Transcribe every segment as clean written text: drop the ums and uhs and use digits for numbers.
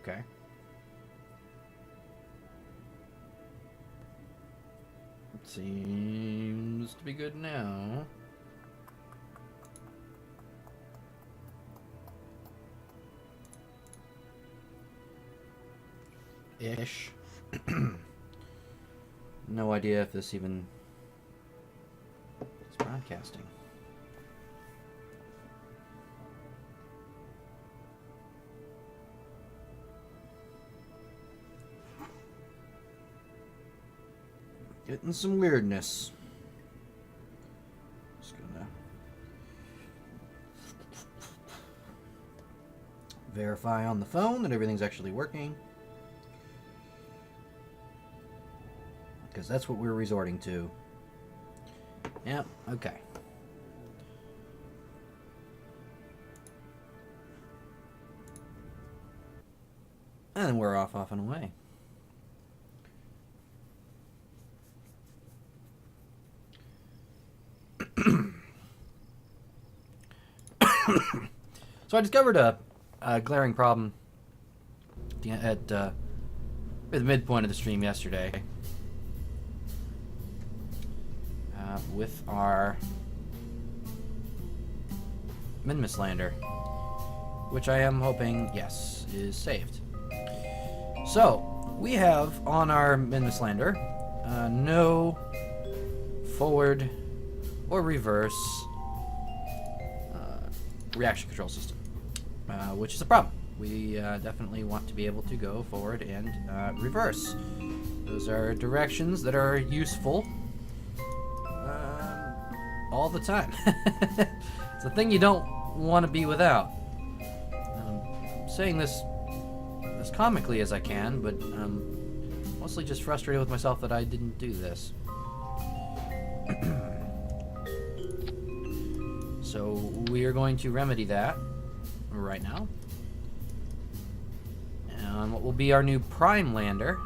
Okay. It seems to be good now. Ish. No idea if this even is broadcasting. Getting some weirdness. Just gonna verify on the phone that everything's actually working. Because that's what we're resorting to. Yep, okay. And we're off and away. So I discovered a glaring problem at the midpoint of the stream yesterday with our Minmus lander, which I am hoping, yes, is saved. So we have on our Minmus lander no forward or reverse reaction control system, which is a problem. We definitely want to be able to go forward and reverse. Those are directions that are useful all the time. It's a thing you don't want to be without. I'm saying this as comically as I can, but I'm mostly just frustrated with myself that I didn't do this. So we are going to remedy that right now. And what will be our new prime lander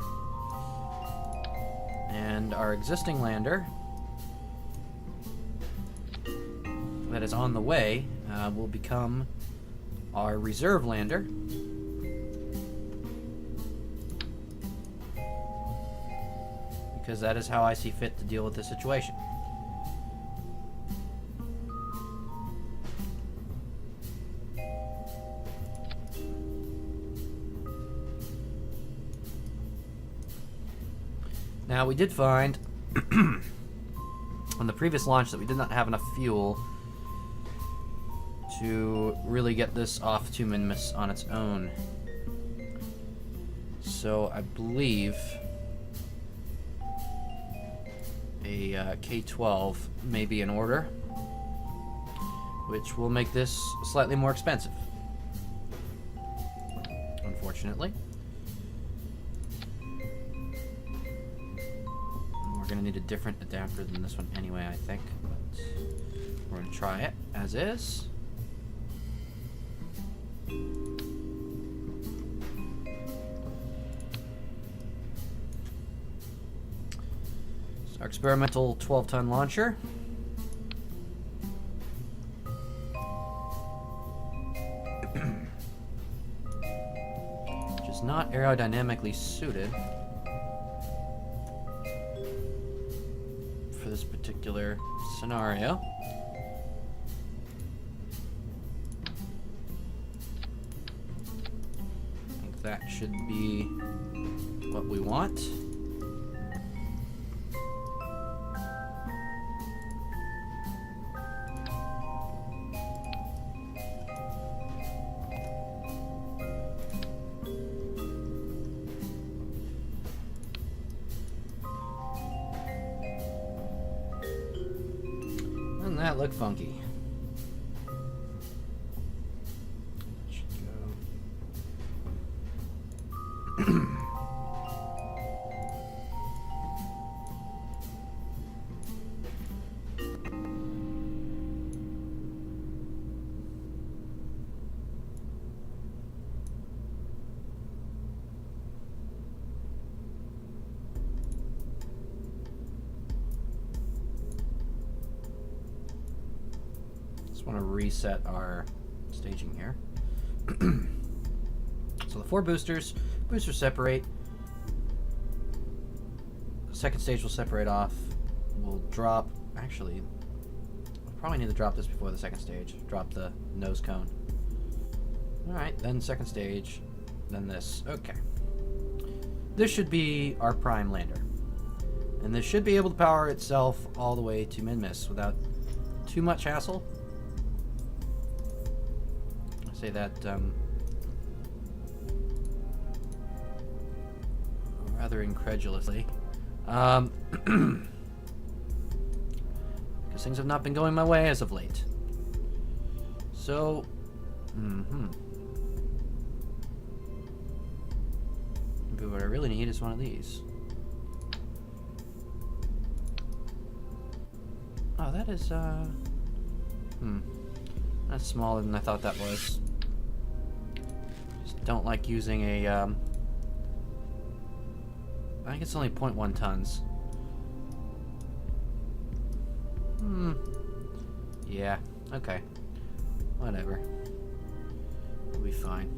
and our existing lander that is on the way will become our reserve lander. Because that is how I see fit to deal with this situation. Now, we did find on the previous launch that we did not have enough fuel to really get this off to Minmus on its own. So I believe a K-12 may be in order, which will make this slightly more expensive, unfortunately. We're going to need a different adapter than this one anyway, I think, but we're going to try it as is. Our experimental 12-ton launcher. Which is not aerodynamically suited for this particular scenario. I think that should be what we want. That looked funky. Should go. Want to reset our staging here. So the 4 boosters separate. The second stage will separate off. We'll drop. Actually, we'll probably need to drop this before the second stage. Drop the nose cone. Alright, then second stage. Then this. Okay. This should be our prime lander. And this should be able to power itself all the way to Minmus without too much hassle. I say that rather incredulously. Because things have not been going my way as of late. So, But what I really need is one of these. Oh, that is, that's smaller than I thought that was. Just don't like using a, I think it's only 0.1 tons. Yeah, okay. Whatever. We'll be fine.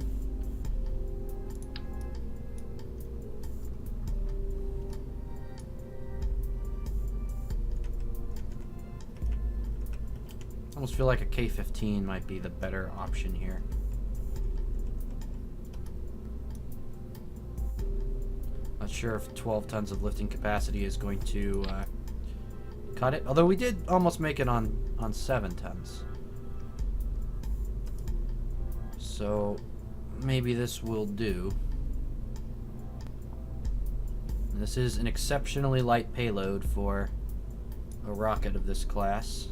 I almost feel like a K-15 might be the better option here. Not sure if 12 tons of lifting capacity is going to cut it. Although we did almost make it on 7 tons. So maybe this will do. This is an exceptionally light payload for a rocket of this class.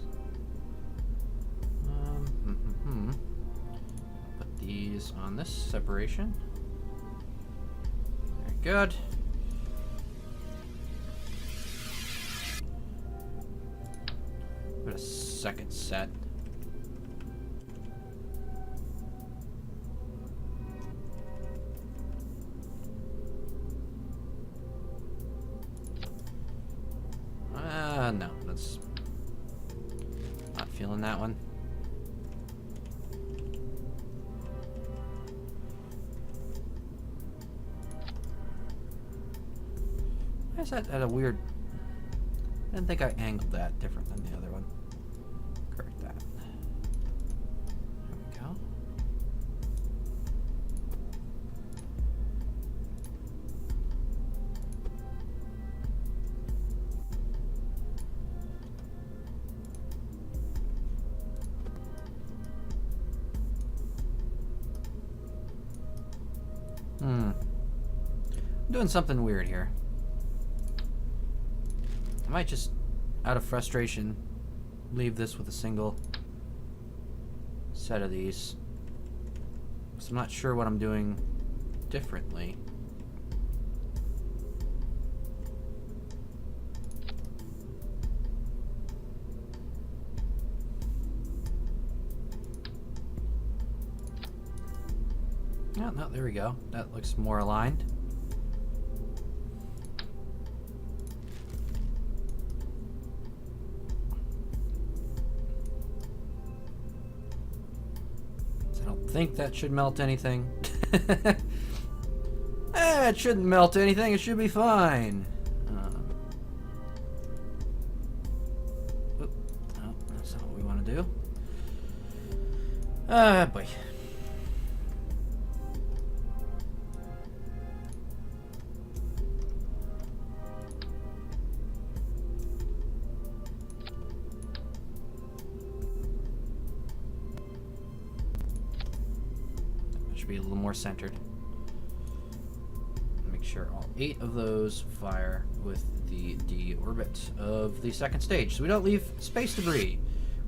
Put these on this separation. Very good. Put a second set. No, that's not feeling that one. Why is that at a weird... I didn't think I angled that different than the other one. Correct that. There we go. I'm doing something weird here. I might just, out of frustration, leave this with a single set of these. Because I'm not sure what I'm doing differently. Oh, no, there we go. That looks more aligned. I don't think that should melt anything. It shouldn't melt anything. It should be fine. No, that's not what we want to do. Boy. Should be a little more centered. Make sure all 8 of those fire with the D orbit of the second stage, so we don't leave space debris,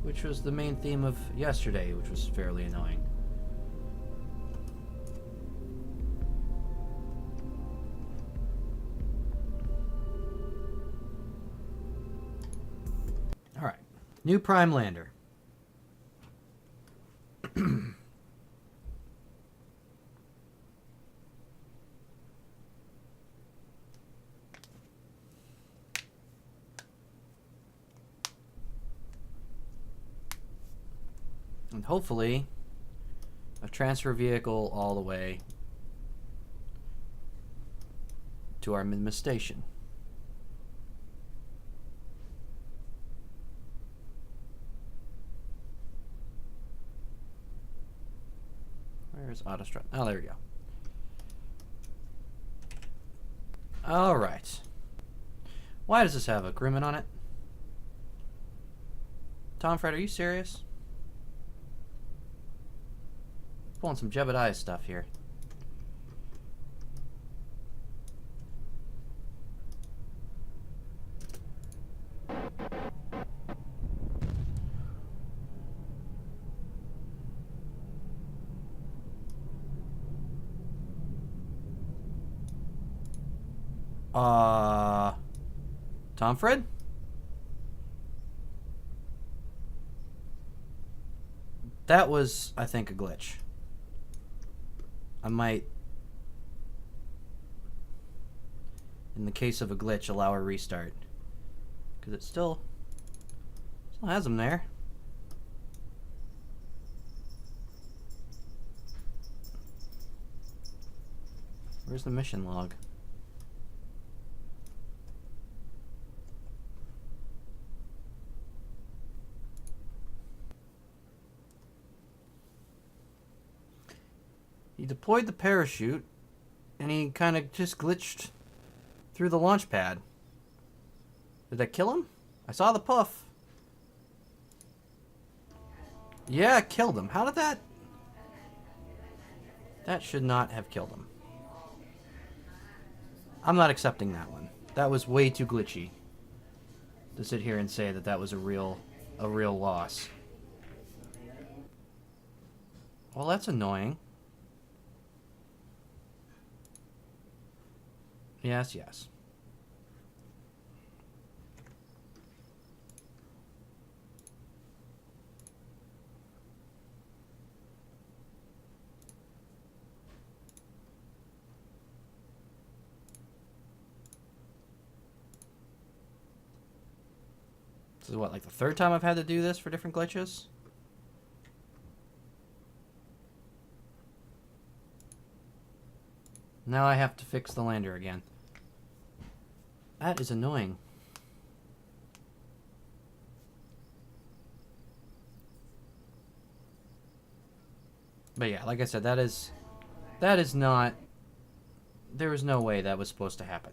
which was the main theme of yesterday, which was fairly annoying. All right, new prime lander. And hopefully a transfer vehicle all the way to our Minmus station. Where's Autostrut? Oh, there we go. Alright. Why does this have a Grumman on it? Tom Fred, are you serious? Pulling some Jebediah stuff here. Tom Fred? That was, I think, a glitch. I might, in the case of a glitch, allow a restart. Because it still has them there. Where's the mission log? He deployed the parachute, and he kind of just glitched through the launch pad. Did that kill him? I saw the puff. Yeah, it killed him. How did that? That should not have killed him. I'm not accepting that one. That was way too glitchy to sit here and say that that was a real loss. Well, that's annoying. Yes, yes. This is what, like the third time I've had to do this for different glitches? Now I have to fix the lander again. That is annoying. But yeah, like I said, that is not, there was no way that was supposed to happen.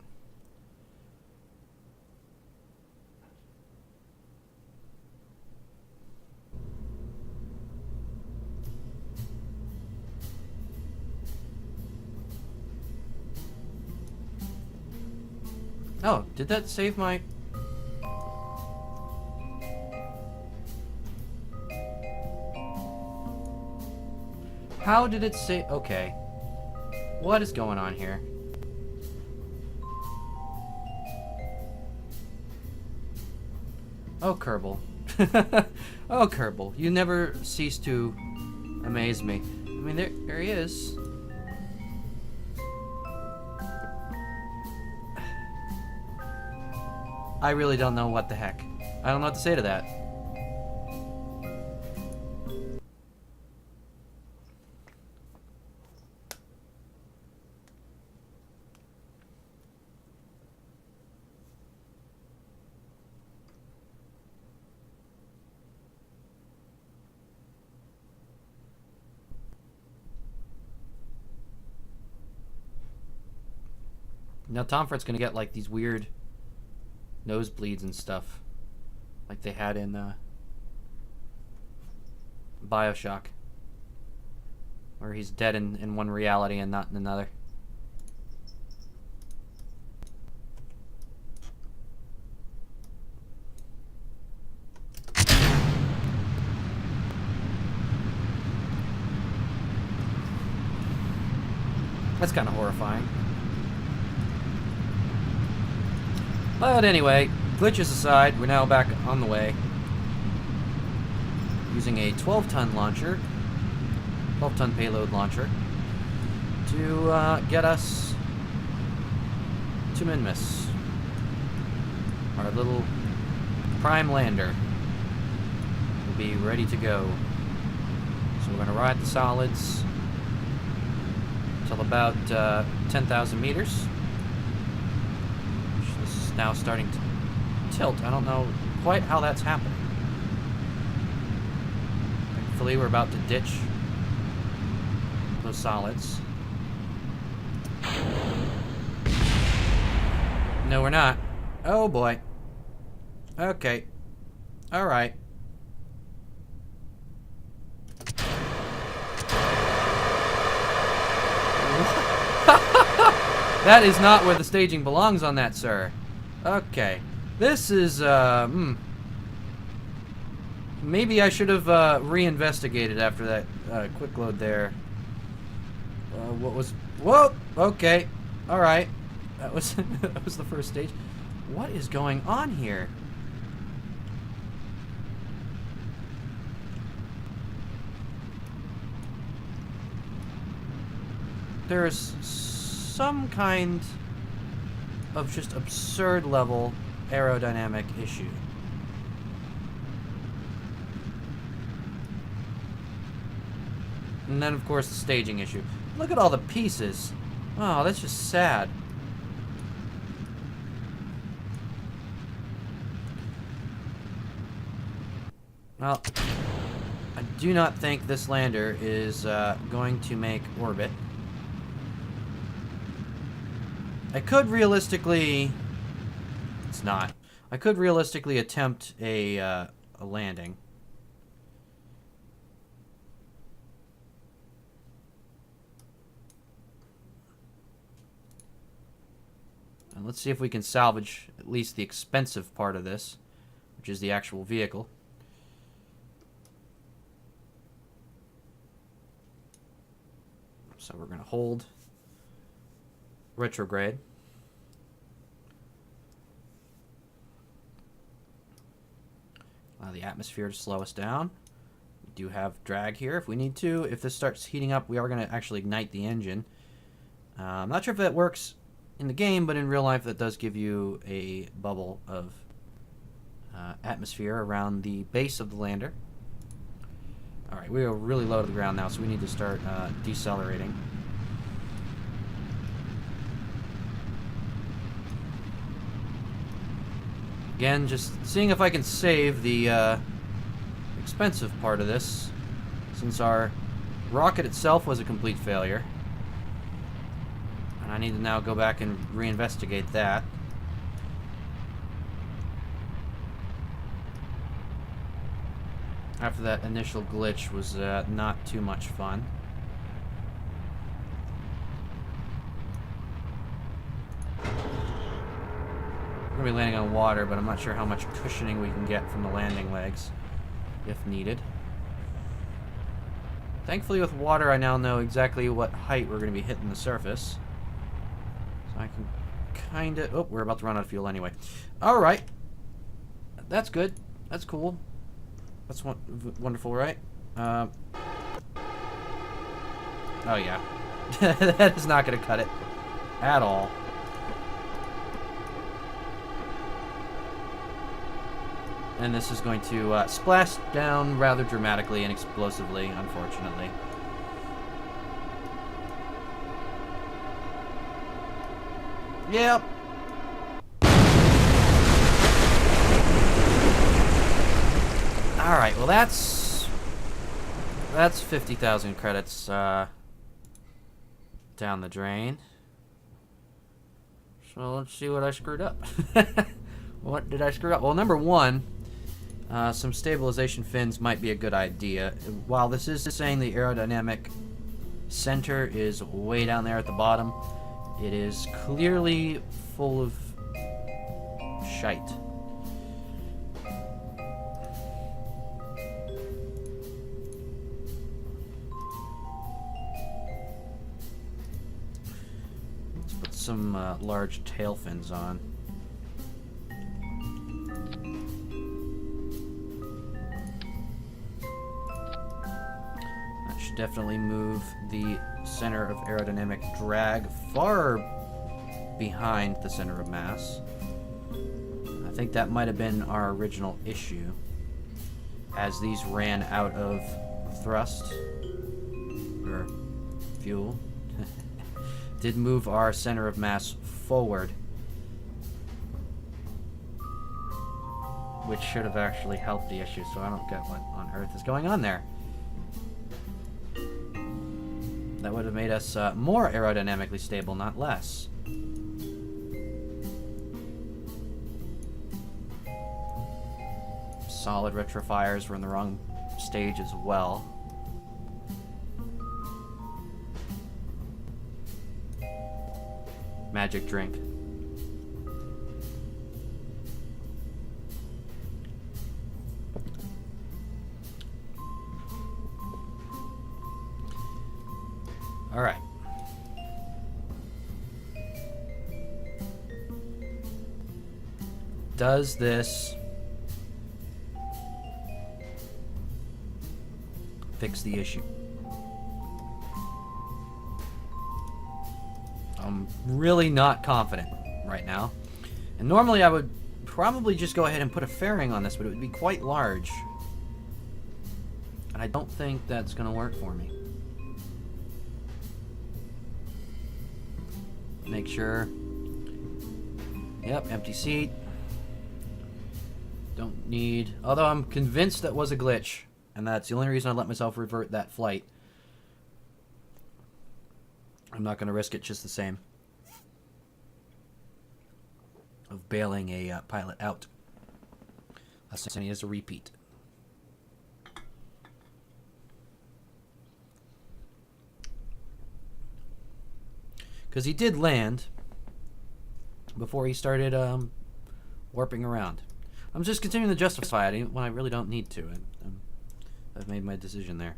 Oh, did that save my... How did it save... Okay. What is going on here? Oh, Kerbal. Oh, Kerbal. You never cease to amaze me. I mean, there he is. I really don't know what the heck. I don't know what to say to that. Now Tom Fred's gonna get like these weird nosebleeds and stuff like they had in Bioshock, where he's dead in one reality and not in another. That's kind of horrifying. But anyway, glitches aside, we're now back on the way. Using a 12-ton launcher, 12-ton payload launcher, to get us to Minmus. Our little prime lander will be ready to go. So we're going to ride the solids till about 10,000 meters. is now starting to tilt. I don't know quite how that's happening. Thankfully, we're about to ditch those solids. No, we're not. Oh, boy. Okay. Alright. That is not where the staging belongs on that, sir. Okay. This is, maybe I should have, reinvestigated after that, quick load there. What was... Whoa! Okay. Alright. That was, that was the first stage. What is going on here? There's some kind of just absurd level aerodynamic issue. And then, of course, the staging issue. Look at all the pieces. Oh, that's just sad. Well, I do not think this lander is going to make orbit. I could realistically... It's not. I could realistically attempt a landing. And let's see if we can salvage at least the expensive part of this, which is the actual vehicle. So we're going to hold retrograde. Allow the atmosphere to slow us down. We do have drag here if we need to. If this starts heating up, we are going to actually ignite the engine. I'm not sure if that works in the game, but in real life that does give you a bubble of atmosphere around the base of the lander. Alright, we are really low to the ground now, so we need to start decelerating. Again, just seeing if I can save the expensive part of this, since our rocket itself was a complete failure. And I need to now go back and reinvestigate that. After that initial glitch was not too much fun. We're going to be landing on water, but I'm not sure how much cushioning we can get from the landing legs, if needed. Thankfully with water I now know exactly what height we're going to be hitting the surface. So I can kind of... Oh, we're about to run out of fuel anyway. Alright. That's good. That's cool. That's wonderful, right? Oh, yeah. That is not going to cut it. At all. And this is going to splash down rather dramatically and explosively, unfortunately. Yep. Alright, well that's 50,000 credits down the drain. So let's see what I screwed up. What did I screw up? Well, number one, some stabilization fins might be a good idea. While this is saying the aerodynamic center is way down there at the bottom, it is clearly full of shite. Let's put some large tail fins on. Definitely move the center of aerodynamic drag far behind the center of mass. I think that might have been our original issue, as these ran out of thrust or fuel. Did move our center of mass forward. which should have actually helped the issue, so I don't get what on earth is going on there. That would have made us more aerodynamically stable, not less. Solid retrofires were in the wrong stage as well. Magic drink. All right. Does this fix the issue? I'm really not confident right now. And normally I would probably just go ahead and put a fairing on this, but it would be quite large. And I don't think that's going to work for me. Make sure. Yep, empty seat. Don't need... Although I'm convinced that was a glitch. And that's the only reason I let myself revert that flight. I'm not going to risk it just the same. Of bailing a pilot out. Last thing I need is a repeat. Because he did land before he started warping around. I'm just continuing to justify it when I really don't need to. I've made my decision there.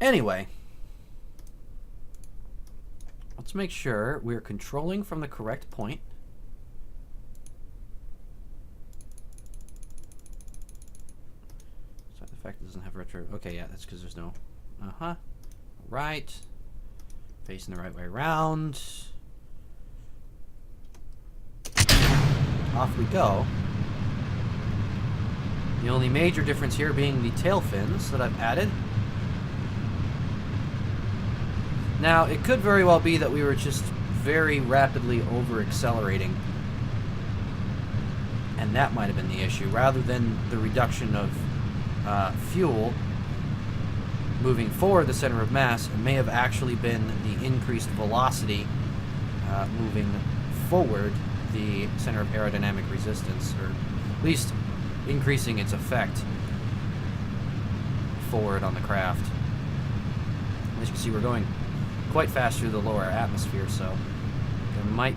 Anyway, let's make sure we're controlling from the correct point. So the fact it doesn't have retro. Okay, yeah, that's because there's no. Right. Facing the right way around. Off we go. The only major difference here being the tail fins that I've added. Now, it could very well be that we were just very rapidly over-accelerating. And that might have been the issue, rather than the reduction of fuel moving forward the center of mass. It may have actually been the increased velocity moving forward the center of aerodynamic resistance, or at least increasing its effect forward on the craft. As you can see, we're going quite fast through the lower atmosphere, so there might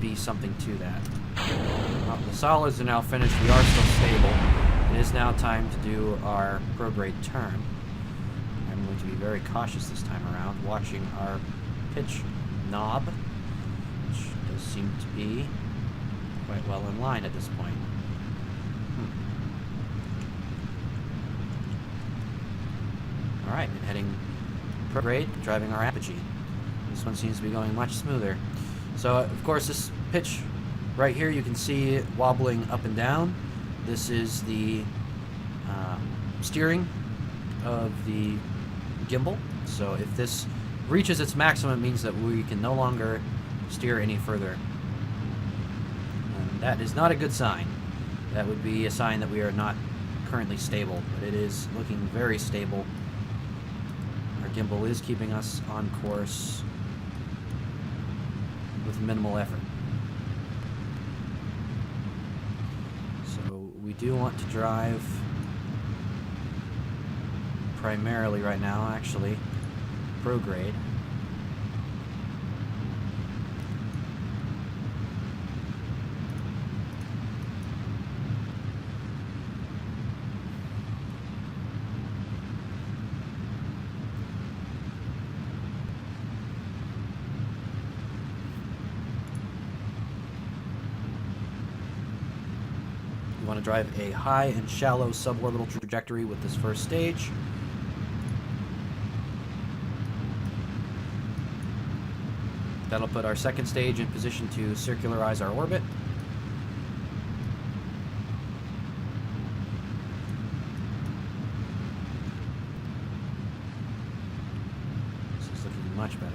be something to that. The solids are now finished. We are still stable. It is now time to do our prograde turn. I'm going to be very cautious this time around, watching our pitch knob, which does seem to be quite well in line at this point. Alright, and heading prograde, driving our apogee. This one seems to be going much smoother. So, of course, this pitch right here, you can see it wobbling up and down. This is the steering of the gimbal. So if this reaches its maximum, it means that we can no longer steer any further. And that is not a good sign. That would be a sign that we are not currently stable, but it is looking very stable. Our gimbal is keeping us on course with minimal effort. So we do want to drive primarily right now, actually, prograde. You want to drive a high and shallow suborbital trajectory with this first stage. That'll put our second stage in position to circularize our orbit. This is looking much better.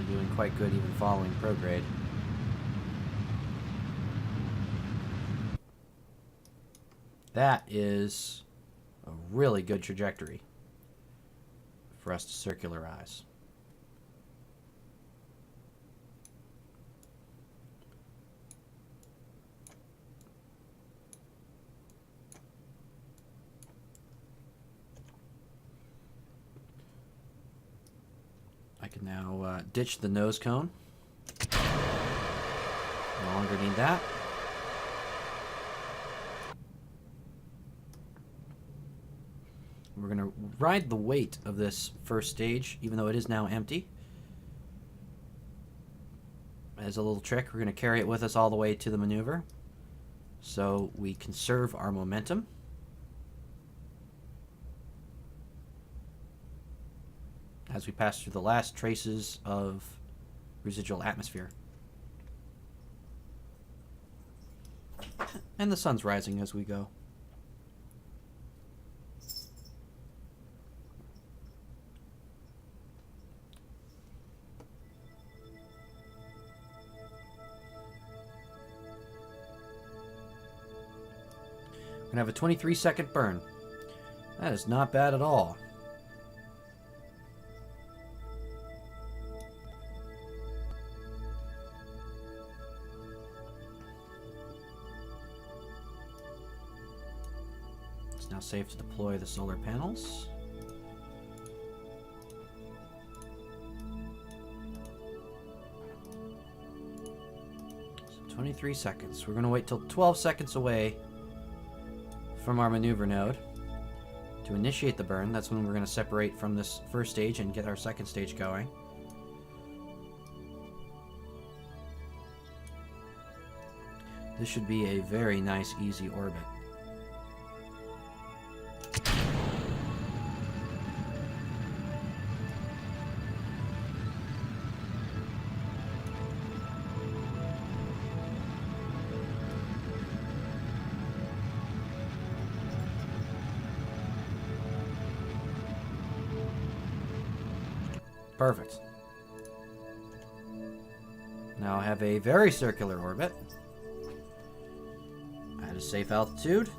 doing quite good even following prograde. That is a really good trajectory for us to circularize. I can now ditch the nose cone. No longer need that. We're going to ride the weight of this first stage, even though it is now empty. As a little trick, we're going to carry it with us all the way to the maneuver, so we conserve our momentum. As we pass through the last traces of residual atmosphere. And the sun's rising as we go. We're going to have a 23-second burn. That is not bad at all. It's now safe to deploy the solar panels. So 23 seconds. We're going to wait till 12 seconds away from our maneuver node to initiate the burn. That's when we're going to separate from this first stage and get our second stage going. This should be a very nice, easy orbit. Perfect. Now I have a very circular orbit at a safe altitude.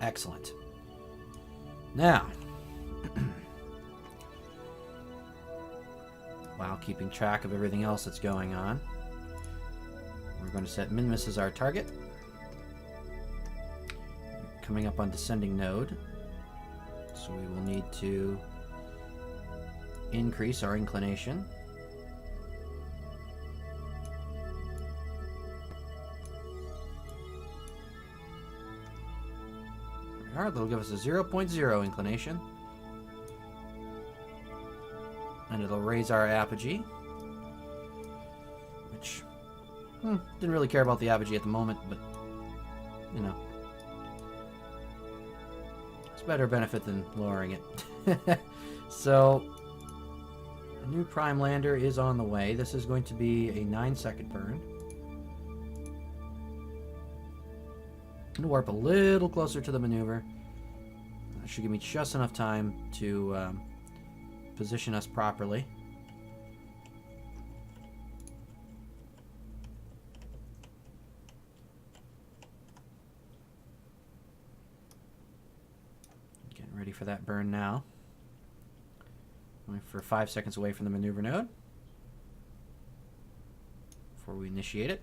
Excellent. Now, while keeping track of everything else that's going on, we're going to set Minmus as our target. Coming up on descending node, so we will need to increase our inclination. Alright, that'll give us a 0.0 inclination. And it'll raise our apogee, which didn't really care about the apogee at the moment, but you know, it's better benefit than lowering it. So a new prime lander is on the way. This is going to be a 9-second burn. I'm gonna warp a little closer to the maneuver. That should give me just enough time to position us properly. Getting ready for that burn now. Only for 5 seconds away from the maneuver node before we initiate it.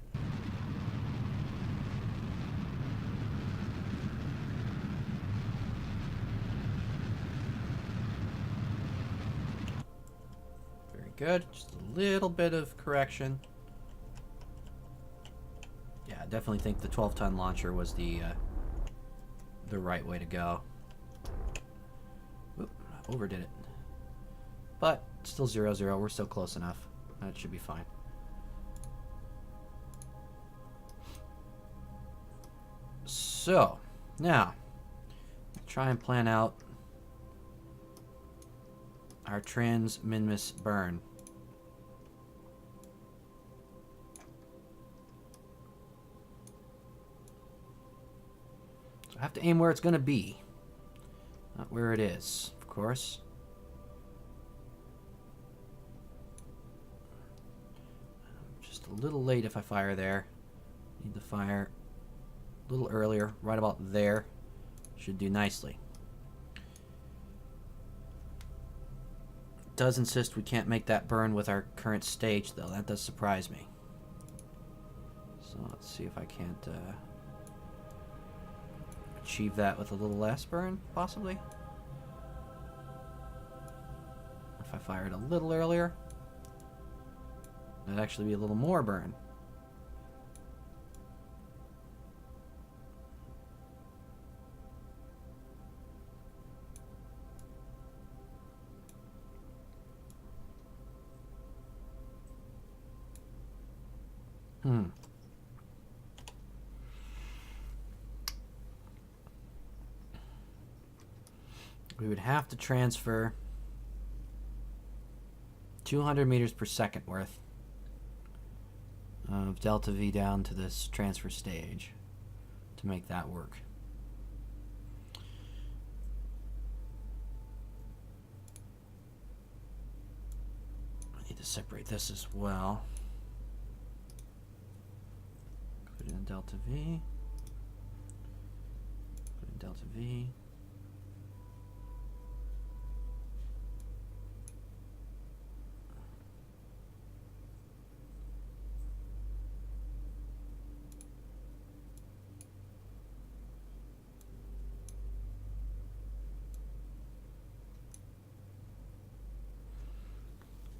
Very good. Just a little bit of correction. Yeah, I definitely think the 12-ton launcher was the right way to go. Oop, overdid it. But still 0-0. We're still close enough. That should be fine. So now, try and plan out our trans-Minmus burn. So I have to aim where it's going to be, not where it is, of course. Just a little late if I fire there. Need to fire a little earlier, right about there. Should do nicely. It does insist we can't make that burn with our current stage, though. That does surprise me. So let's see if I can't achieve that with a little less burn, possibly. If I fire it a little earlier, that'd actually be a little more burn. We would have to transfer 200 meters per second worth of delta V down to this transfer stage to make that work. I need to separate this as well. Put in delta V. Put in delta V.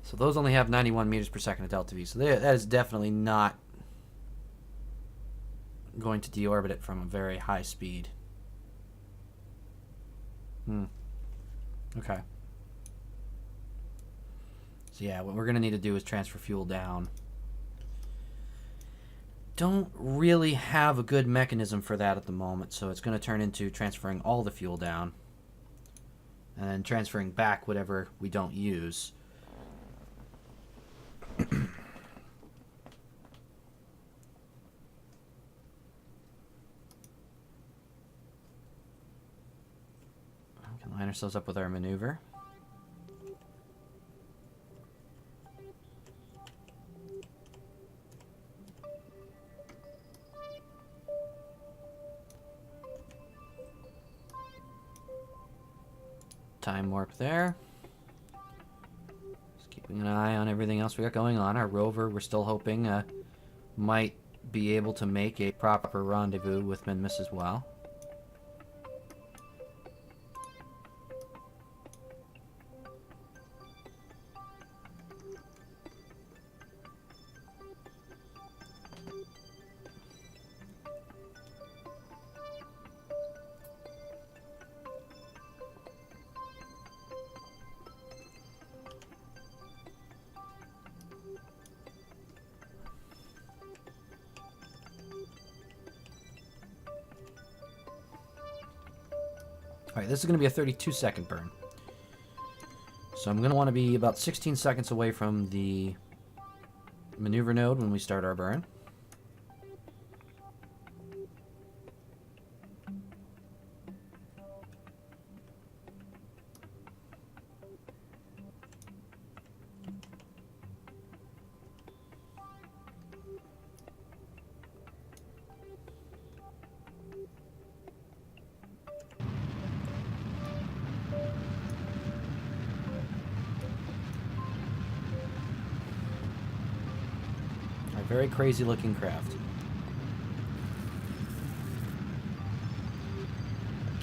So those only have 91 meters per second of delta V. So that is definitely not going to deorbit it from a very high speed. Okay. So yeah, what we're going to need to do is transfer fuel down. Don't really have a good mechanism for that at the moment, so it's going to turn into transferring all the fuel down and then transferring back whatever we don't use. We can line ourselves up with our maneuver. Time warp there. Just keeping an eye on everything else we got going on. Our rover, we're still hoping, might be able to make a proper rendezvous with Minmus as well. Alright, this is going to be a 32-second burn. So I'm going to want to be about 16 seconds away from the maneuver node when we start our burn. Very crazy looking craft.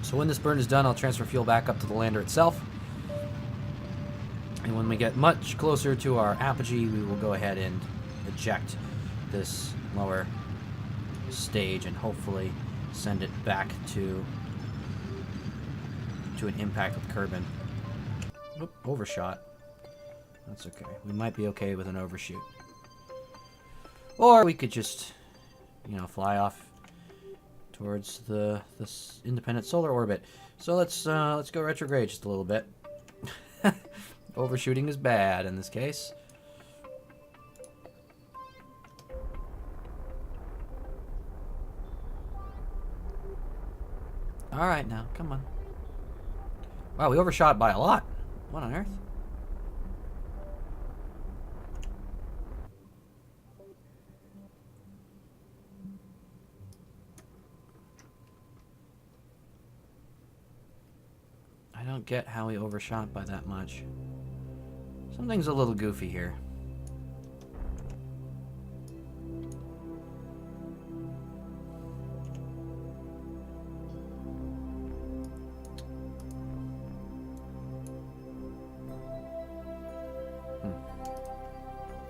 So when this burn is done, I'll transfer fuel back up to the lander itself. And when we get much closer to our apogee, we will go ahead and eject this lower stage and hopefully send it back to an impact with Kerbin. Oop, overshot. That's okay. We might be okay with an overshoot. Or we could just, you know, fly off towards this independent solar orbit. So let's go retrograde just a little bit. Overshooting is bad in this case. Alright now, come on. Wow, we overshot by a lot. What on earth? I don't get how we overshot by that much. Something's a little goofy here.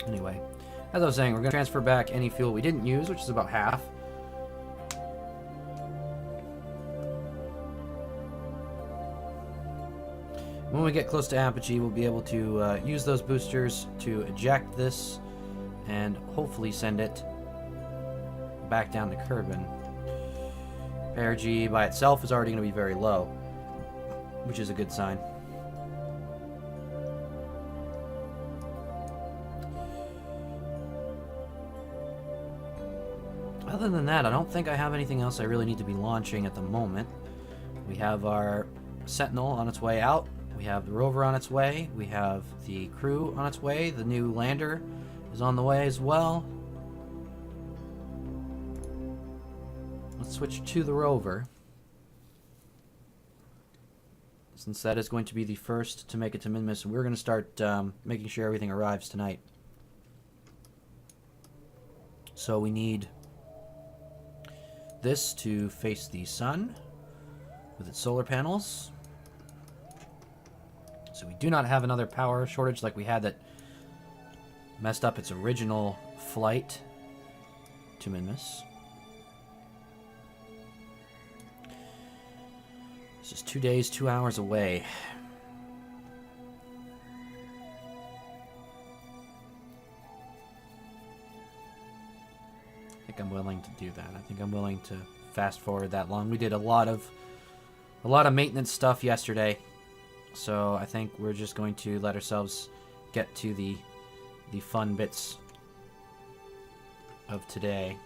Anyway, as I was saying, we're going to transfer back any fuel we didn't use, which is about half. When we get close to apogee, we'll be able to use those boosters to eject this and hopefully send it back down to Kerbin. Perigee by itself is already going to be very low, which is a good sign. Other than that, I don't think I have anything else I really need to be launching at the moment. We have our Sentinel on its way out. We have the rover on its way. We have the crew on its way. The new lander is on the way as well. Let's switch to the rover, since that is going to be the first to make it to Minmus, and we're going to start making sure everything arrives tonight. So we need this to face the sun with its solar panels. So we do not have another power shortage like we had that messed up its original flight to Minmus. This is 2 days, 2 hours away. I think I'm willing to do that. I think I'm willing to fast forward that long. We did a lot of maintenance stuff yesterday, so I think we're just going to let ourselves get to the fun bits of today.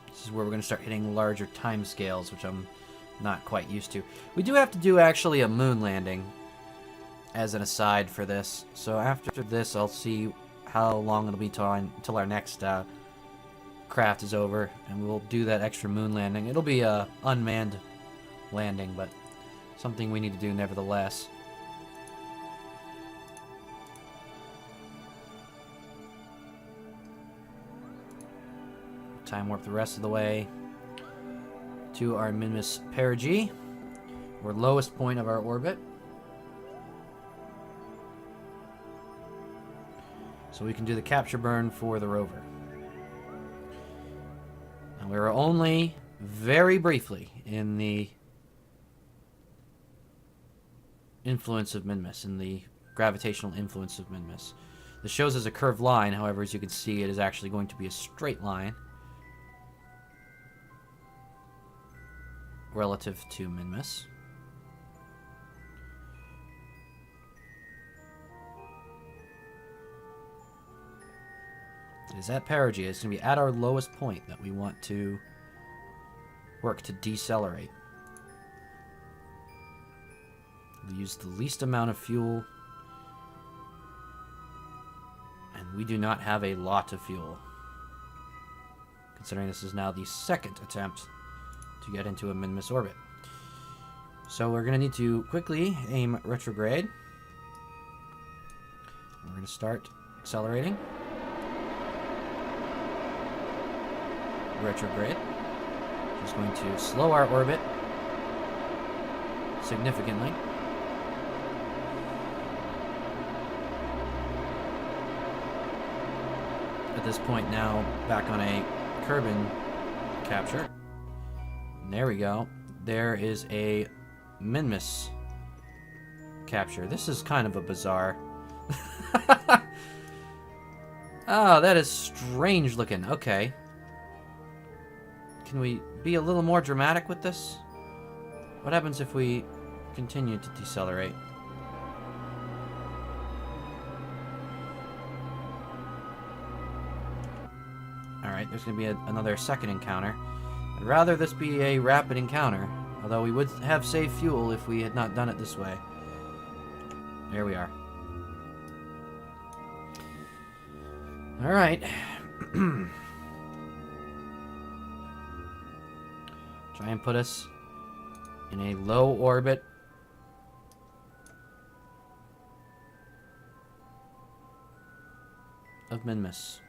This is where we're going to start hitting larger time scales, which I'm not quite used to. We do have to do actually a moon landing as an aside for this. So after this, I'll see how long it'll be until our next craft is over, and we'll do that extra moon landing. It'll be a unmanned landing, but something we need to do nevertheless. Time warp the rest of the way to our Minmus perigee, or lowest point of our orbit. So we can do the capture burn for the rover. And we were only very briefly in the influence of Minmus, in the gravitational influence of Minmus. This shows as a curved line, however, as you can see, it is actually going to be a straight line relative to Minmus. It is at perigee. It's going to be at our lowest point that we want to work to decelerate. We use the least amount of fuel, and we do not have a lot of fuel, considering this is now the second attempt to get into a Minmus orbit. So we're going to need to quickly aim retrograde. We're going to start accelerating. Retrograde. Just going to slow our orbit significantly. At this point now, back on a Kerbin capture. And there we go. There is a Minmus capture. This is kind of a bizarre. Oh, that is strange looking. Okay. Can we be a little more dramatic with this? What happens if we continue to decelerate? Alright, there's going to be another second encounter. I'd rather this be a rapid encounter, although we would have saved fuel if we had not done it this way. There we are. Alright. Try and put us in a low orbit. Of Minmus.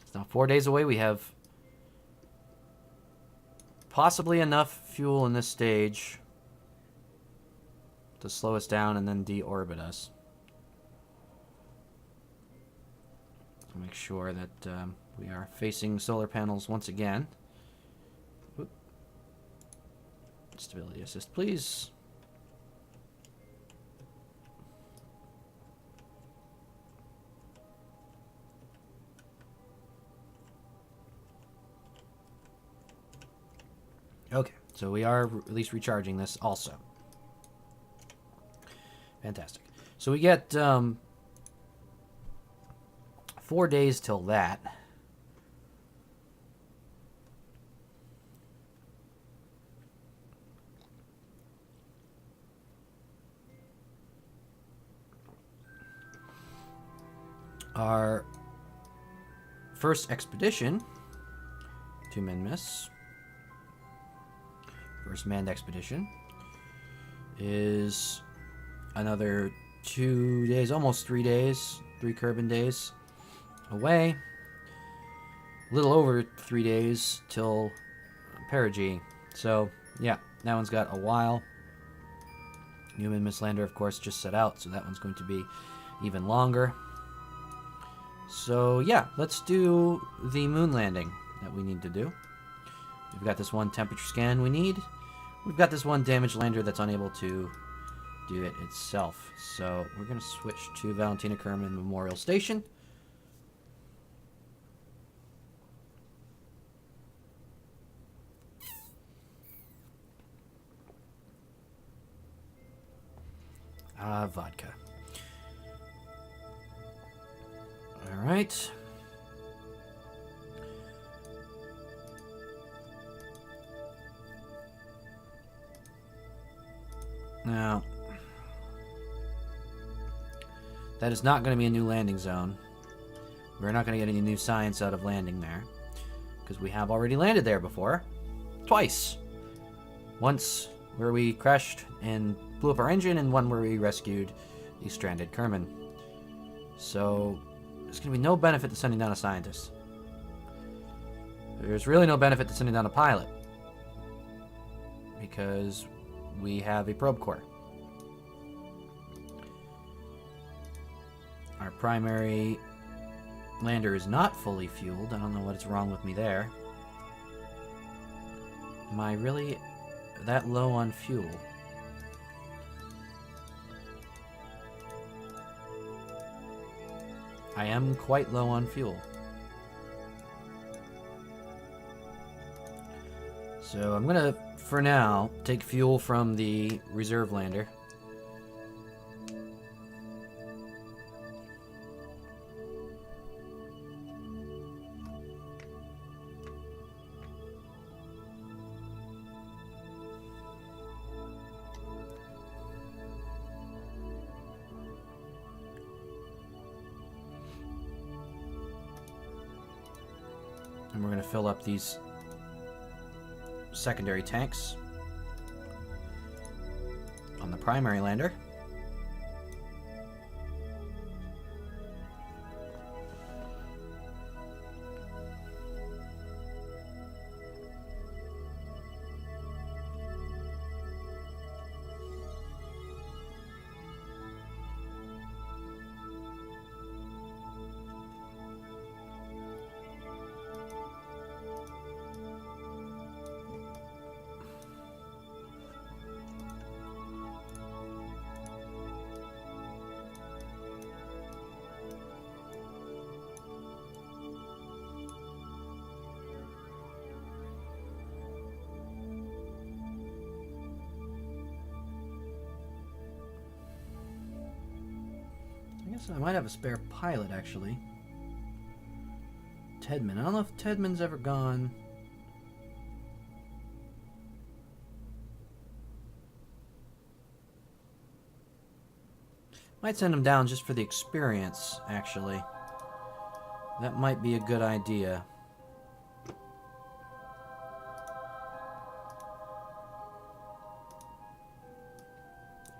It's now 4 days away. We have possibly enough fuel in this stage to slow us down and then deorbit us. To make sure that we are facing solar panels once again. Whoop. Stability assist, please. Okay, so we are at least recharging this also. Fantastic. So we get 4 days till that. Our first expedition to Minmus, first manned expedition, is another 2 days, almost 3 days, 3 Kerbin days away. A little over 3 days till Perigee. So, yeah, that one's got a while. New Minmus lander, of course, just set out, so that one's going to be even longer. So, yeah, let's do the moon landing that we need to do. We've got this one temperature scan we need. We've got this one damaged lander that's unable to do it itself. So, we're going to switch to Valentina Kerman Memorial Station. Vodka. Alright. Now, that is not going to be a new landing zone. We're not going to get any new science out of landing there, because we have already landed there before. Twice. Once where we crashed and blew up our engine, and one where we rescued the stranded Kerman. So, there's going to be no benefit to sending down a scientist. There's really no benefit to sending down a pilot, because we have a probe core. Our primary lander is not fully fueled. I don't know what's wrong with me there. Am I really that low on fuel? I am quite low on fuel. So I'm gonna, for now, take fuel from the reserve lander. And we're going to fill up these secondary tanks on the primary lander. guess I might have a spare pilot, actually. Tedman. I don't know if Tedman's ever gone. Might send him down just for the experience, actually. That might be a good idea.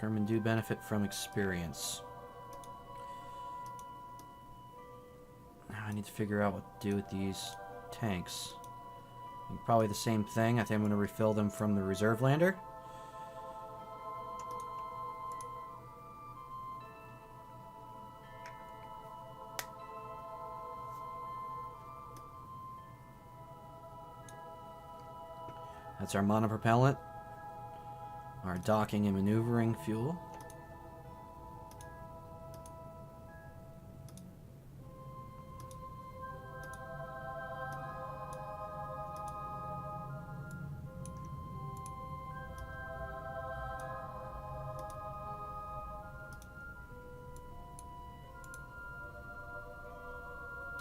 Kerman do benefit from experience. Now I need to figure out what to do with these tanks. Probably the same thing. I think I'm going to refill them from the reserve lander. That's our monopropellant, our docking and maneuvering fuel.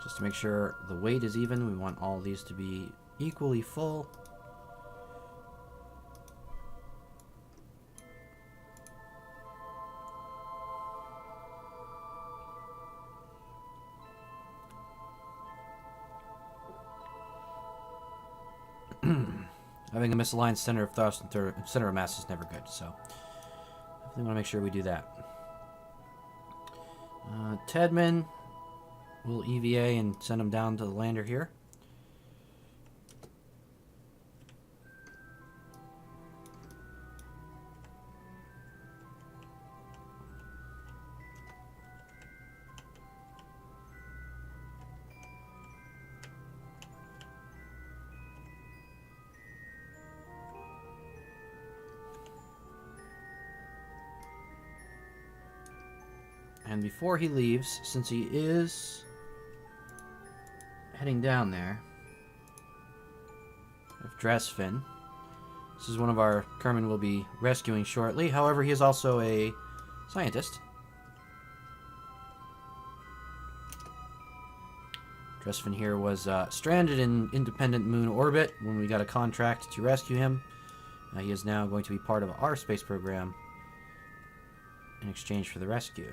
Just to make sure the weight is even, we want all these to be equally full. Having a misaligned center of thrust and center of mass is never good, so definitely want to make sure we do that. Tedman, we'll EVA and send him down to the lander here. And before he leaves, since he is heading down there, we have Dresfin. This is one of our Kerman will be rescuing shortly. However, he is also a scientist. Dresfin here was stranded in independent moon orbit when we got a contract to rescue him. He is now going to be part of our space program in exchange for the rescue.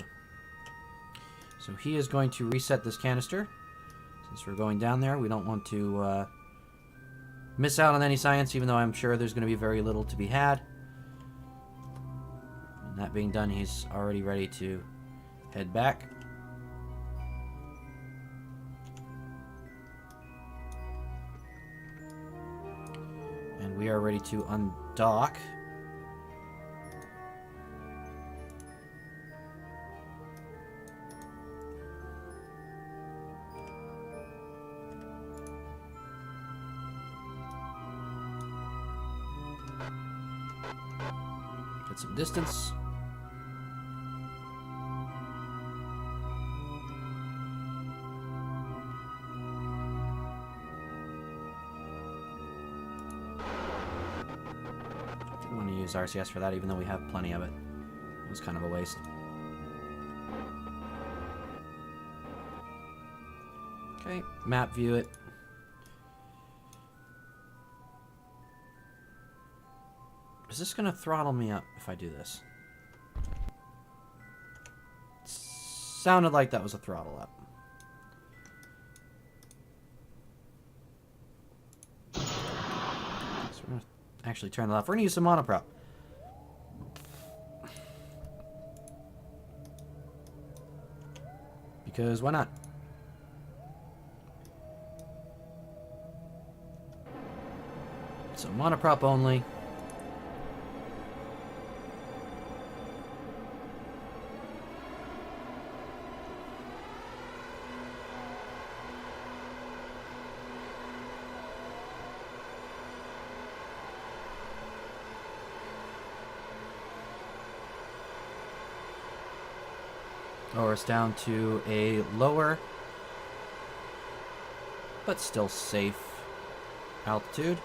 So he is going to reset this canister. Since we're going down there, we don't want to miss out on any science, even though I'm sure there's going to be very little to be had. And that being done, he's already ready to head back. And we are ready to undock. Get some distance. Didn't want to use RCS for that, even though we have plenty of it. It was kind of a waste. Okay, map view it. Is this going to throttle me up if I do this? Sounded like that was a throttle up. So we're going to actually turn that off. We're going to use some monoprop. Because why not? So monoprop only. Lower us down to a lower, but still safe altitude.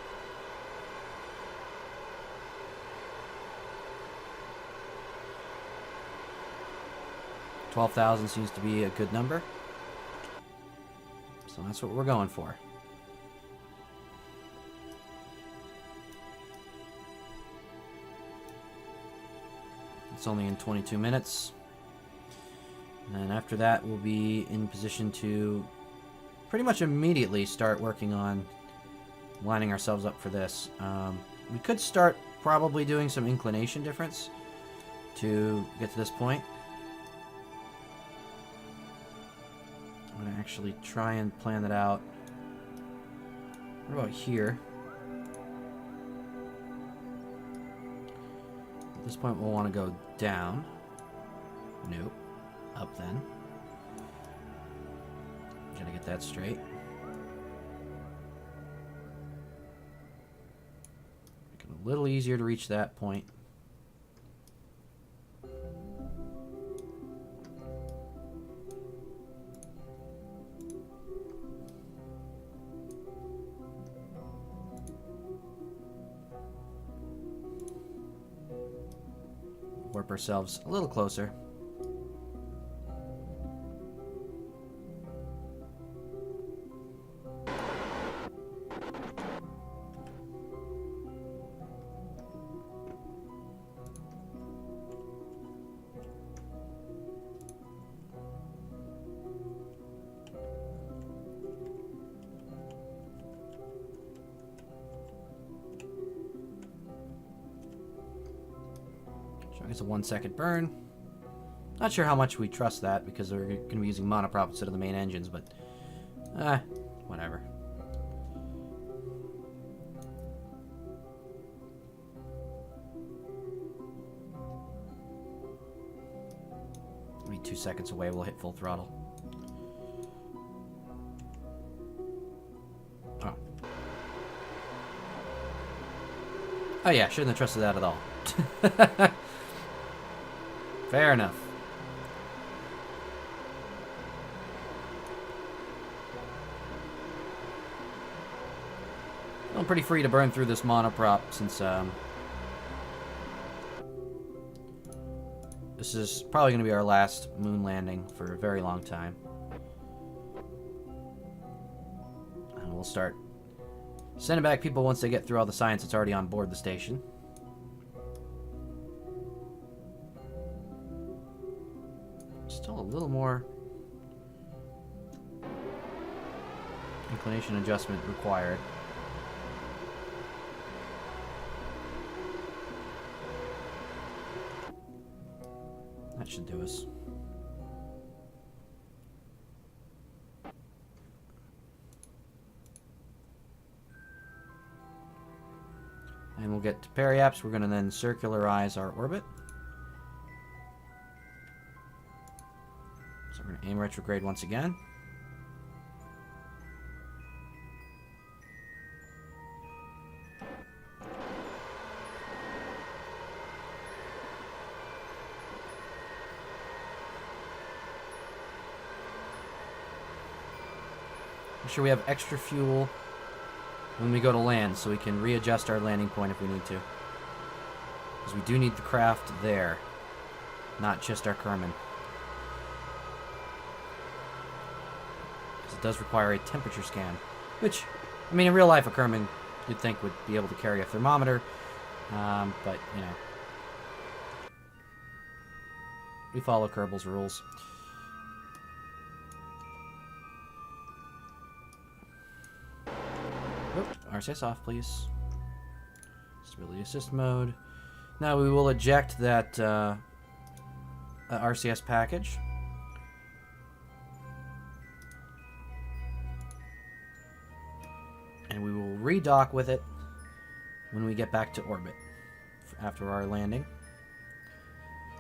12,000 seems to be a good number. So that's what we're going for. It's only in 22 minutes. And then after that, we'll be in position to pretty much immediately start working on lining ourselves up for this. We could start probably doing some inclination difference to get to this point. I'm going to actually try and plan that out. What about here? At this point, we'll want to go down. Nope. Up then. Gotta get that straight. Make it a little easier to reach that point. Warp ourselves a little closer. It's a 1 second burn. Not sure how much we trust that because we're going to be using monoprop instead of the main engines, but whatever. Maybe 2 seconds away, we'll hit full throttle. Oh yeah, shouldn't have trusted that at all. Fair enough. I'm pretty free to burn through this monoprop since this is probably going to be our last moon landing for a very long time. And we'll start sending back people once they get through all the science that's already on board the station. Still a little more inclination adjustment required. That should do us. And we'll get to periaps. We're going to then circularize our orbit. So we're going to aim retrograde once again. Make sure we have extra fuel when we go to land so we can readjust our landing point if we need to. Because we do need the craft there, not just our Kerman. Because it does require a temperature scan, which, I mean, in real life a Kerman you'd think would be able to carry a thermometer, but, you know, we follow Kerbal's rules. RCS off, please. Stability assist mode. Now we will eject that RCS package. And we will redock with it when we get back to orbit after our landing.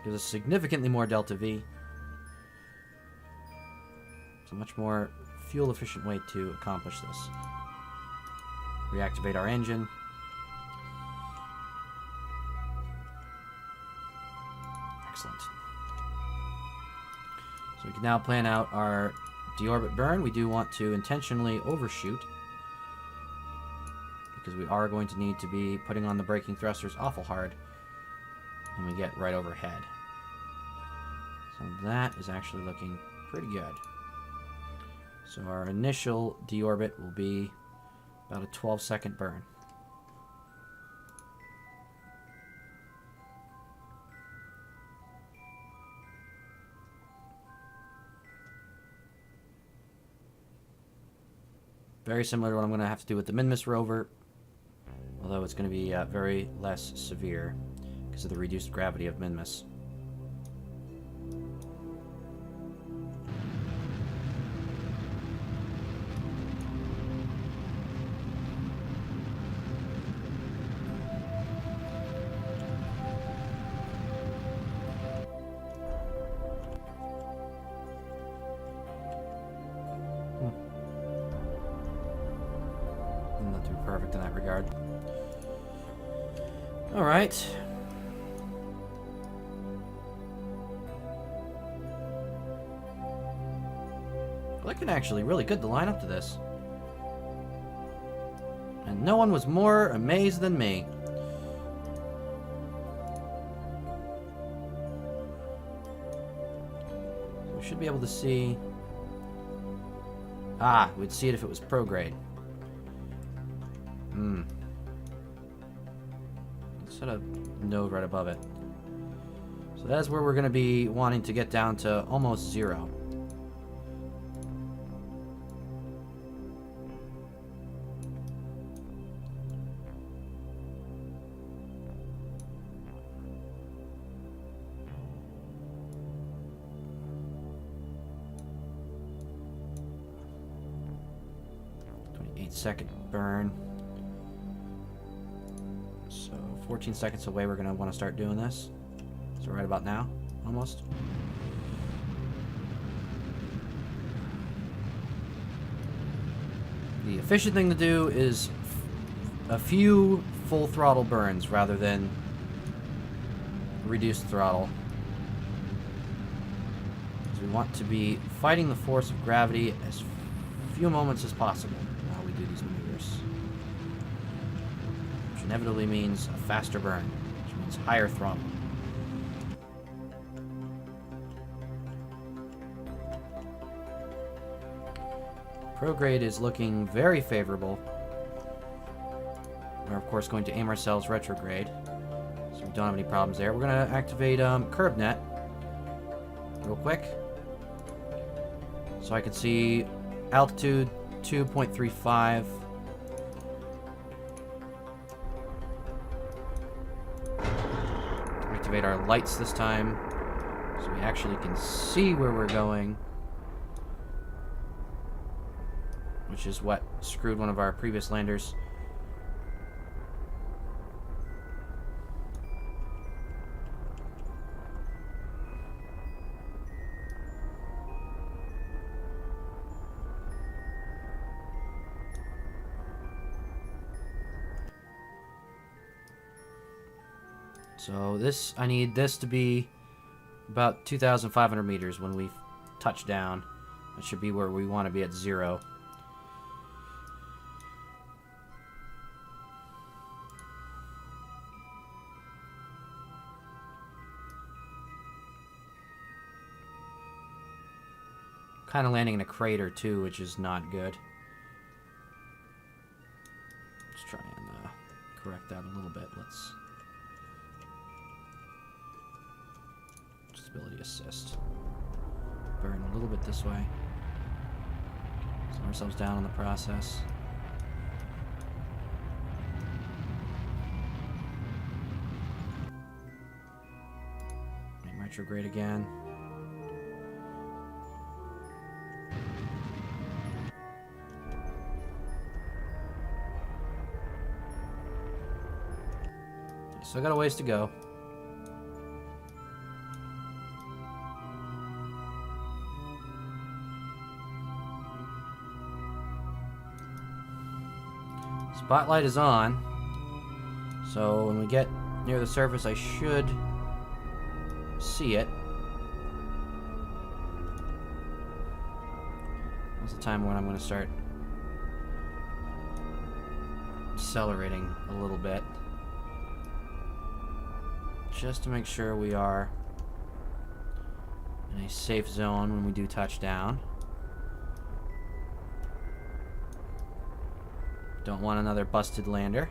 Gives us significantly more delta V. It's a much more fuel efficient way to accomplish this. Reactivate our engine. Excellent. So we can now plan out our deorbit burn. We do want to intentionally overshoot because we are going to need to be putting on the braking thrusters awful hard when we get right overhead. So that is actually looking pretty good. So our initial deorbit will be about a 12-second burn. Very similar to what I'm going to have to do with the Minmus rover, although it's going to be very less severe because of the reduced gravity of Minmus. Not too perfect in that regard. Alright. Looking actually really good to line up to this. And no one was more amazed than me. So we should be able to see... Ah, we'd see it if it was prograde. Set a node right above it. So that's where we're going to be wanting to get down to almost 0. Second burn. So 14 seconds away, we're going to want to start doing this. So right about now, almost. The efficient thing to do is a few full throttle burns rather than reduced throttle. So we want to be fighting the force of gravity as few moments as possible while we do these maneuvers. Which inevitably means a faster burn, which means higher throttle. Prograde is looking very favorable. We're of course going to aim ourselves retrograde, so we don't have any problems there. We're going to activate curb net real quick, so I can see altitude 2.35. Activate our lights this time, so we actually can see where we're going, which is what screwed one of our previous landers. So this, I need this to be about 2,500 meters when we touch down. That should be where we want to be at 0. Kind of landing in a crater too, which is not good. Let's try and correct that a little bit. Let's stability assist. Burn a little bit this way. Slow ourselves down on the process. And retrograde again. Still got a ways to go. Spotlight is on, so when we get near the surface, I should see it. That's the time when I'm going to start accelerating a little bit, just to make sure we are in a safe zone when we do touch down. Don't want another busted lander.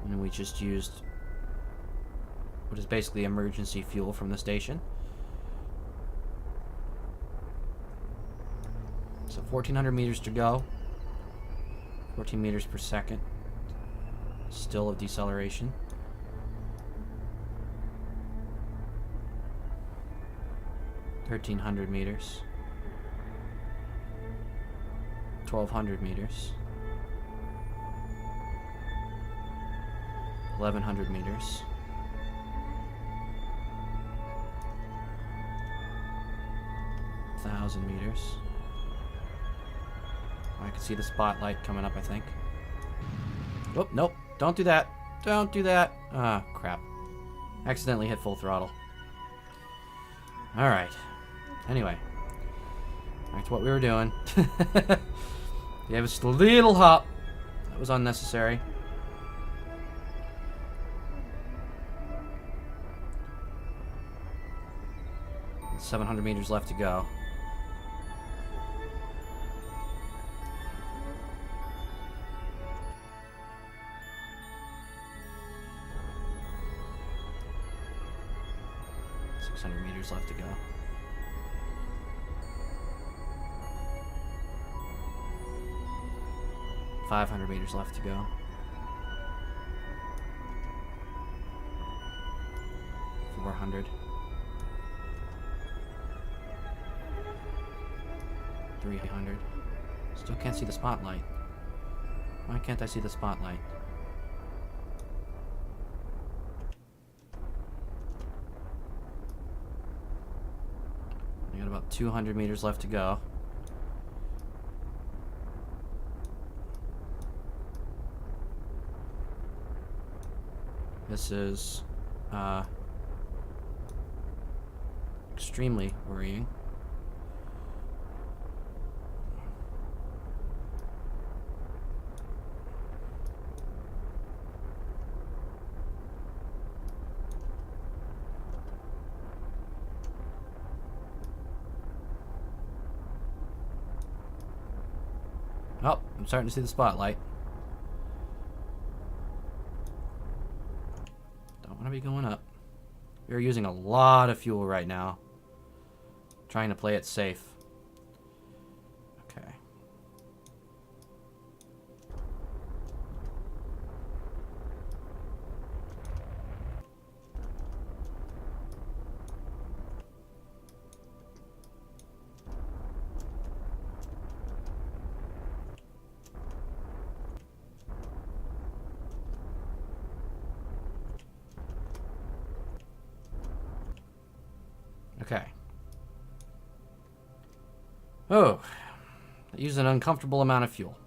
And we just used what is basically emergency fuel from the station. So 1,400 meters to go. 14 meters per second. Still of deceleration. $1,300 meters. 1,200 meters. 1,100 meters. 1,000 meters. I can see the spotlight coming up, I think. Oh, nope. Don't do that. Don't do that. Ah, crap. Accidentally hit full throttle. Alright. Anyway. Back to what we were doing. Gave us a little hop. That was unnecessary. And 700 meters left to go. Left to go. 500 meters left to go. 400. 300. Still can't see the spotlight. Why can't I see the spotlight? Got about 200 meters left to go. This is extremely worrying. Oh, I'm starting to see the spotlight. Don't want to be going up. We're using a lot of fuel right now. Trying to play it safe. Okay. Okay. Oh, that used an uncomfortable amount of fuel.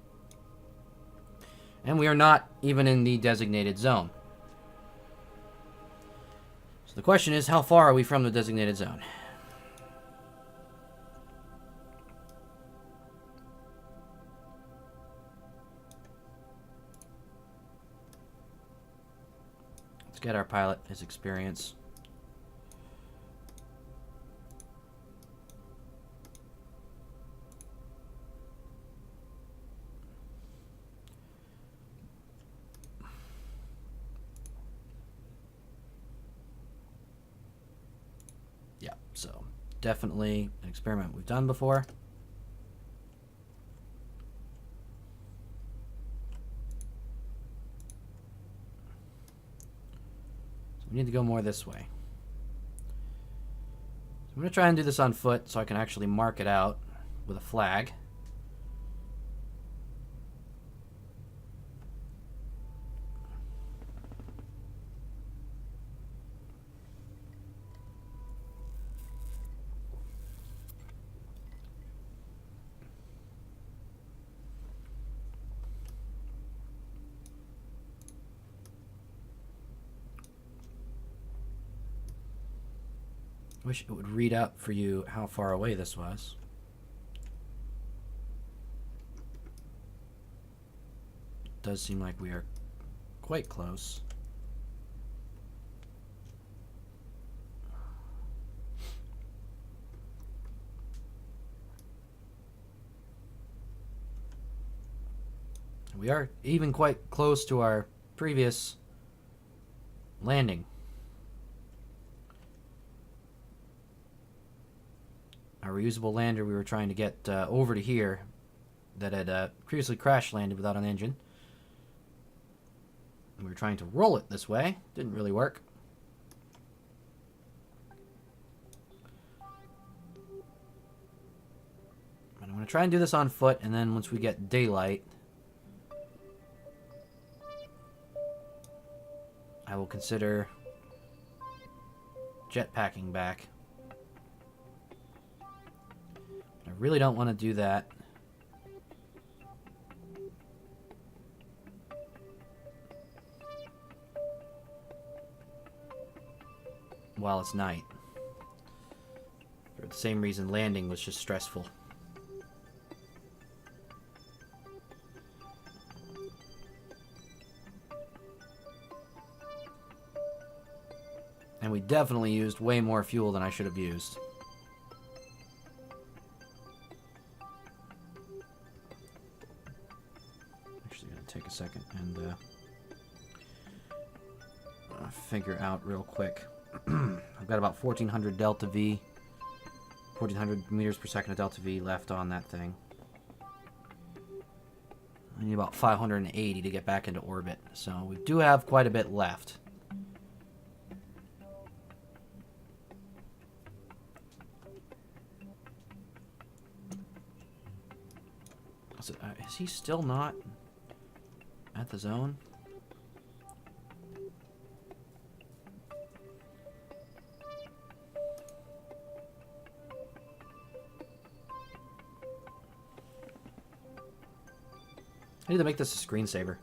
And we are not even in the designated zone. So the question is, how far are we from the designated zone? Let's get our pilot his experience. So, definitely an experiment we've done before. So we need to go more this way. So I'm going to try and do this on foot so I can actually mark it out with a flag. Wish it would read out for you how far away this was. It does seem like we are quite close. We are even quite close to our previous landing. Our reusable lander we were trying to get over to here that had previously crash landed without an engine. We were trying to roll it this way. Didn't really work. But I'm going to try and do this on foot, and then once we get daylight, I will consider jetpacking back. But I really don't want to do that. While it's night. For the same reason landing was just stressful. And we definitely used way more fuel than I should have used. Actually, gonna take a second and figure out real quick. I've got about 1400 delta V, 1400 meters per second of delta V left on that thing. I need about 580 to get back into orbit, so we do have quite a bit left. Is he still not at the zone? I need to make this a screensaver.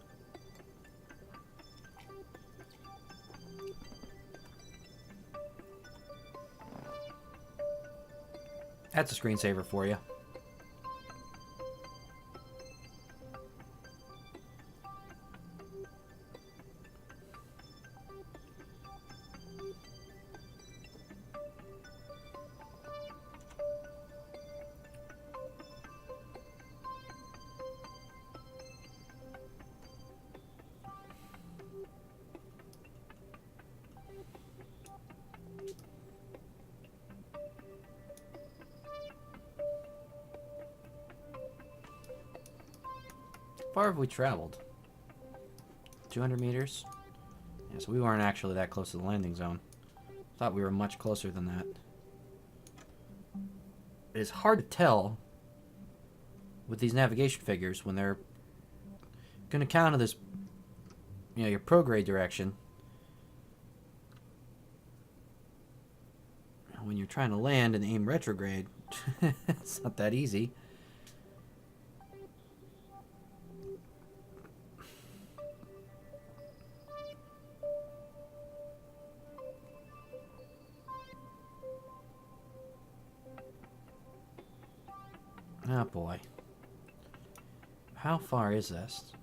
That's a screensaver for you. How far have we traveled? 200 meters? Yeah, so we weren't actually that close to the landing zone. Thought we were much closer than that. It is hard to tell with these navigation figures when they're going to count to this, you know, your prograde direction. When you're trying to land and aim retrograde, it's not that easy. Oh boy. How far is this?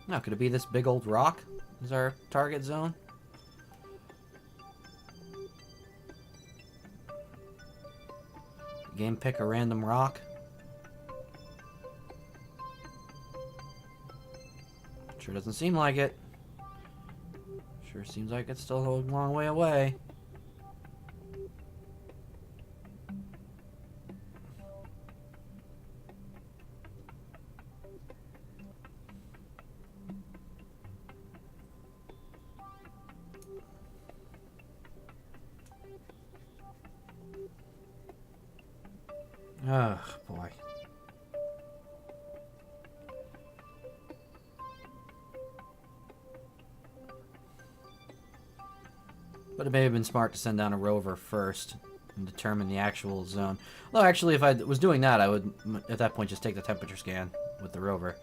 Now, could it be this big old rock is our target zone? Game pick a random rock. Sure doesn't seem like it. Sure seems like it's still a long way away. Oh, boy. But it may have been smart to send down a rover first and determine the actual zone. Well, actually, if I was doing that, I would, at that point, just take the temperature scan with the rover.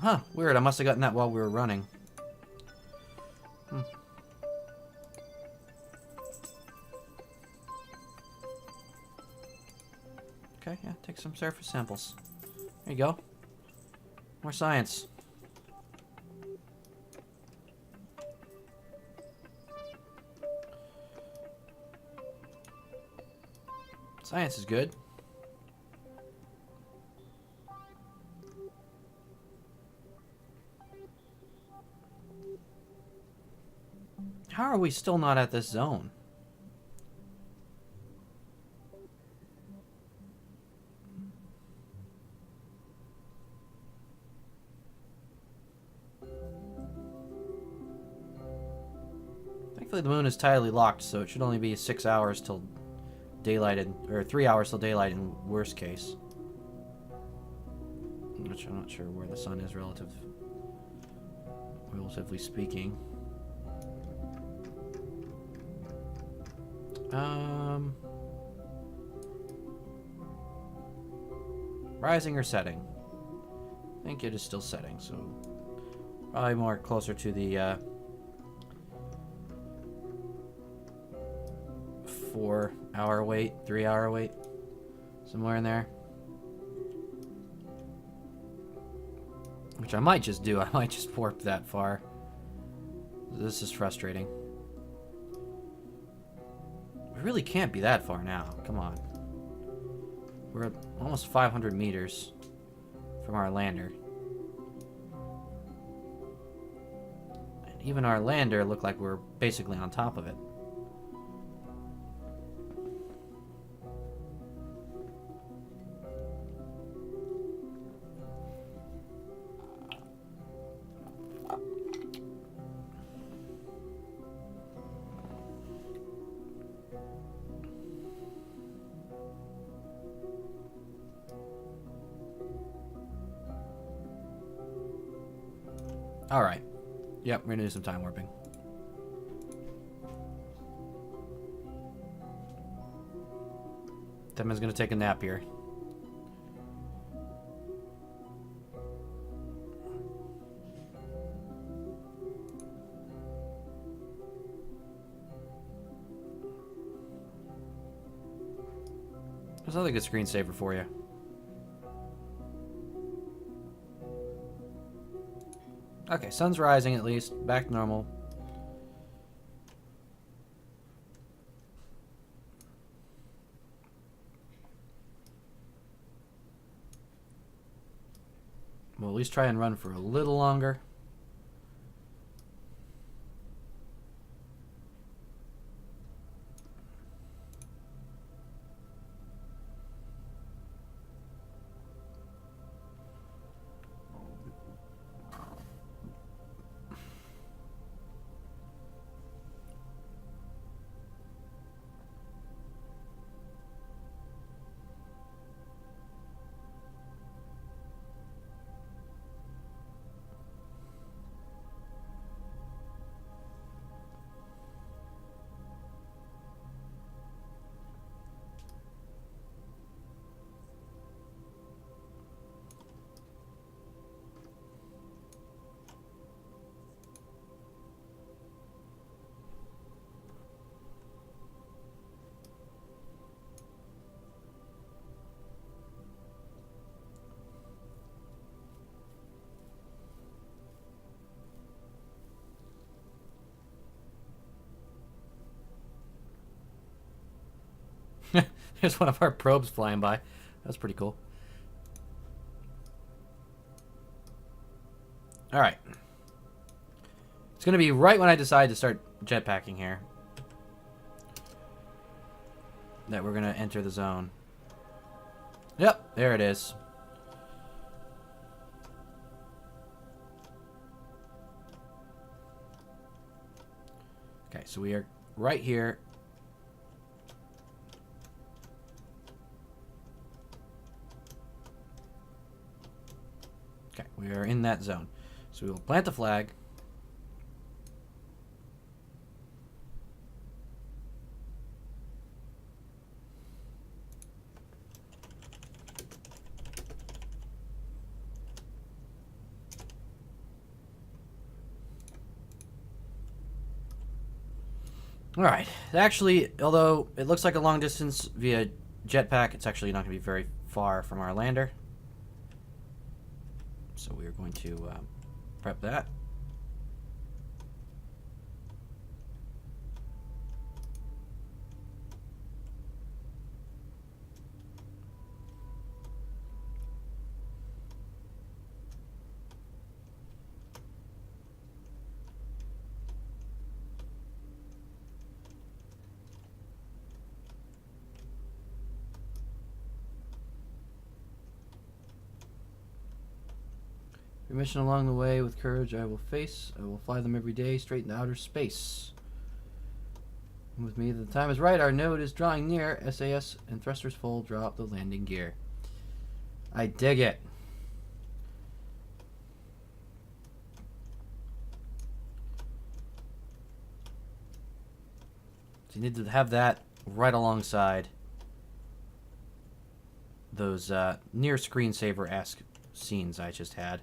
Huh, weird. I must have gotten that while we were running. Okay, yeah, take some surface samples. There you go. More science. Science is good. How are we still not at this zone? Thankfully the moon is tidally locked, so it should only be 6 hours till daylight, or 3 hours till daylight in worst case. Which I'm not sure where the sun is relatively speaking. Rising or setting? I think it is still setting, so probably more closer to the 4 hour wait, 3 hour wait, somewhere in there. Which I might just do. I might just warp that far. This is frustrating. We really can't be that far now. Come on. We're at almost 500 meters from our lander. And even our lander looked like we're basically on top of it. Alright. Yep, we're gonna do some time warping. Demon's gonna take a nap here. There's another good screensaver for you. Okay, sun's rising at least. Back to normal. We'll at least try and run for a little longer. There's one of our probes flying by. That's pretty cool. Alright. It's going to be right when I decide to start jetpacking here that we're going to enter the zone. Yep, there it is. Okay, so we are right here. Okay, we are in that zone. So we will plant the flag. Alright. Actually, although it looks like a long distance via jetpack, it's actually not going to be very far from our lander. So we are going to prep that. Your mission along the way with courage I will face. I will fly them every day straight into outer space. With me, the time is right. Our node is drawing near. SAS and thrusters full. Drop the landing gear. I dig it. So you need to have that right alongside those near screensaver-esque scenes I just had.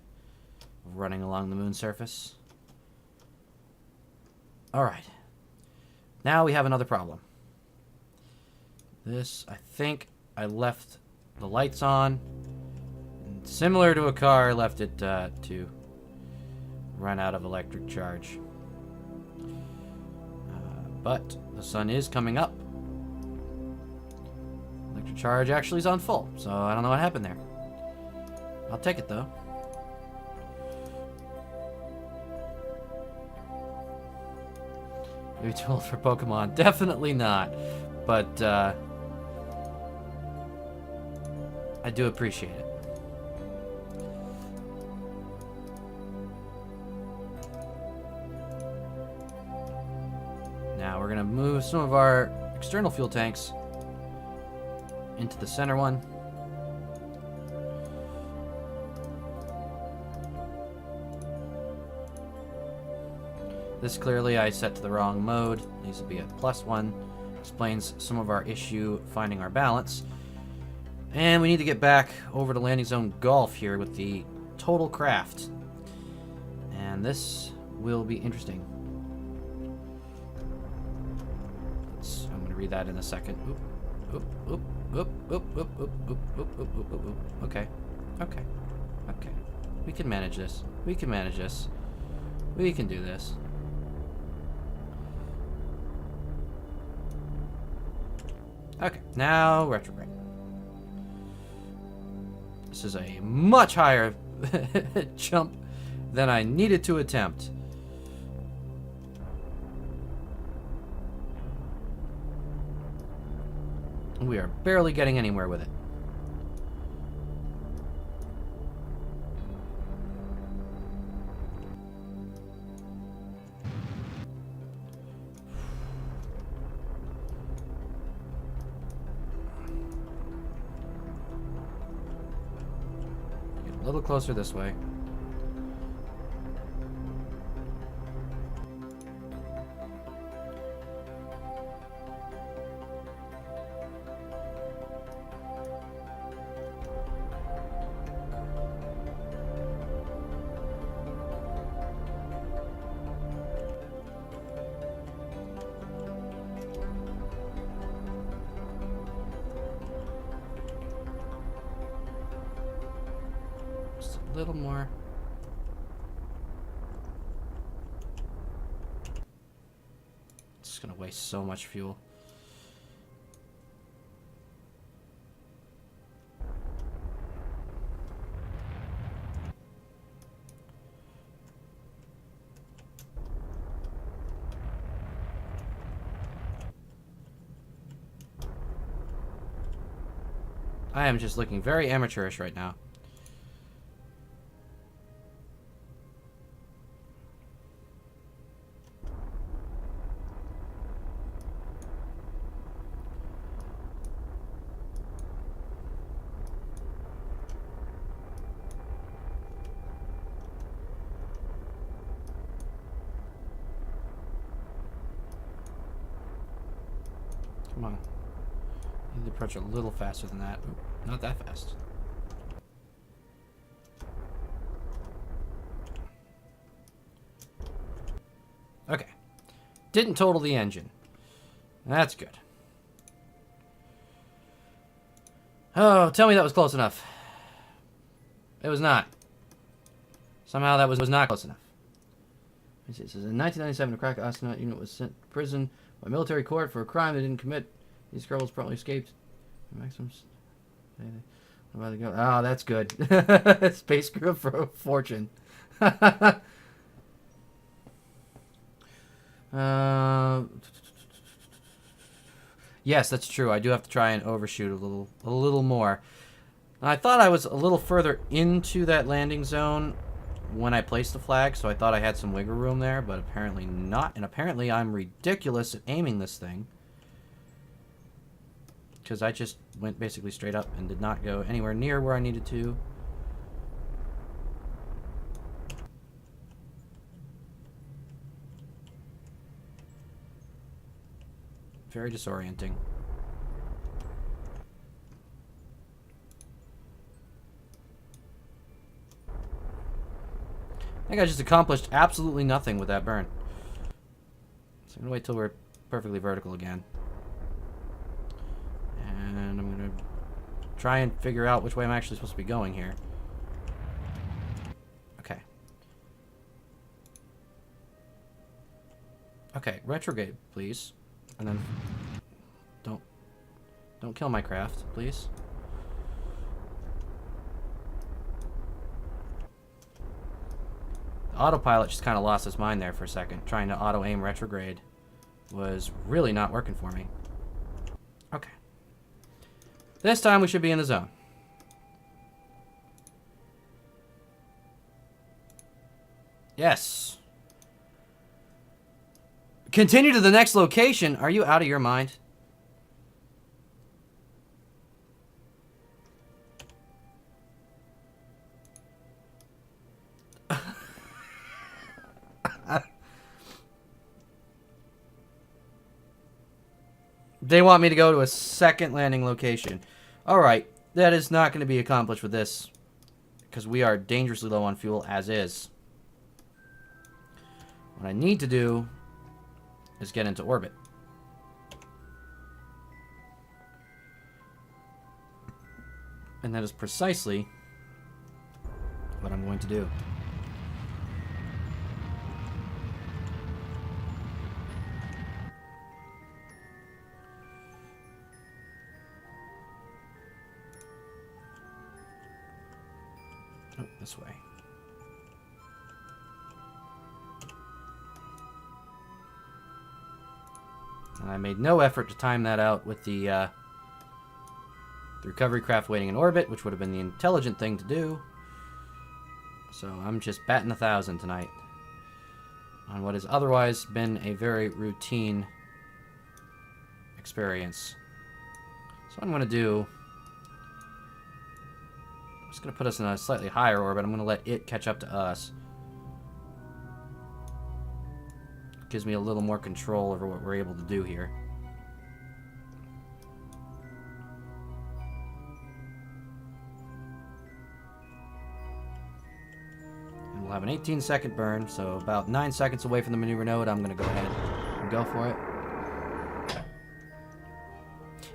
Running along the moon surface. Alright. Now we have another problem. This, I think I left the lights on. And similar to a car, I left it to run out of electric charge. But the sun is coming up. Electric charge actually is on full, so I don't know what happened there. I'll take it though. Maybe too old for Pokemon. Definitely not. But, I do appreciate it. Now, we're going to move some of our external fuel tanks into the center one. This clearly I set to the wrong mode. Needs to be a +1. Explains some of our issue finding our balance. And we need to get back over to landing zone golf here with the total craft. And this will be interesting. I'm going to read that in a second. Oop, oop, oop, oop, oop, oop, oop, oop, oop, oop, oop, oop. Okay. Okay. Okay. We can manage this. We can manage this. We can do this. Okay, now retrograde. This is a much higher jump than I needed to attempt. We are barely getting anywhere with it. A little closer this way. A little more. It's just gonna waste so much fuel. I am just looking very amateurish right now. Come on. I need to approach a little faster than that. Oop, not that fast. Okay. Didn't total the engine. That's good. Oh, tell me that was close enough. It was not. Somehow that was not close enough. It says, in 1997, a crack astronaut unit was sent to prison by military court for a crime they didn't commit. These girls promptly escaped. Maximum. Where they go? Oh, that's good. Space crew for fortune. Yes, that's true. I do have to try and overshoot a little more. I thought I was a little further into that landing zone when I placed the flag, so I thought I had some wiggle room there, but apparently not. And apparently I'm ridiculous at aiming this thing, because I just went basically straight up and did not go anywhere near where I needed to. Very disorienting. I think I just accomplished absolutely nothing with that burn. So I'm going to wait till we're perfectly vertical again. And I'm going to try and figure out which way I'm actually supposed to be going here. Okay. Okay, retrograde, please. And then don't kill my craft, please. The autopilot just kind of lost his mind there for a second. Trying to auto-aim retrograde was really not working for me. Okay. This time we should be in the zone. Yes. Continue to the next location. Are you out of your mind? They want me to go to a second landing location. Alright, that is not going to be accomplished with this, because we are dangerously low on fuel as is. What I need to do is get into orbit. And that is precisely what I'm going to do. Oh, this way. And I made no effort to time that out with the recovery craft waiting in orbit, which would have been the intelligent thing to do. So I'm just batting 1,000 tonight on what has otherwise been a very routine experience. So what I'm going to do, I'm just going to put us in a slightly higher orbit. I'm going to let it catch up to us. Gives me a little more control over what we're able to do here. And we'll have an 18-second burn, so about 9 seconds away from the maneuver node. I'm going to go ahead and go for it.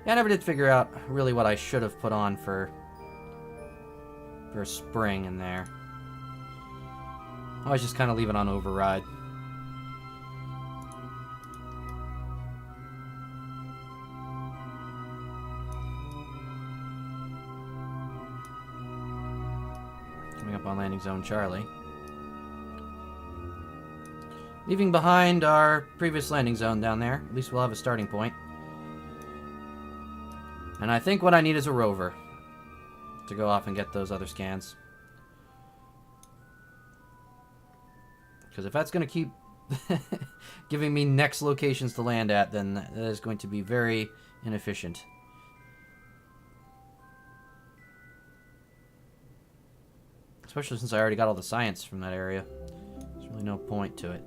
Yeah, I never did figure out really what I should have put on for spring in there. I was just kind of leave it on override. Coming up on landing zone Charlie. Leaving behind our previous landing zone down there. At least we'll have a starting point. And I think what I need is a rover to go off and get those other scans. Because if that's going to keep giving me next locations to land at, then that is going to be very inefficient. Especially since I already got all the science from that area. There's really no point to it.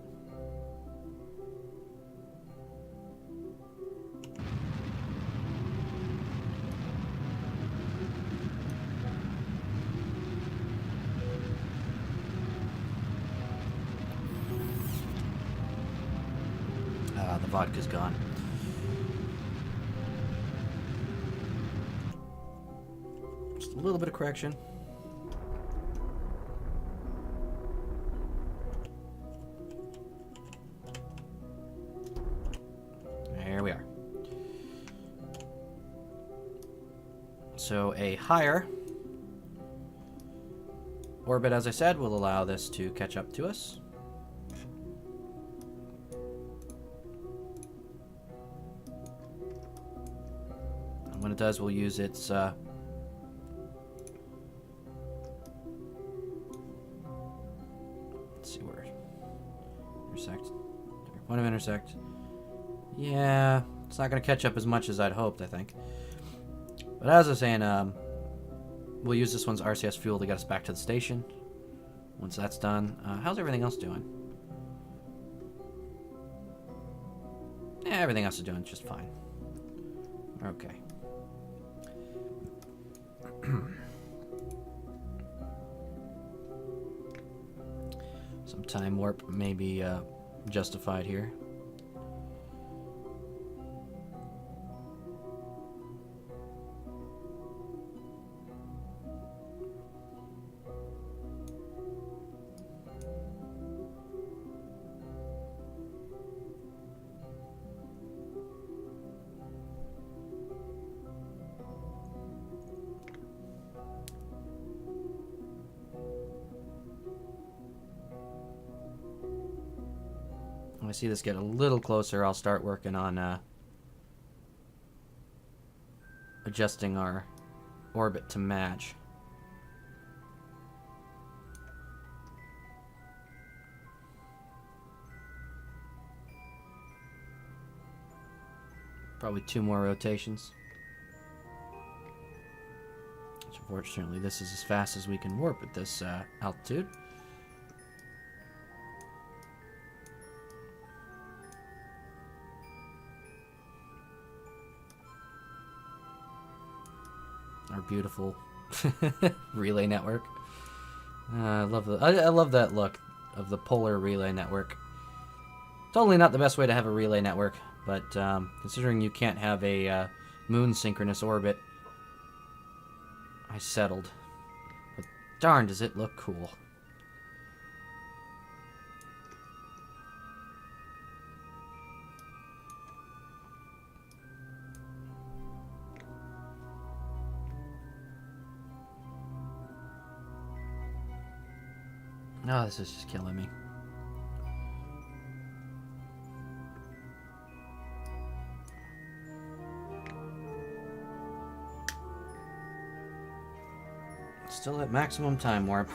The vodka's gone. little bit of correction. There we are. So a higher orbit, as I said, will allow this to catch up to us. And when it does, we'll use its let's see where intersect. Point of intersect. Yeah, it's not going to catch up as much as I'd hoped, I think. But as I was saying, we'll use this one's RCS fuel to get us back to the station. Once that's done, how's everything else doing? Yeah, everything else is doing just fine. Okay. Some time warp may be justified here. When I see this get a little closer, I'll start working on adjusting our orbit to match. Probably 2 more rotations. Which, unfortunately, this is as fast as we can warp at this altitude. Our beautiful relay network. I love that look of the polar relay network. Totally not the best way to have a relay network, but considering you can't have a moon synchronous orbit, I settled. But darn, does it look cool. Oh, this is just killing me. Still at maximum time warp.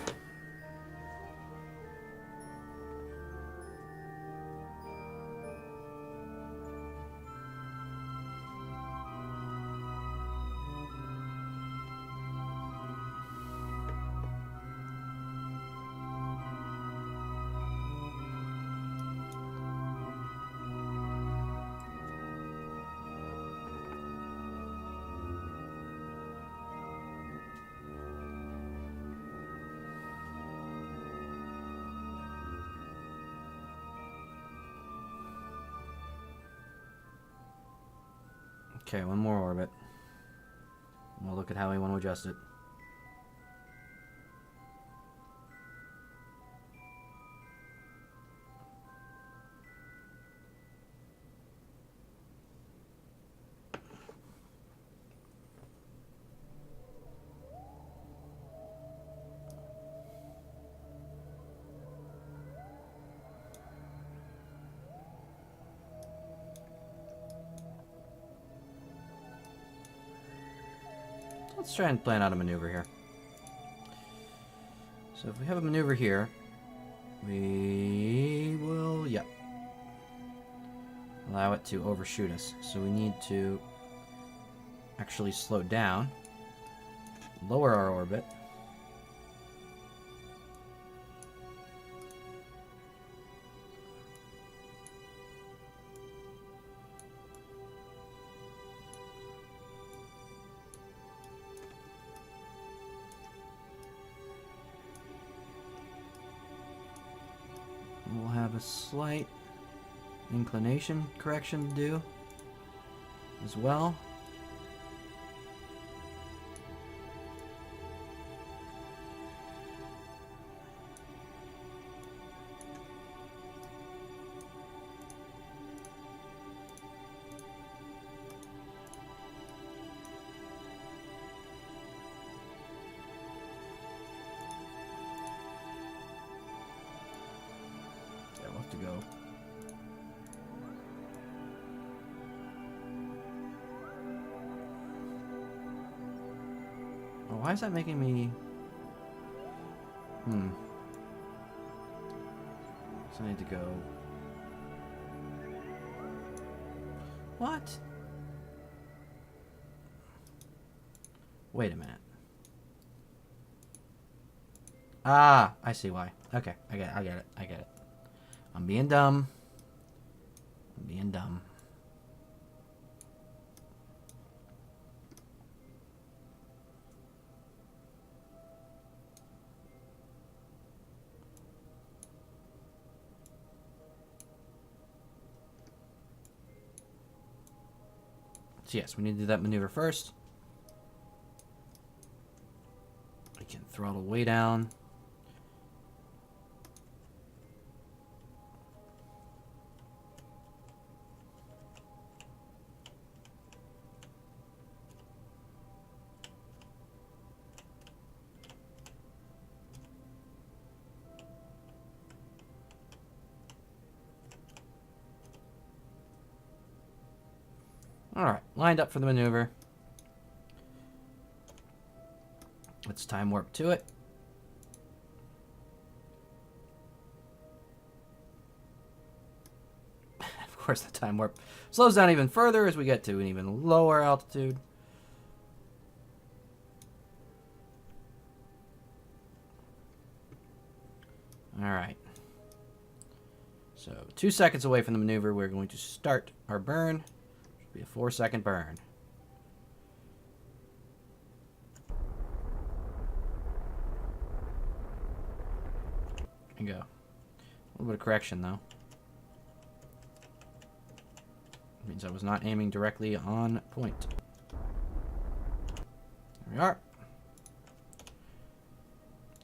Okay, one more orbit. We'll look at how we want to adjust it. Let's try and plan out a maneuver here. So if we have a maneuver here, we will, yep, allow it to overshoot us. So we need to actually slow down, lower our orbit, we'll have a slight inclination correction to do as well. to go. Oh, why is that making me... So I need to go... What? Wait a minute. Ah, I see why. Okay, I get it. I'm being dumb. So yes, we need to do that maneuver first. We can throttle way down. Alright, lined up for the maneuver. Let's time warp to it. Of course, the time warp slows down even further as we get to an even lower altitude. Alright. So, 2 seconds away from the maneuver, we're going to start our burn. Be a 4-second burn. There you go. A little bit of correction, though. Means I was not aiming directly on point. There we are.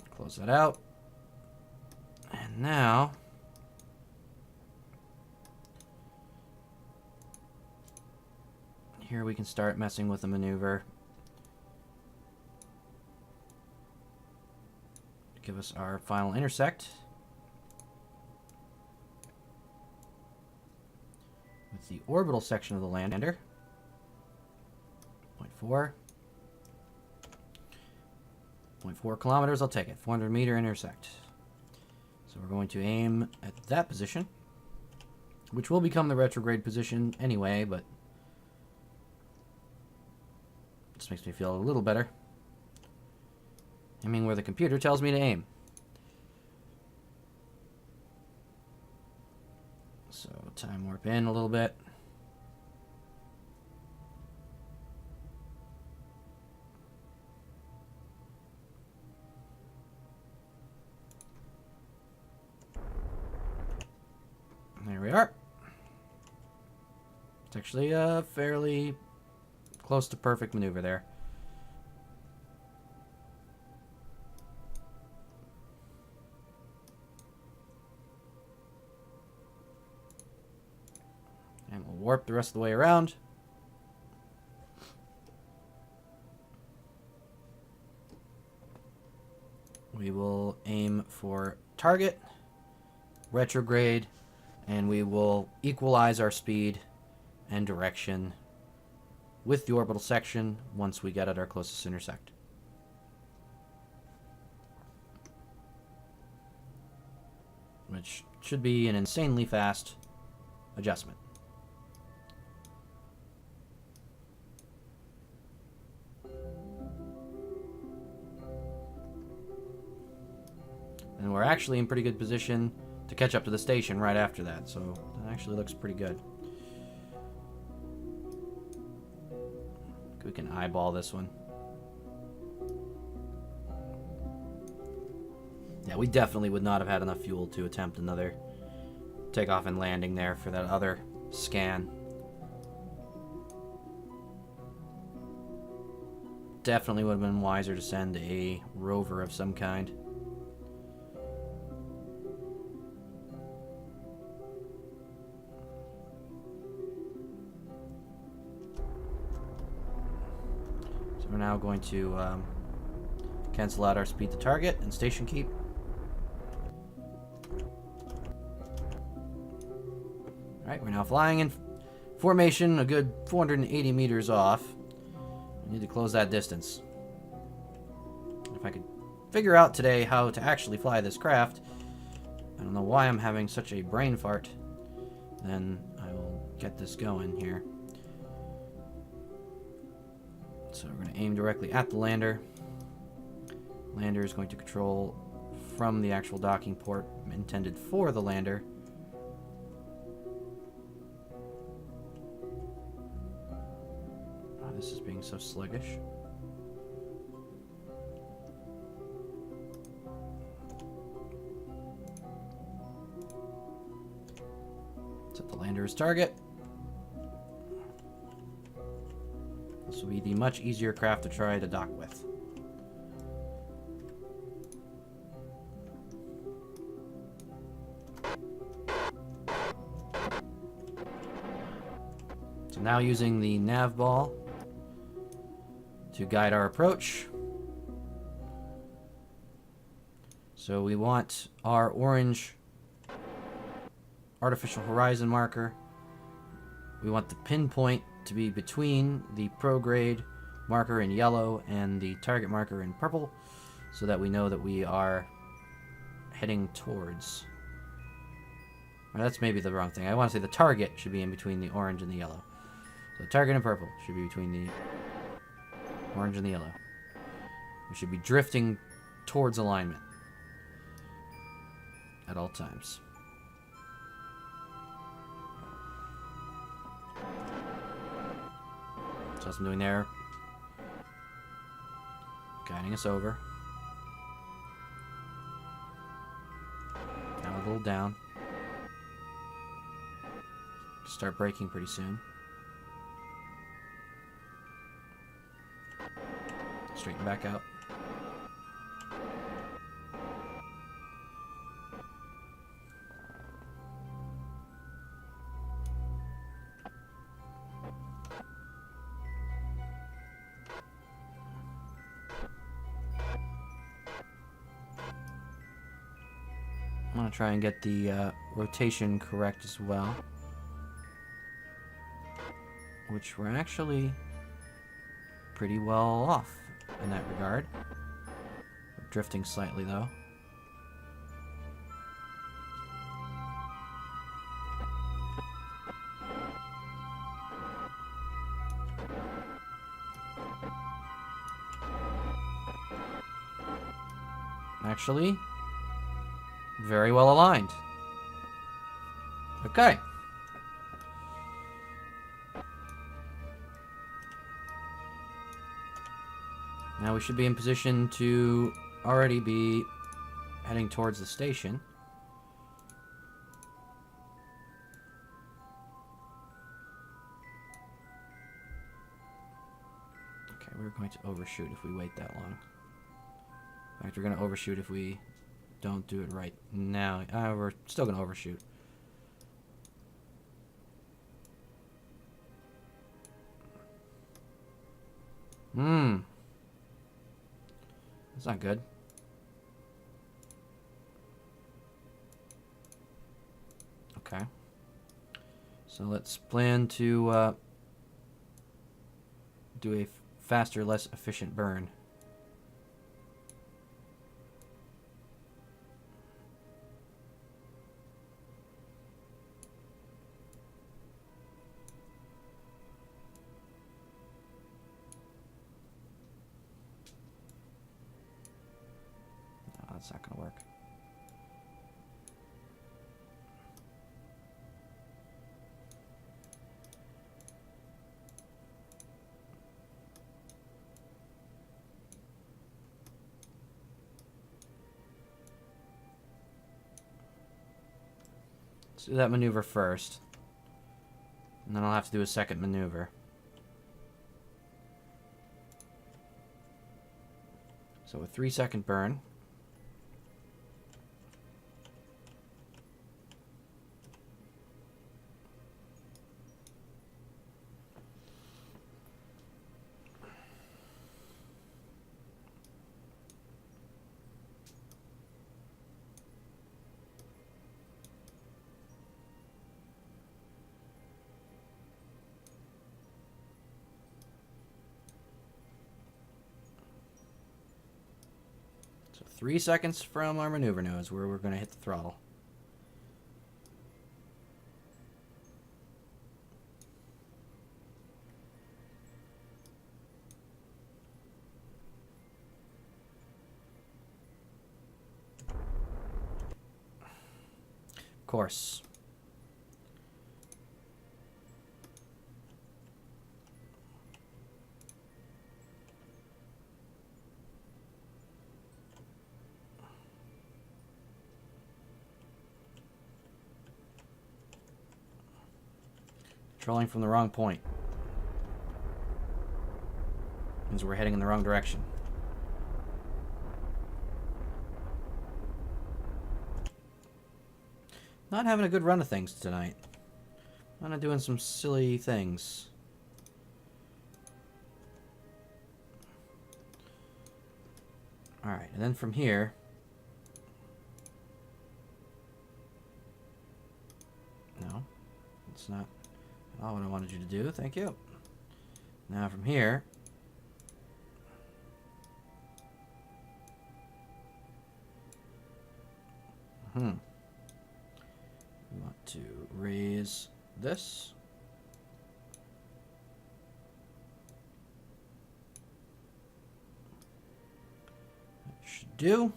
Close that out. And now... here we can start messing with the maneuver. Give us our final intersect. With the orbital section of the lander. 0.4. 0.4 kilometers, I'll take it. 400 meter intersect. So we're going to aim at that position, which will become the retrograde position anyway, but just makes me feel a little better. Aiming where the computer tells me to aim. So time warp in a little bit. There we are. It's actually a fairly close to perfect maneuver there. And we'll warp the rest of the way around. We will aim for target, retrograde, and we will equalize our speed and direction with the orbital section once we get at our closest intersect. Which should be an insanely fast adjustment. And we're actually in pretty good position to catch up to the station right after that, so that actually looks pretty good. We can eyeball this one. Yeah, we definitely would not have had enough fuel to attempt another takeoff and landing there for that other scan. Definitely would have been wiser to send a rover of some kind. We're now going to cancel out our speed to target and station keep. Alright, we're now flying in formation a good 480 meters off. We need to close that distance. If I could figure out today how to actually fly this craft, I don't know why I'm having such a brain fart, then I will get this going here. So we're going to aim directly at the lander. Lander is going to control from the actual docking port intended for the lander. Oh, this is being so sluggish. Set the lander as target. This will be the much easier craft to try to dock with. So now using the nav ball to guide our approach. So we want our orange artificial horizon marker. We want the pinpoint to be between the prograde marker in yellow and the target marker in purple, so that we know that we are heading towards... Well, that's maybe the wrong thing. I want to say the target should be in between the orange and the yellow. So the target in purple should be between the orange and the yellow. We should be drifting towards alignment at all times. So that's what I'm doing there. Guiding us over. Now a little down. Start braking pretty soon. Straighten back out. I'm going to try and get the rotation correct as well. Which we're actually pretty well off in that regard. We're drifting slightly though. Actually, very well aligned. Okay. Now we should be in position to already be heading towards the station. Okay, we're going to overshoot if we wait that long. In fact, we're going to overshoot if we don't do it right now. We're still going to overshoot. That's not good. Okay. So let's plan to do a faster, less efficient burn. That's not going to work. Let's do that maneuver first. And then I'll have to do a second maneuver. So a 3-second burn. So 3 seconds from our maneuver node is where we're going to hit the throttle. Of course. Controlling from the wrong point means we're heading in the wrong direction. Not having a good run of things tonight. Kind of doing some silly things. Alright, and then from here... No, it's not all what I wanted you to do. Thank you. Now from here... We want to raise this. That should do.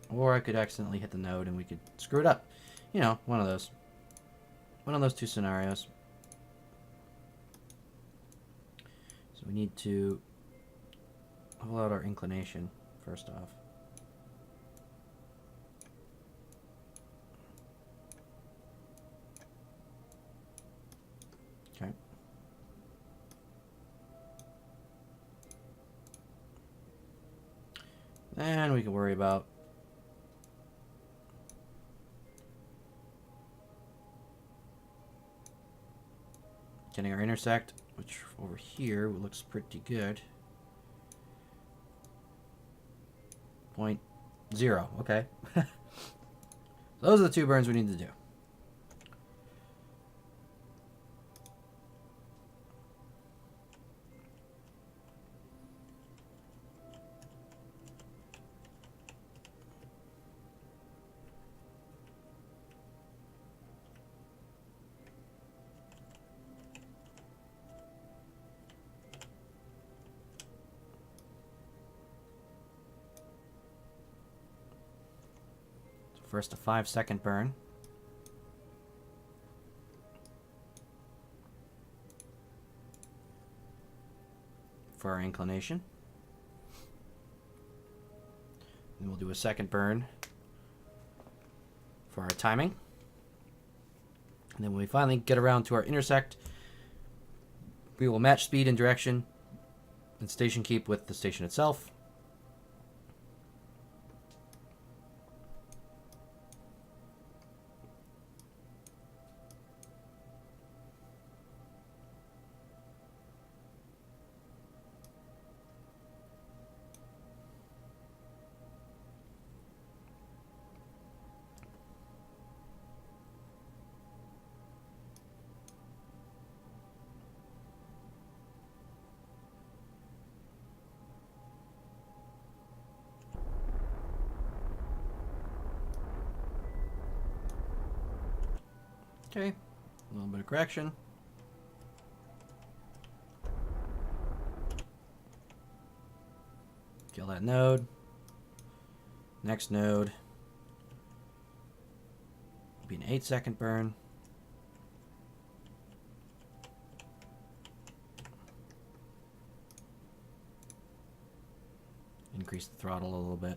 Or I could accidentally hit the node and we could screw it up. You know, one of those. One of those two scenarios. So we need to pull out our inclination first off. Okay. Then we can worry about getting our intersect, which over here looks pretty good. 0.0, okay. Those are the 2 burns we need to do. First, a 5-second burn. For our inclination. Then we'll do a second burn for our timing. And then when we finally get around to our intersect, we will match speed and direction and station keep with the station itself. Okay, a little bit of correction. Kill that node. Next node. Be an 8-second burn. Increase the throttle a little bit.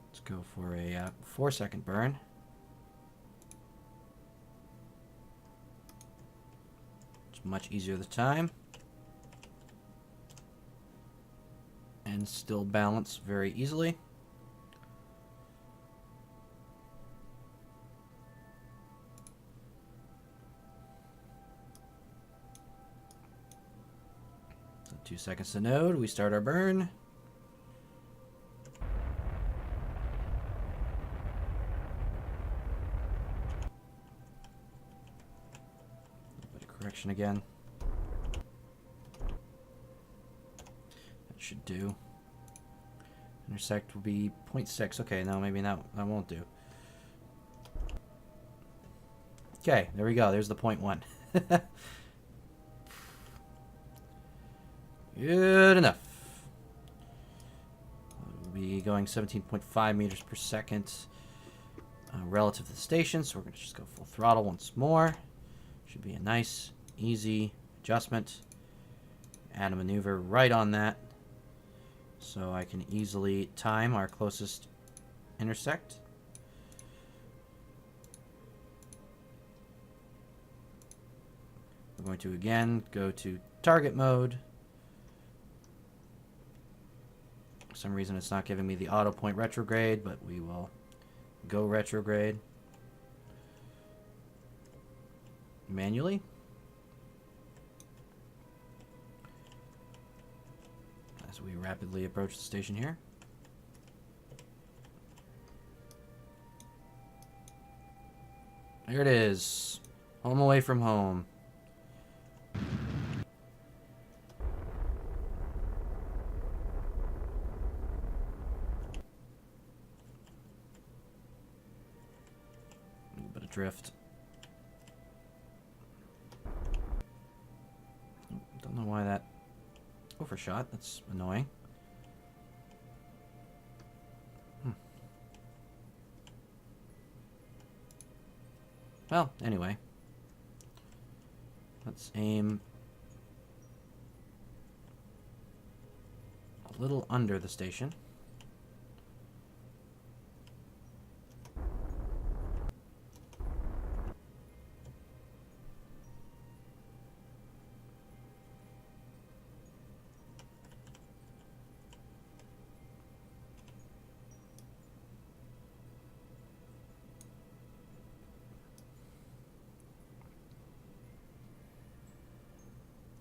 Let's go for a 4-second burn. Much easier this time, and still balance very easily. So 2 seconds to node, we start our burn. correction again. That should do. Intersect will be 0.6. Okay, no, maybe that won't do. Okay, there we go. There's the 0.1. Good enough. We'll be going 17.5 meters per second relative to the station, so we're going to just go full throttle once more. Should be a nice, easy adjustment. Add a maneuver right on that, so I can easily time our closest intersect. We're going to again go to target mode. For some reason it's not giving me the auto point retrograde, but we will go retrograde manually. As we rapidly approach the station here. There it is. Home away from home. A little bit of drift. Don't know why that overshot. That's annoying. Well, anyway. Let's aim a little under the station.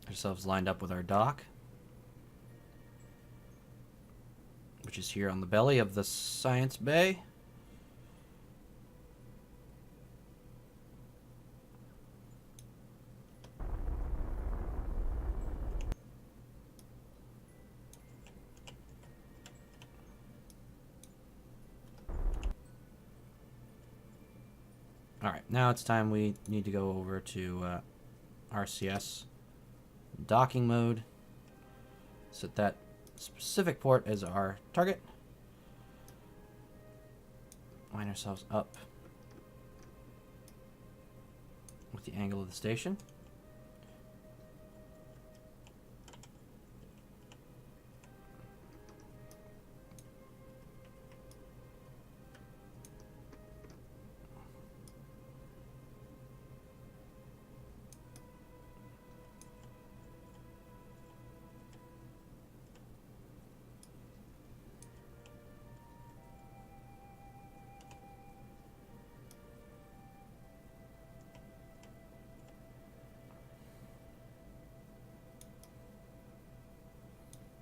Ourselves lined up with our dock, which is here on the belly of the Science Bay. Alright, now it's time we need to go over to RCS. Docking mode. Set that specific port as our target. Line ourselves up with the angle of the station.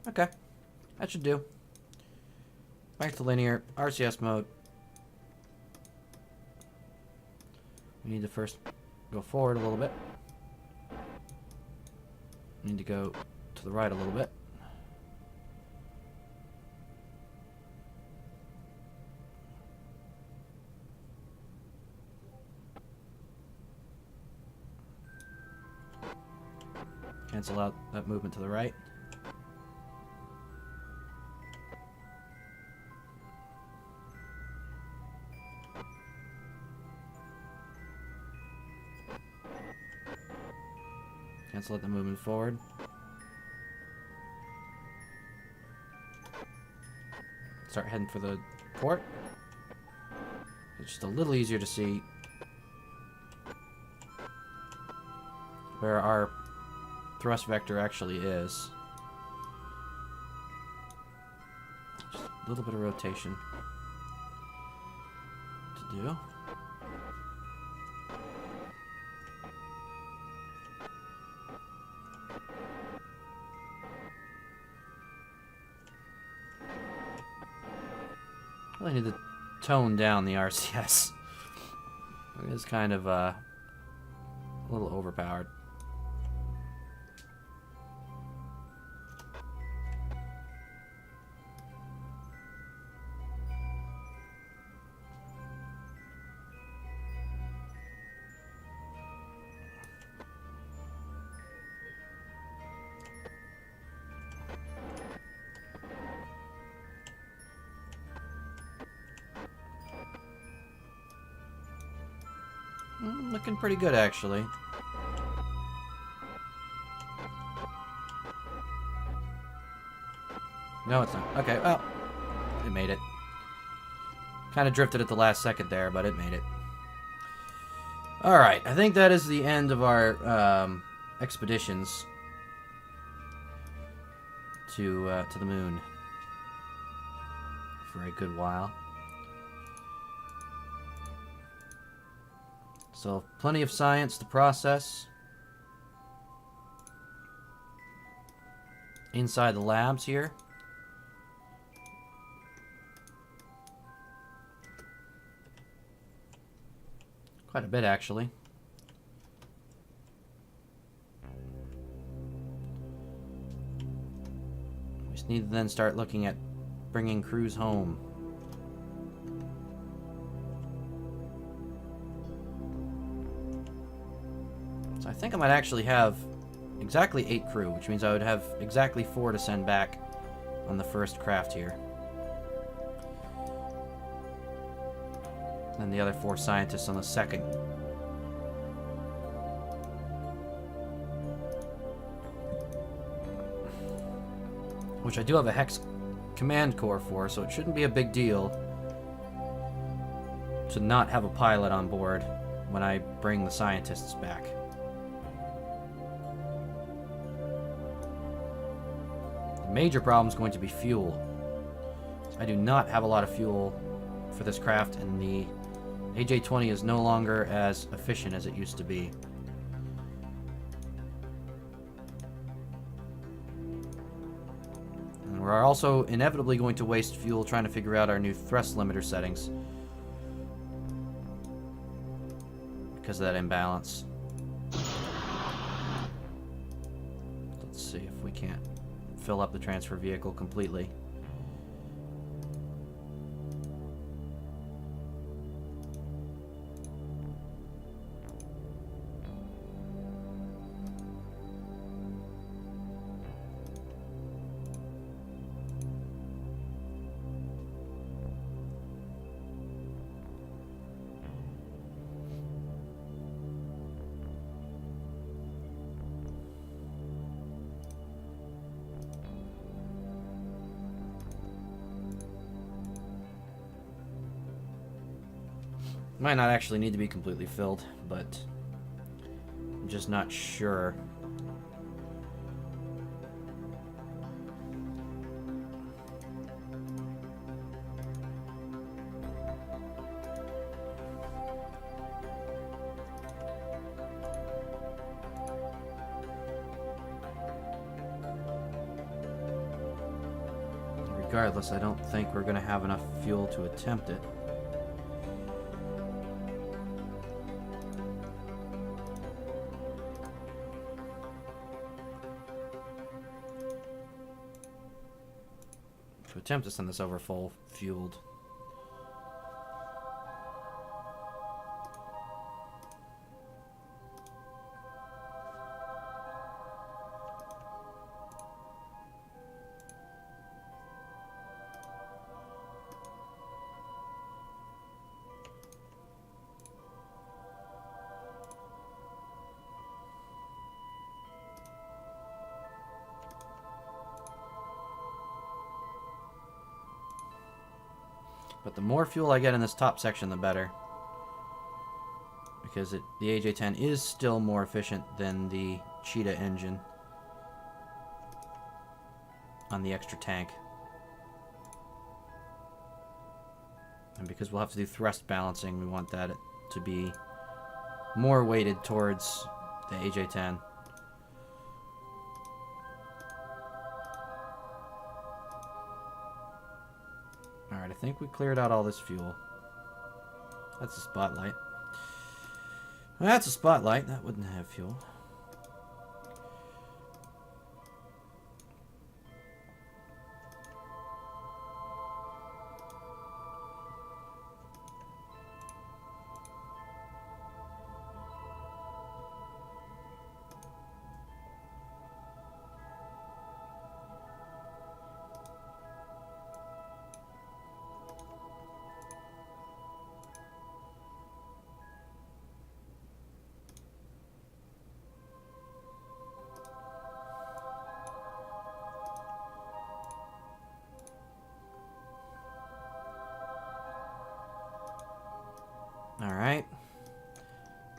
Okay, that should do. Back to linear, RCS mode. We need to first go forward a little bit. We need to go to the right a little bit. Cancel out that movement to the right. Cancel out the movement forward. Start heading for the port. It's just a little easier to see where our thrust vector actually is. Just a little bit of rotation to do. Really need to tone down the RCS. It is kind of a little overpowered. Looking pretty good, actually. No, it's not. Okay, well, it made it. Kind of drifted at the last second there, but it made it. Alright, I think that is the end of our expeditions to the moon for a good while. So, plenty of science to process inside the labs here. Quite a bit, actually. We just need to then start looking at bringing crews home. So I think I might actually have exactly 8 crew, which means I would have exactly 4 to send back on the first craft here. And the other 4 scientists on the second. Which I do have a Hex command core for, so it shouldn't be a big deal to not have a pilot on board when I bring the scientists back. The major problem is going to be fuel. I do not have a lot of fuel for this craft, and the AJ-20 is no longer as efficient as it used to be. And we're also inevitably going to waste fuel trying to figure out our new thrust limiter settings because of that imbalance. Let's see if we can't fill up the transfer vehicle completely. Might not actually need to be completely filled, but I'm just not sure. Regardless, I don't think we're going to have enough fuel to attempt it. To attempt to send this over full fueled. But the more fuel I get in this top section, the better. Because the AJ-10 is still more efficient than the Cheetah engine on the extra tank. And because we'll have to do thrust balancing, we want that to be more weighted towards the AJ-10. Alright, I think we cleared out all this fuel. That's a spotlight. That's a spotlight. That wouldn't have fuel.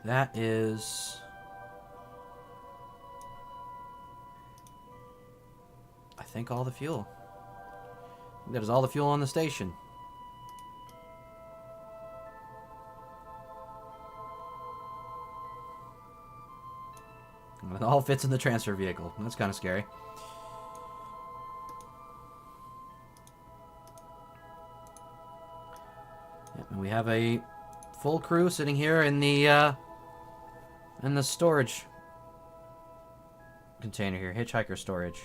that is... I think all the fuel. That is all the fuel on the station. It all fits in the transfer vehicle. That's kind of scary. Yep, and we have a full crew sitting here in the storage container here, hitchhiker storage.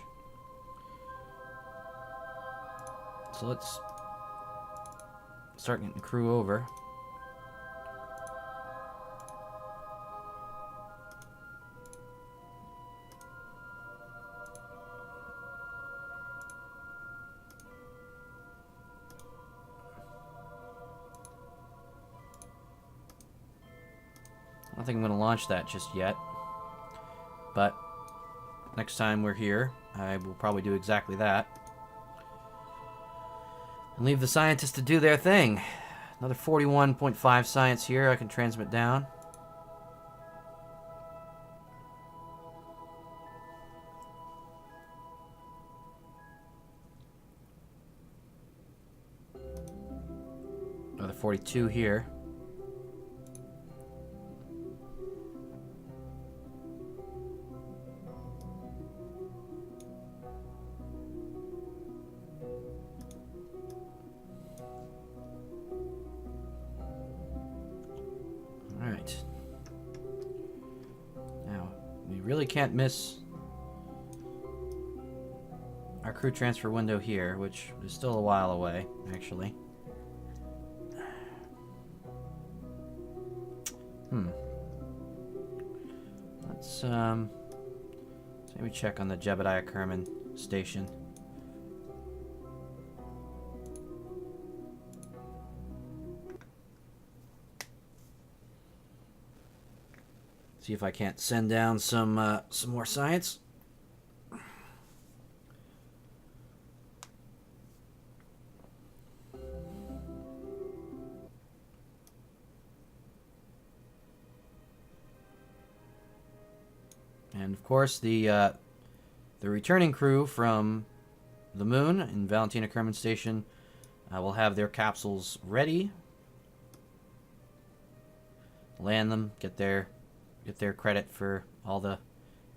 So let's start getting the crew over. I don't think I'm going to launch that just yet, but next time we're here, I will probably do exactly that. And leave the scientists to do their thing. Another 41.5 science here I can transmit down. Another 42 here. Alright. Now, we really can't miss our crew transfer window here, which is still a while away, actually. Let's maybe check on the Jebediah Kerman station. See if I can't send down some more science. And of course, the returning crew from the moon in Valentina Kerman Station will have their capsules ready. Land them, get their credit for all the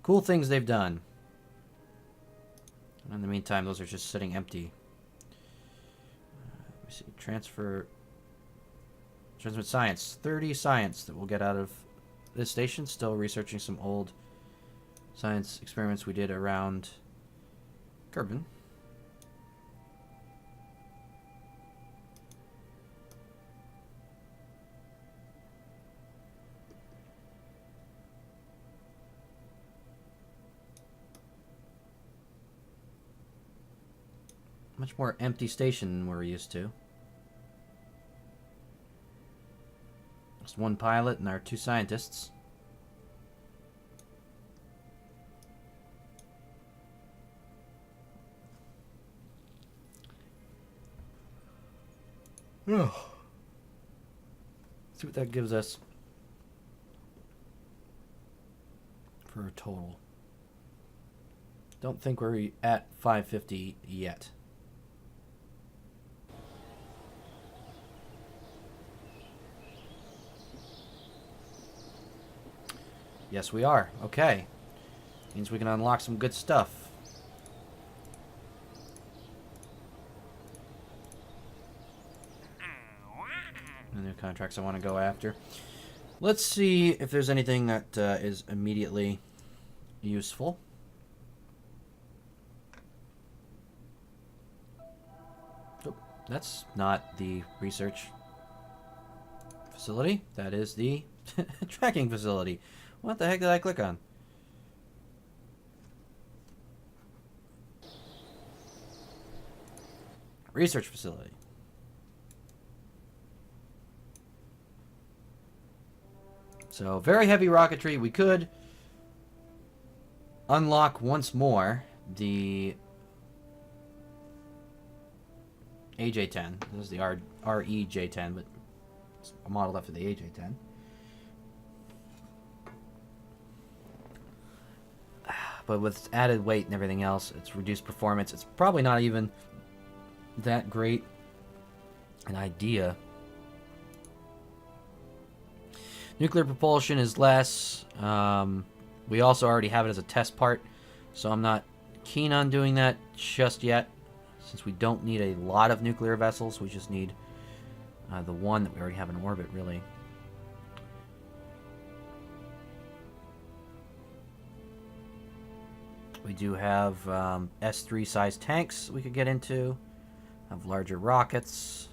cool things they've done. And in the meantime, those are just sitting empty. Let me see. Transmit science. 30 science that we'll get out of this station. Still researching some old science experiments we did around Kerbin. Much more empty station than we're used to. Just one pilot and our 2 scientists. Oh. See what that gives us for a total. Don't think we're at 550 yet. Yes, we are. Okay. Means we can unlock some good stuff. And new contracts I want to go after. Let's see if there's anything that is immediately useful. Oh, that's not the research facility. That is the tracking facility. What the heck did I click on? Research facility. So, very heavy rocketry. We could unlock once more the AJ-10. This is the REJ-10, but it's modeled after the AJ-10. but with added weight and everything else, it's reduced performance. It's probably not even that great an idea. Nuclear propulsion is less. We also already have it as a test part, so I'm not keen on doing that just yet, since we don't need a lot of nuclear vessels. We just need the one that we already have in orbit, really. We do have S3 size tanks we could get into. Have larger rockets.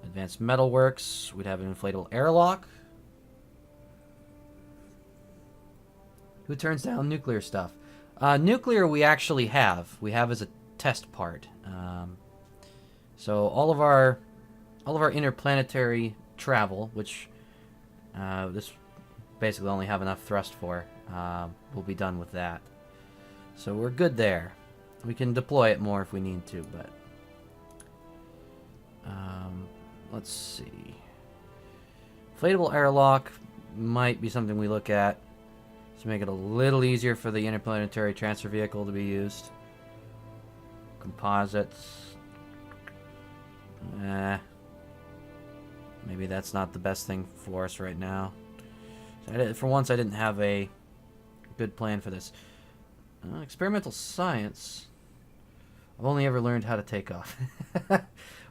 Advanced metalworks. We'd have an inflatable airlock. Who turns down nuclear stuff? Nuclear we actually have. We have as a test part. So all of our interplanetary travel, which this basically only have enough thrust for, will be done with that. So we're good there. We can deploy it more if we need to, but let's see. Inflatable airlock might be something we look at to make it a little easier for the interplanetary transfer vehicle to be used. Composites. Maybe that's not the best thing for us right now. For once, I didn't have a good plan for this. Experimental science. I've only ever learned how to take off.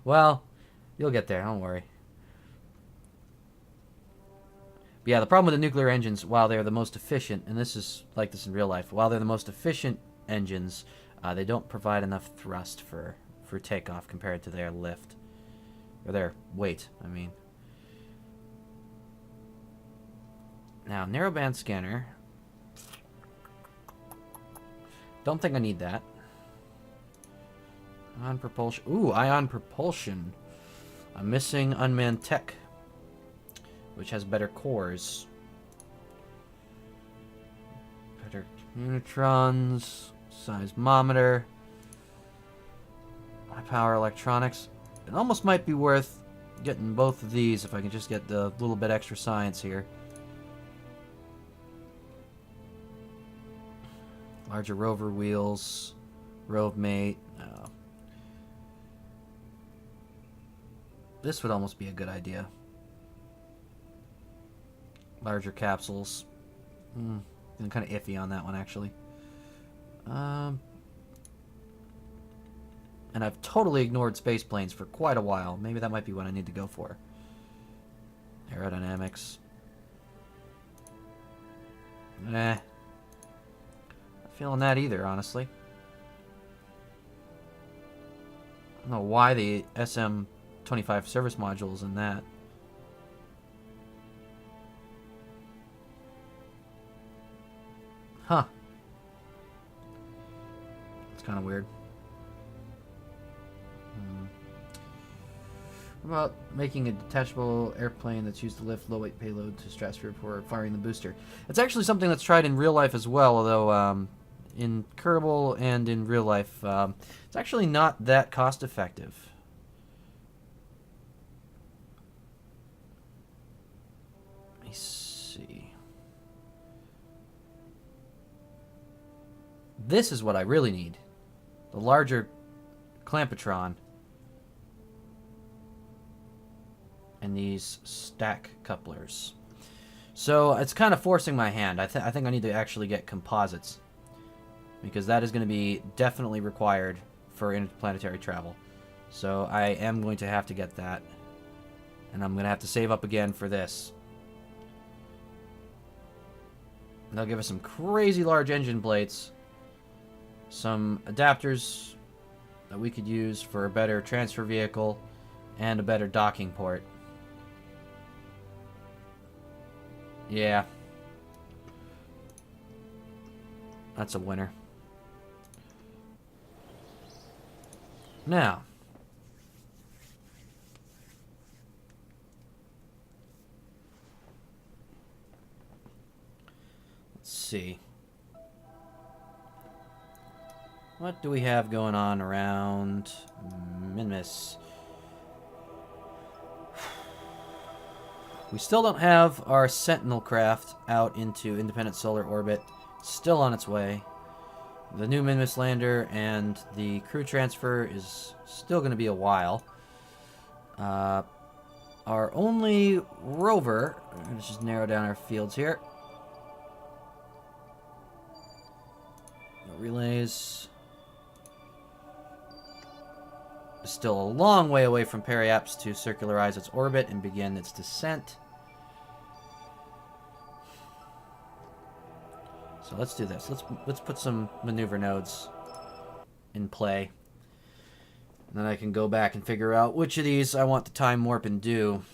Well, you'll get there, don't worry. But yeah, the problem with the nuclear engines, while they're the most efficient, and this is like this in real life, while they're the most efficient engines, they don't provide enough thrust for takeoff compared to their lift. Or their weight, I mean. Now, narrowband scanner. Don't think I need that. Ion propulsion. Ooh, ion propulsion. I'm missing unmanned tech, which has better cores. Better neutrons. Seismometer. High power electronics. It almost might be worth getting both of these if I can just get the little bit extra science here. Larger rover wheels, rove mate. Oh. This would almost be a good idea. Larger capsules. I'm kind of iffy on that one, actually. And I've totally ignored space planes for quite a while. Maybe that might be what I need to go for. Aerodynamics. Not feeling that either, honestly. I don't know why the SM-25 service module is in that. Huh. It's kind of weird. What about making a detachable airplane that's used to lift low-weight payload to stratosphere before firing the booster? It's actually something that's tried in real life as well, although in Kerbal and in real life, it's actually not that cost-effective. Let me see. This is what I really need. The larger clampetron. And these stack couplers. So it's kind of forcing my hand. I think I need to actually get composites, because that is going to be definitely required for interplanetary travel. So I am going to have to get that, and I'm going to have to save up again for this. And they'll give us some crazy large engine plates, some adapters that we could use for a better transfer vehicle, and a better docking port. Yeah. That's a winner. Now. Let's see. What do we have going on around Minmus? We still don't have our Sentinel craft out into independent solar orbit. still on its way. The new Minmus lander and the crew transfer is still going to be a while. Our only rover, let's just narrow down our fields here. No relays. Is still a long way away from Periaps to circularize its orbit and begin its descent. So let's do this. Let's put some maneuver nodes in play. And then I can go back and figure out which of these I want to time warp and do.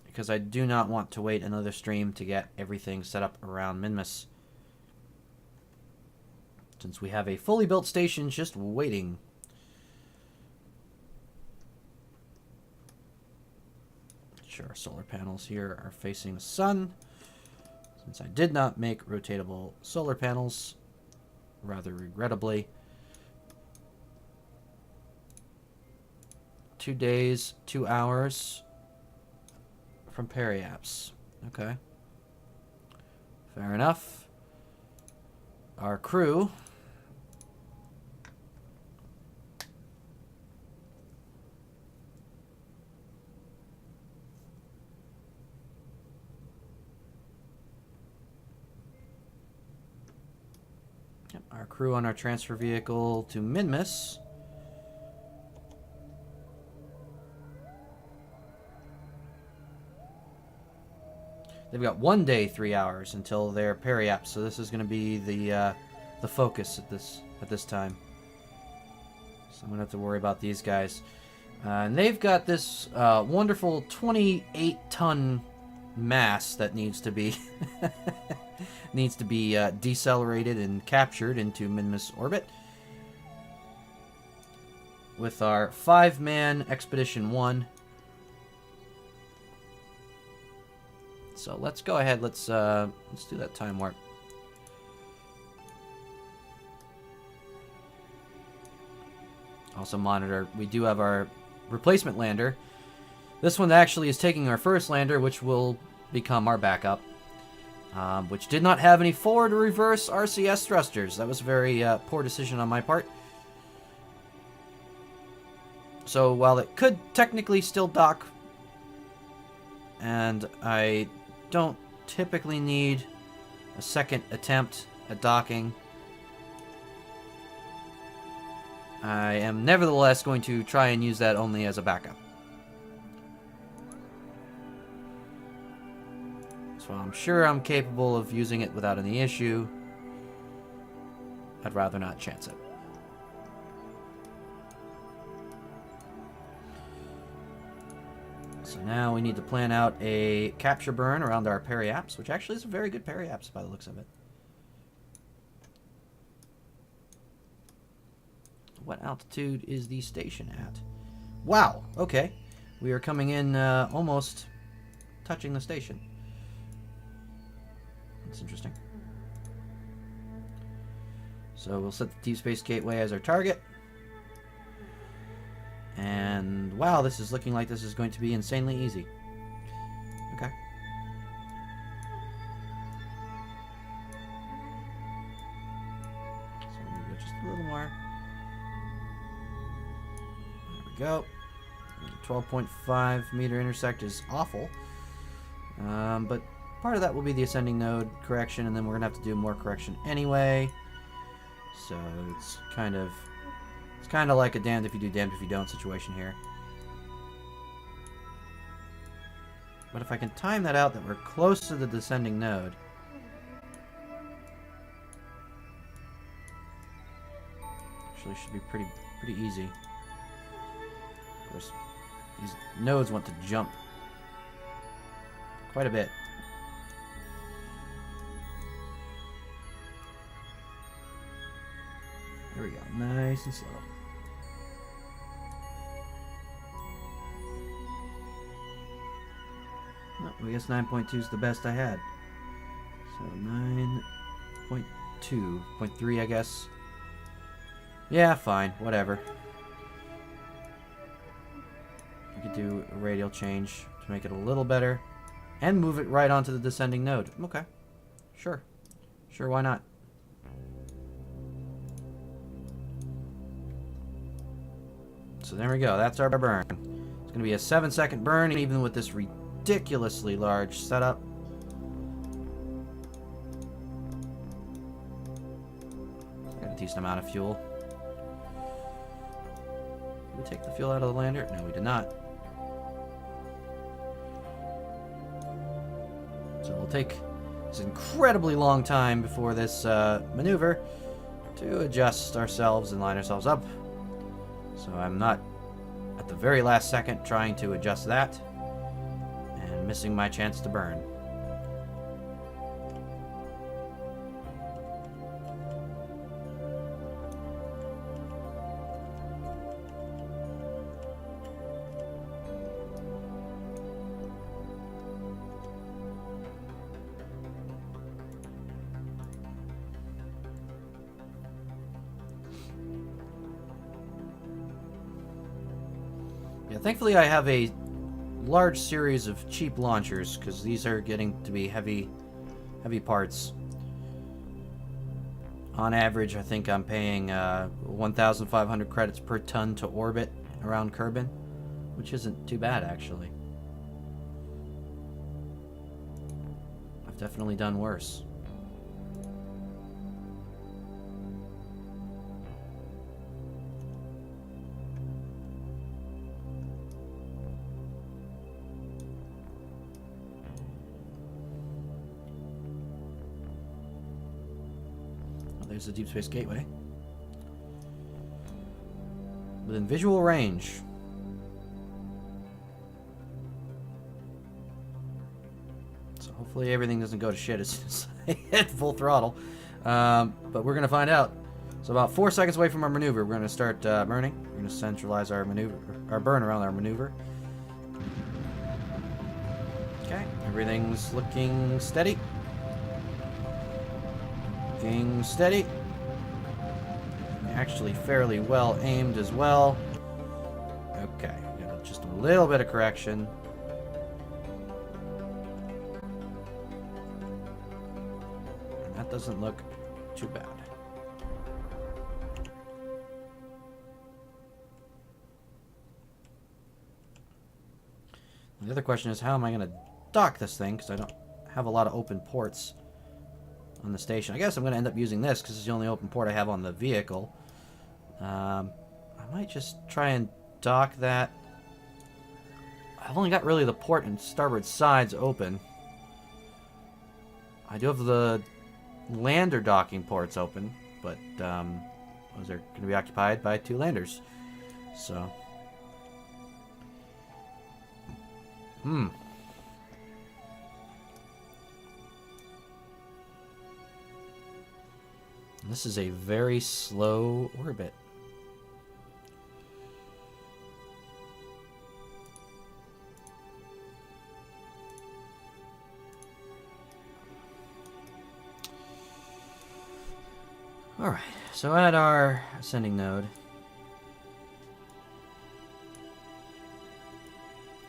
Because I do not want to wait another stream to get everything set up around Minmus. Since we have a fully built station just waiting. Sure, our solar panels here are facing the sun. Since I did not make rotatable solar panels, rather regrettably. 2 days, 2 hours from Periaps. Okay. Fair enough. Our crew. Yep, our crew on our transfer vehicle to Minmus. They've got 1 day, 3 hours until their Periaps, so this is going to be the focus at this time. So I'm going to have to worry about these guys. And they've got this wonderful 28-ton mass that needs to be decelerated and captured into Minmus orbit. With our 5-man Expedition 1. So let's go ahead. Let's do that time warp. Also monitor. We do have our replacement lander. This one actually is taking our first lander, which will become our backup. Which did not have any forward or reverse RCS thrusters. That was a very poor decision on my part. So while it could technically still dock, and I don't typically need a second attempt at docking, I am nevertheless going to try and use that only as a backup. So I'm sure I'm capable of using it without any issue. I'd rather not chance it. So now we need to plan out a capture burn around our Periaps, which actually is a very good Periaps by the looks of it. What altitude is the station at? Wow, okay. We are coming in almost touching the station. That's interesting. So we'll set the Deep Space Gateway as our target. And wow, this is looking like this is going to be insanely easy. Okay. So we'll go just a little more. There we go. 12.5 meter intersect is awful. But part of that will be the ascending node correction, and then we're going to have to do more correction anyway. So it's kind of like a damned if you do, damned if you don't situation here. But if I can time that out that we're close to the descending node, actually should be pretty easy. Of course, these nodes want to jump quite a bit. There we go, nice and slow. Oh, I guess 9.2 is the best I had. So 9.2, 0.3 I guess. Yeah, fine, whatever. We could do a radial change to make it a little better. And move it right onto the descending node. Okay, sure. Sure, why not? So there we go. That's our burn. It's going to be a 7-second burn, even with this ridiculously large setup. Got a decent amount of fuel. Did we take the fuel out of the lander? No, we did not. So we'll take this incredibly long time before this maneuver to adjust ourselves and line ourselves up. So I'm not at the very last second trying to adjust that and missing my chance to burn. Yeah, thankfully I have a large series of cheap launchers, because these are getting to be heavy parts. On average, I think I'm paying 1,500 credits per ton to orbit around Kerbin, which isn't too bad, actually. I've definitely done worse. There's the Deep Space Gateway. Within visual range. So hopefully everything doesn't go to shit as soon as I hit full throttle. But we're going to find out. So about 4 seconds away from our maneuver, we're going to start burning. We're going to centralize our burn around our maneuver. Okay, everything's looking steady. Looking steady. Actually fairly well aimed as well. Okay, got just a little bit of correction. And that doesn't look too bad. The other question is, how am I going to dock this thing? Because I don't have a lot of open ports on the station. I guess I'm going to end up using this because it's the only open port I have on the vehicle. I might just try and dock that. I've only got really the port and starboard sides open. I do have the lander docking ports open, but those are going to be occupied by 2 landers. So, This is a very slow orbit. Alright, so at our ascending node,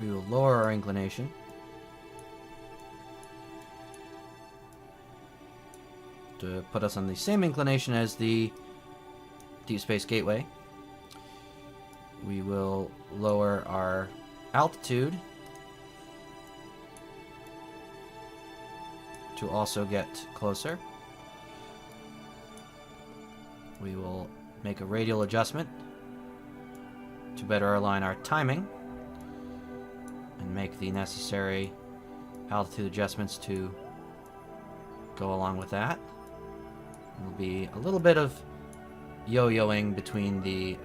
we will lower our inclination. To put us on the same inclination as the Deep Space Gateway. We will lower our altitude to also get closer. We will make a radial adjustment to better align our timing and make the necessary altitude adjustments to go along with that. There'll be a little bit of yo-yoing between the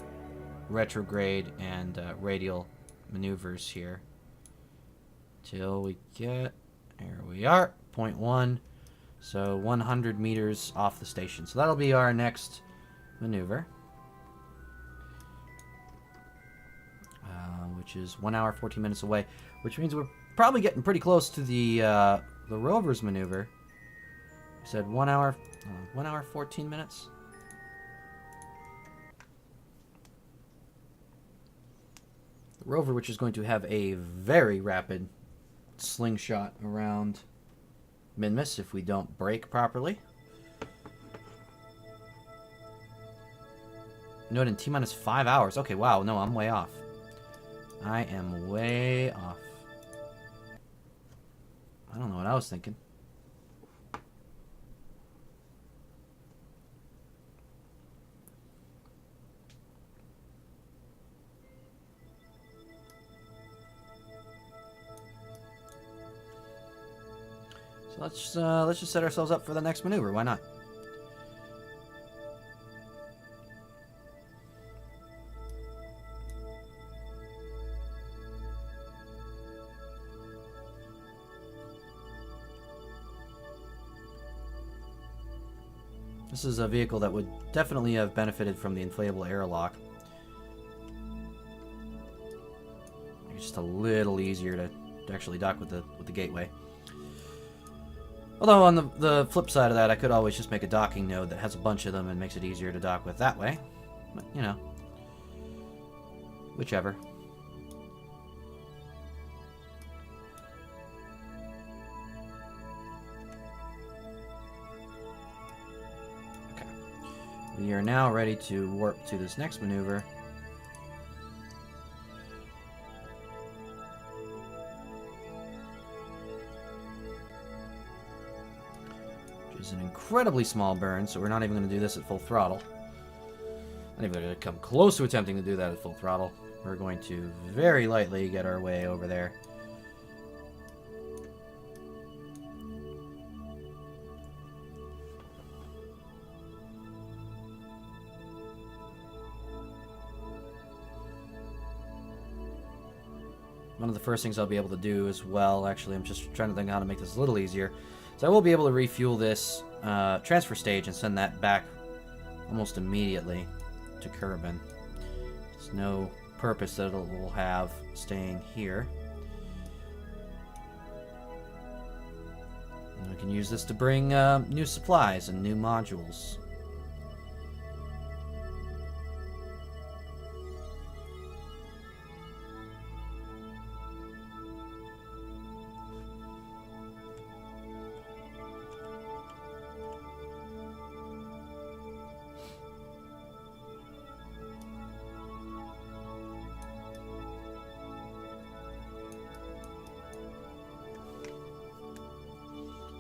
retrograde and radial maneuvers here till we get, here we are, 0.1, so 100 meters off the station. So that'll be our next maneuver, which is 1 hour 14 minutes away, which means we're probably getting pretty close to the rover's maneuver. I said 1 hour 14 minutes. The rover, which is going to have a very rapid slingshot around Minmus if we don't brake properly. No, in T-minus 5 hours. Okay, wow. No, I'm way off. I am way off. I don't know what I was thinking. So let's just set ourselves up for the next maneuver. Why not? This is a vehicle that would definitely have benefited from the inflatable airlock. It's just a little easier to actually dock with the gateway. Although on the flip side of that, I could always just make a docking node that has a bunch of them and makes it easier to dock with that way. But, you know, whichever. Okay. We are now ready to warp to this next maneuver. Is an incredibly small burn, so we're not even going to do this at full throttle. Not even going to come close to attempting to do that at full throttle. We're going to very lightly get our way over there. One of the first things I'll be able to do as well, actually, I'm just trying to think how to make this a little easier. So I will be able to refuel this transfer stage and send that back almost immediately to Kerbin. There's no purpose that it will have staying here. And we can use this to bring new supplies and new modules.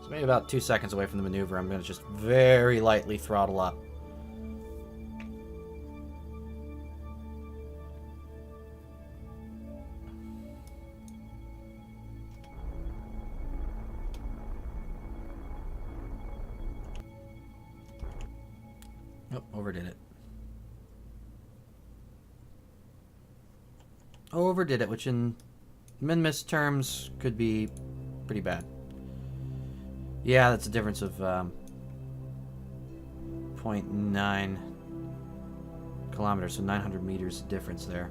So maybe about 2 seconds away from the maneuver, I'm going to just very lightly throttle up. Nope, overdid it. Overdid it, which in min-miss terms could be pretty bad. Yeah, that's a difference of 0.9 kilometers, so 900 meters difference there.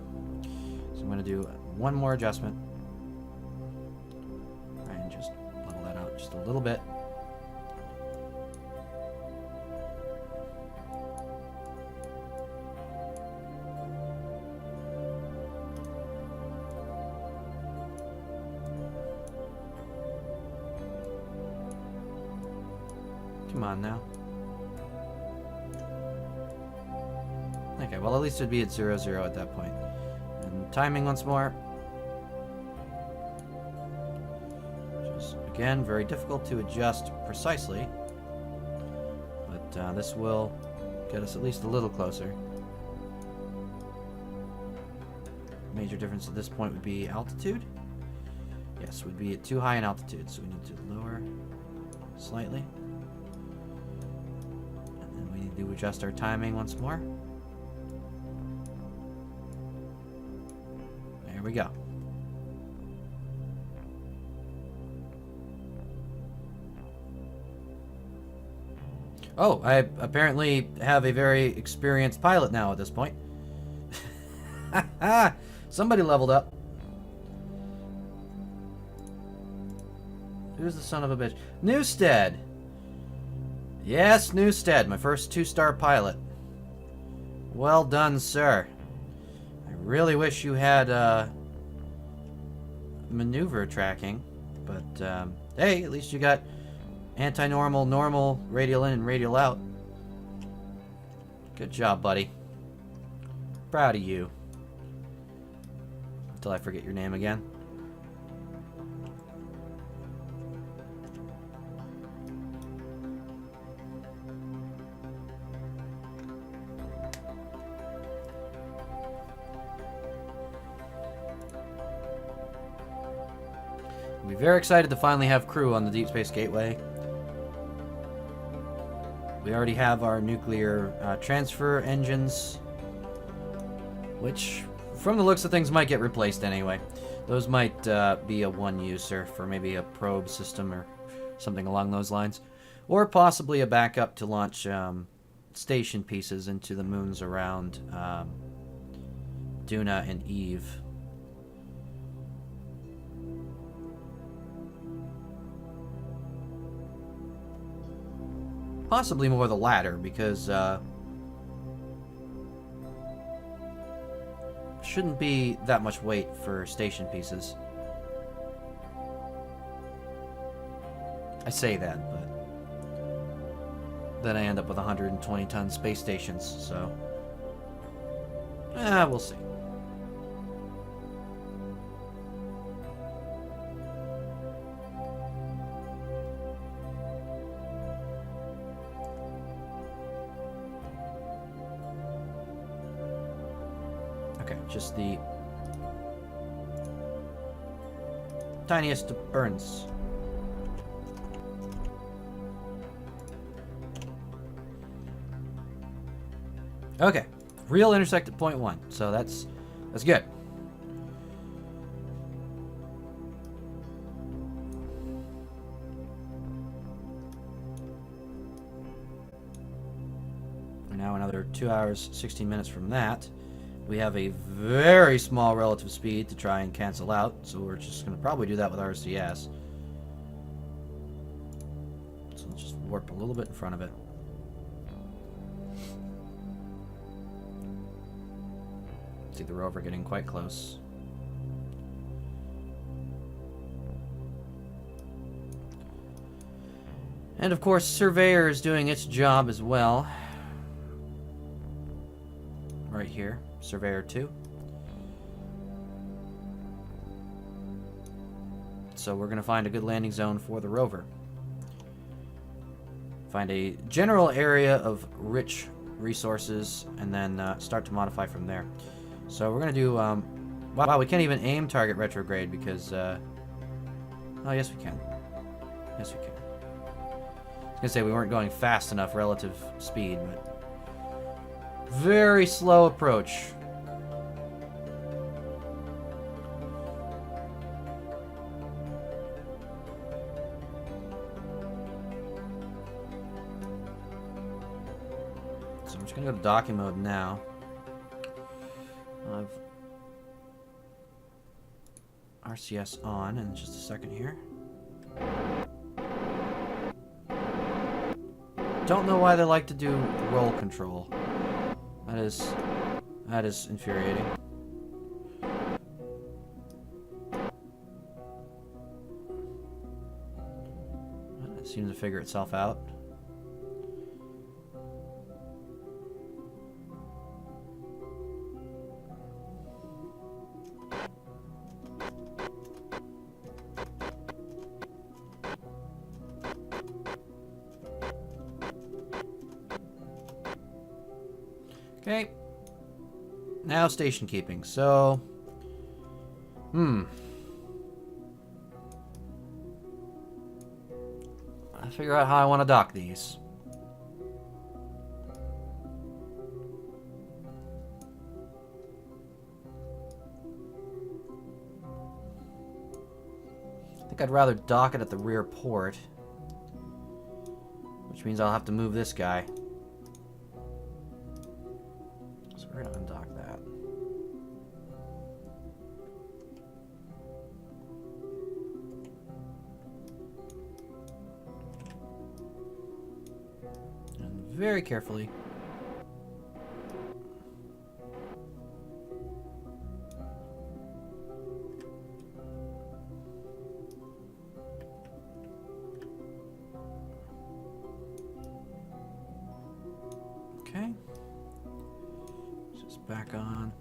So I'm going to do one more adjustment. Try and just level that out just a little bit. Come on now. Okay, well at least it'd be at 0-0 at that point. And timing once more. Which is, again, very difficult to adjust precisely. But this will get us at least a little closer. Major difference at this point would be altitude. Yes, we'd be at too high in altitude, so we need to lower slightly. Do adjust our timing once more. There we go. Oh, I apparently have a very experienced pilot now at this point. Somebody leveled up. Who's the son of a bitch? Newstead! Yes, Newstead, my first 2-star pilot. Well done, sir. I really wish you had maneuver tracking, but hey, at least you got anti-normal, normal, radial in, and radial out. Good job, buddy. Proud of you. Until I forget your name again. I'll be very excited to finally have crew on the Deep Space Gateway. We already have our nuclear transfer engines, which, from the looks of things, might get replaced anyway. Those might be a one-user for maybe a probe system or something along those lines. Or possibly a backup to launch station pieces into the moons around Duna and Eve. Possibly more the latter, because shouldn't be that much weight for station pieces. I say that, but then I end up with 120-ton space stations, so we'll see. Okay, just the tiniest burns. Okay, real intersect at point 1, so that's good. And now another 2 hours, 16 minutes from that, we have a very small relative speed to try and cancel out, so we're just going to probably do that with RCS. So let's just warp a little bit in front of it. See the rover getting quite close. And of course, Surveyor is doing its job as well. Right here, Surveyor 2. So we're going to find a good landing zone for the rover. Find a general area of rich resources, and then start to modify from there. So we're going to do... wow, we can't even aim target retrograde because... oh, yes we can. Yes we can. I was going to say we weren't going fast enough relative speed, but... very slow approach. So I'm just going to go to docking mode now. I've RCS on in just a second here. Don't know why they like to do roll control. That is infuriating. It seems to figure itself out. Okay. Now station keeping. So, I figure out how I want to dock these. I think I'd rather dock it at the rear port, which means I'll have to move this guy. We're going to undock that. And very carefully. Okay. back on.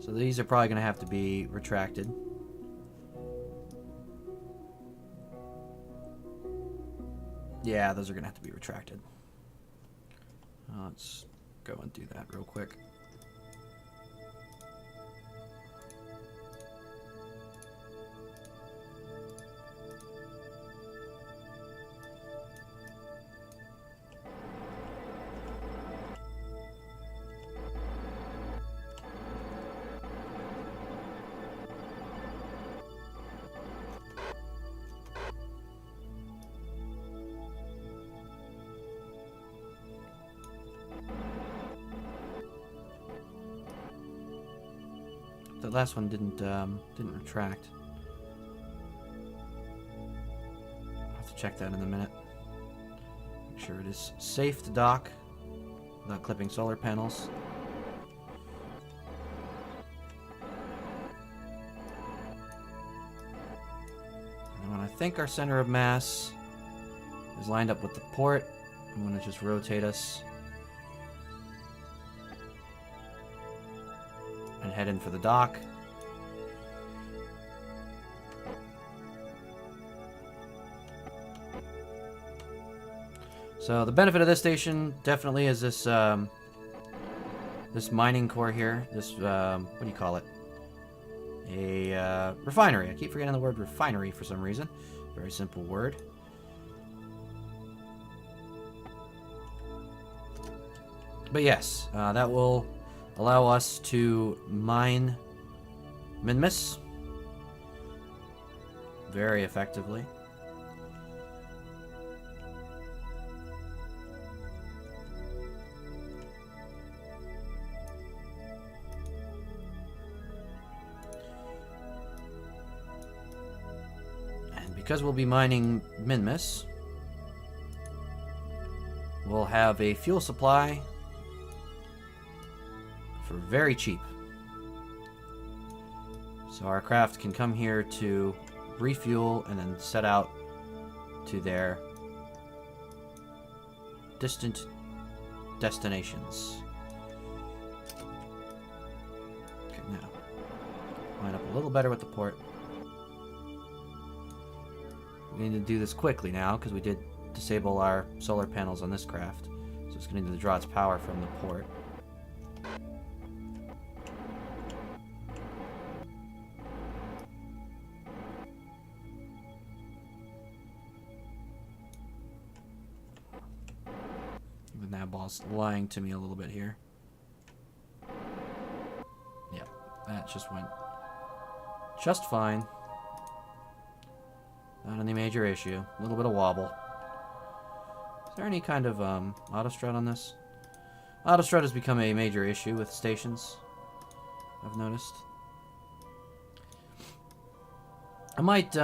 So these are probably going to have to be retracted. Yeah, those are going to have to be retracted. Let's go and do that real quick. The last one didn't retract. I'll have to check that in a minute. Make sure it is safe to dock without clipping solar panels. And when I think our center of mass is lined up with the port, I'm going to just rotate us and head in for the dock. So the benefit of this station definitely is this this mining core here. This what do you call it? A refinery. I keep forgetting the word refinery for some reason. Very simple word. But yes, that will allow us to mine Minmus very effectively. And because we'll be mining Minmus, we'll have a fuel supply for very cheap. So our craft can come here to refuel and then set out to their distant destinations. Okay, now line up a little better with the port. We need to do this quickly now because we did disable our solar panels on this craft. So it's going to need to draw its power from the port. That ball's lying to me a little bit here. Yeah, that just went just fine. Not any major issue. A little bit of wobble. Is there any kind of auto strut on this? Auto strut has become a major issue with stations, I've noticed. I might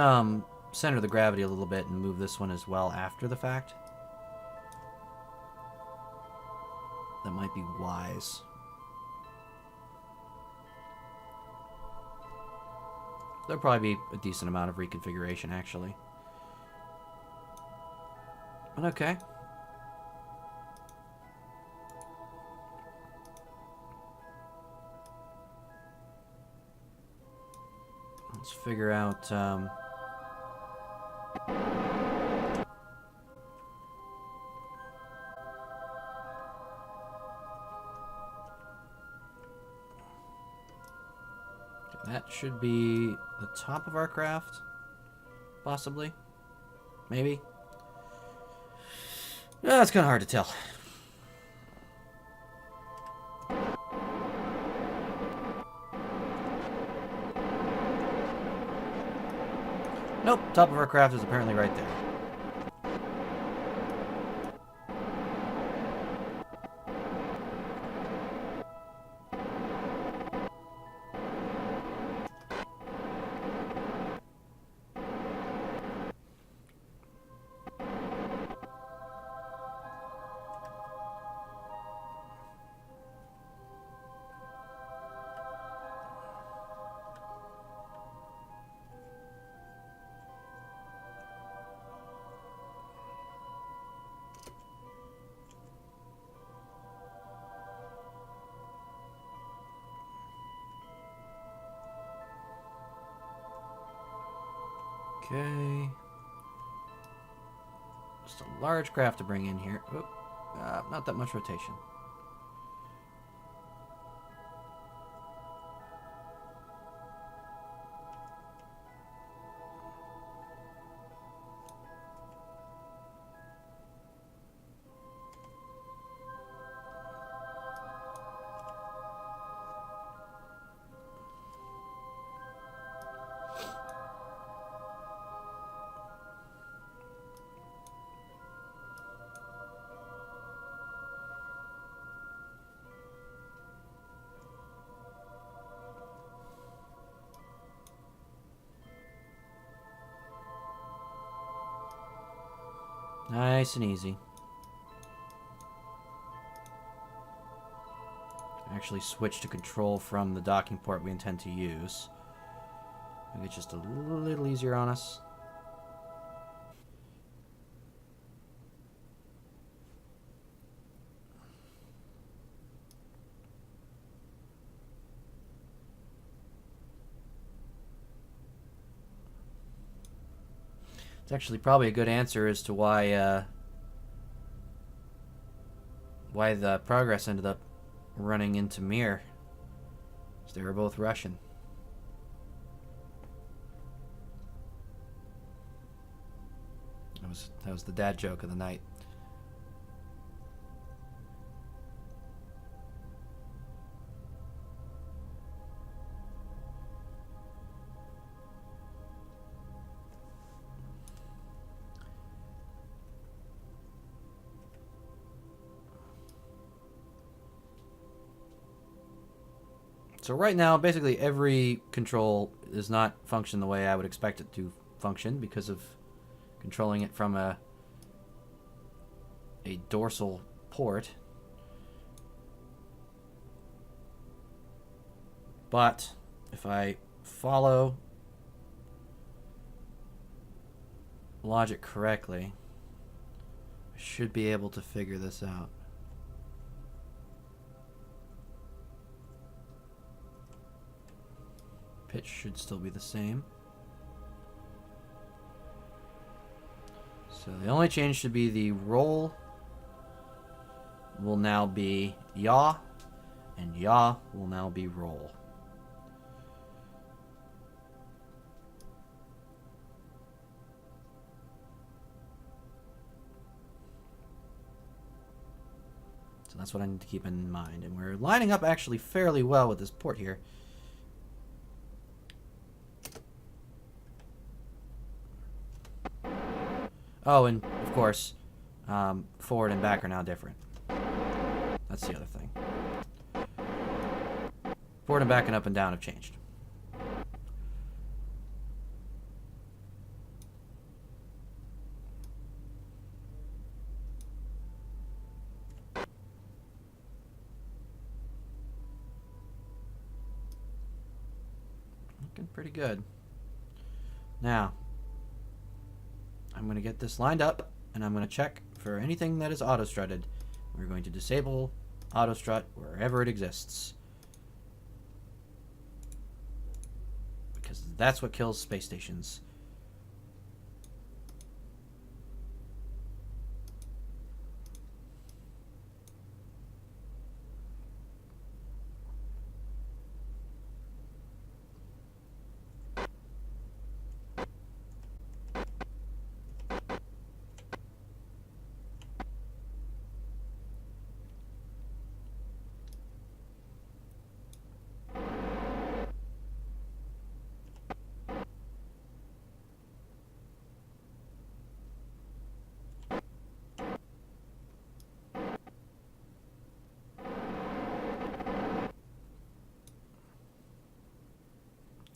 center the gravity a little bit and move this one as well after the fact. That might be wise. There'll probably be a decent amount of reconfiguration, actually. But okay. Let's figure out... That should be the top of our craft, possibly, maybe. Yeah, it's kind of hard to tell. Nope, top of our craft is apparently right there. Okay. Just a large craft to bring in here. Oop. Not that much rotation. Nice and easy. Actually switch to control from the docking port we intend to use. Make it just a little easier on us. It's actually probably a good answer as to why the Progress ended up running into Mir. Because they were both Russian. That was the dad joke of the night. So right now, basically every control does not function the way I would expect it to function because of controlling it from a dorsal port. But if I follow logic correctly, I should be able to figure this out. Pitch should still be the same. So the only change should be the roll will now be yaw, and yaw will now be roll. So that's what I need to keep in mind. And we're lining up actually fairly well with this port here. Oh, and of course, forward and back are now different. That's the other thing. Forward and back and up and down have changed. Looking pretty good. Now, I'm going to get this lined up, and I'm going to check for anything that is auto-strutted. We're going to disable auto-strut wherever it exists. Because that's what kills space stations.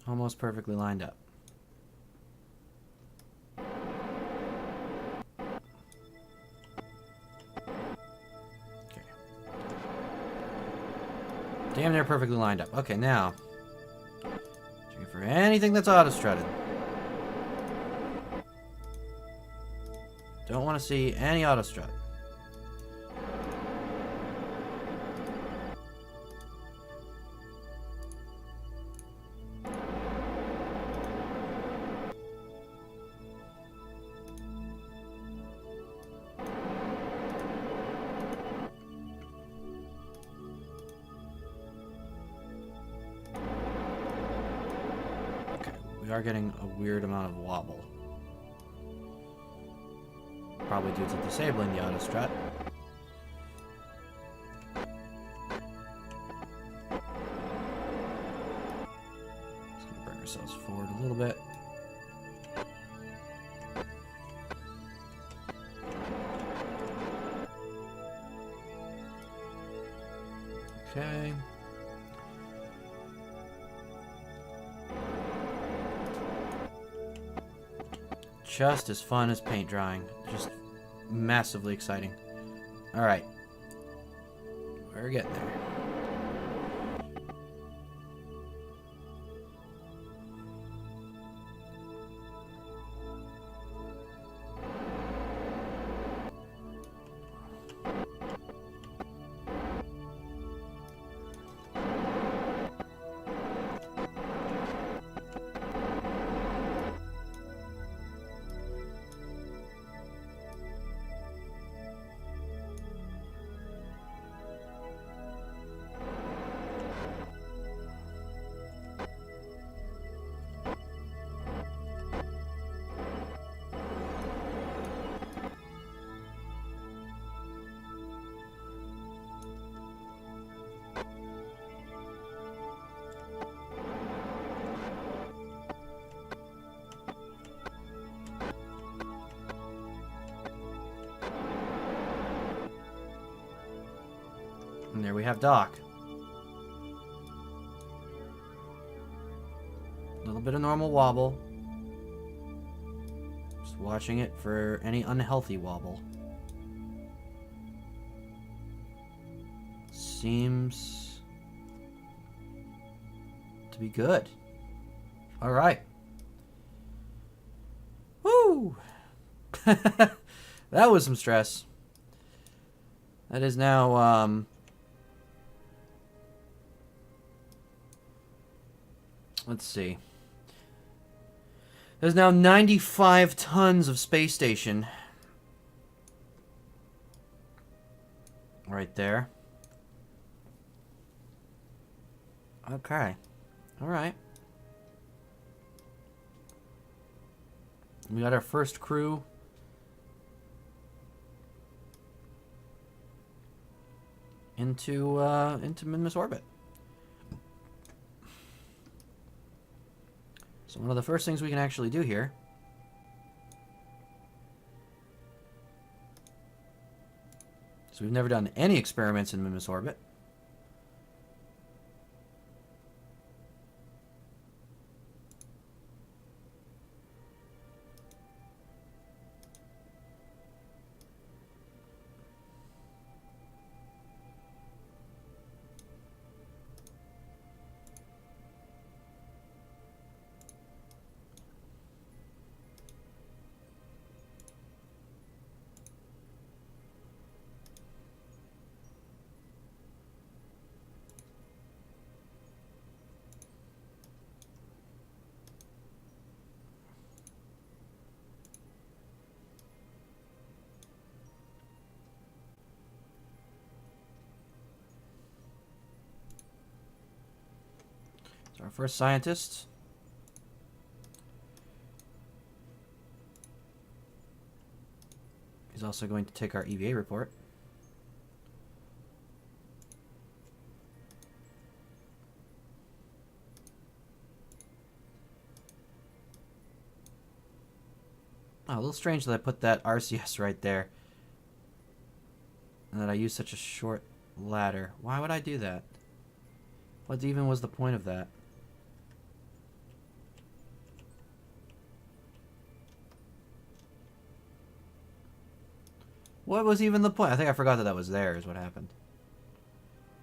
Almost perfectly lined up. Okay. Damn near perfectly lined up. Okay, now. Checking for anything that's auto-strutted. Don't want to see any auto-strut. we are getting a weird amount of wobble. Probably due to disabling the auto strut. Just gonna bring ourselves forward a little bit. Okay. Just as fun as paint drying. Just massively exciting. Alright. We're getting there. And there we have Doc. A little bit of normal wobble. Just watching it for any unhealthy wobble. Seems to be good. Alright. Woo! That was some stress. That is now, let's see. There's now 95 tons of space station. Right there. Okay. Alright. We got our first crew. Into Minimus orbit. So one of the first things we can actually do here is we've never done any experiments in Minimus orbit. So our first scientist. He's also going to take our EVA report. Oh, a little strange that I put that RCS right there. And that I used such a short ladder. Why would I do that? What even was the point of that? What was even the point? I think I forgot that that was there is what happened.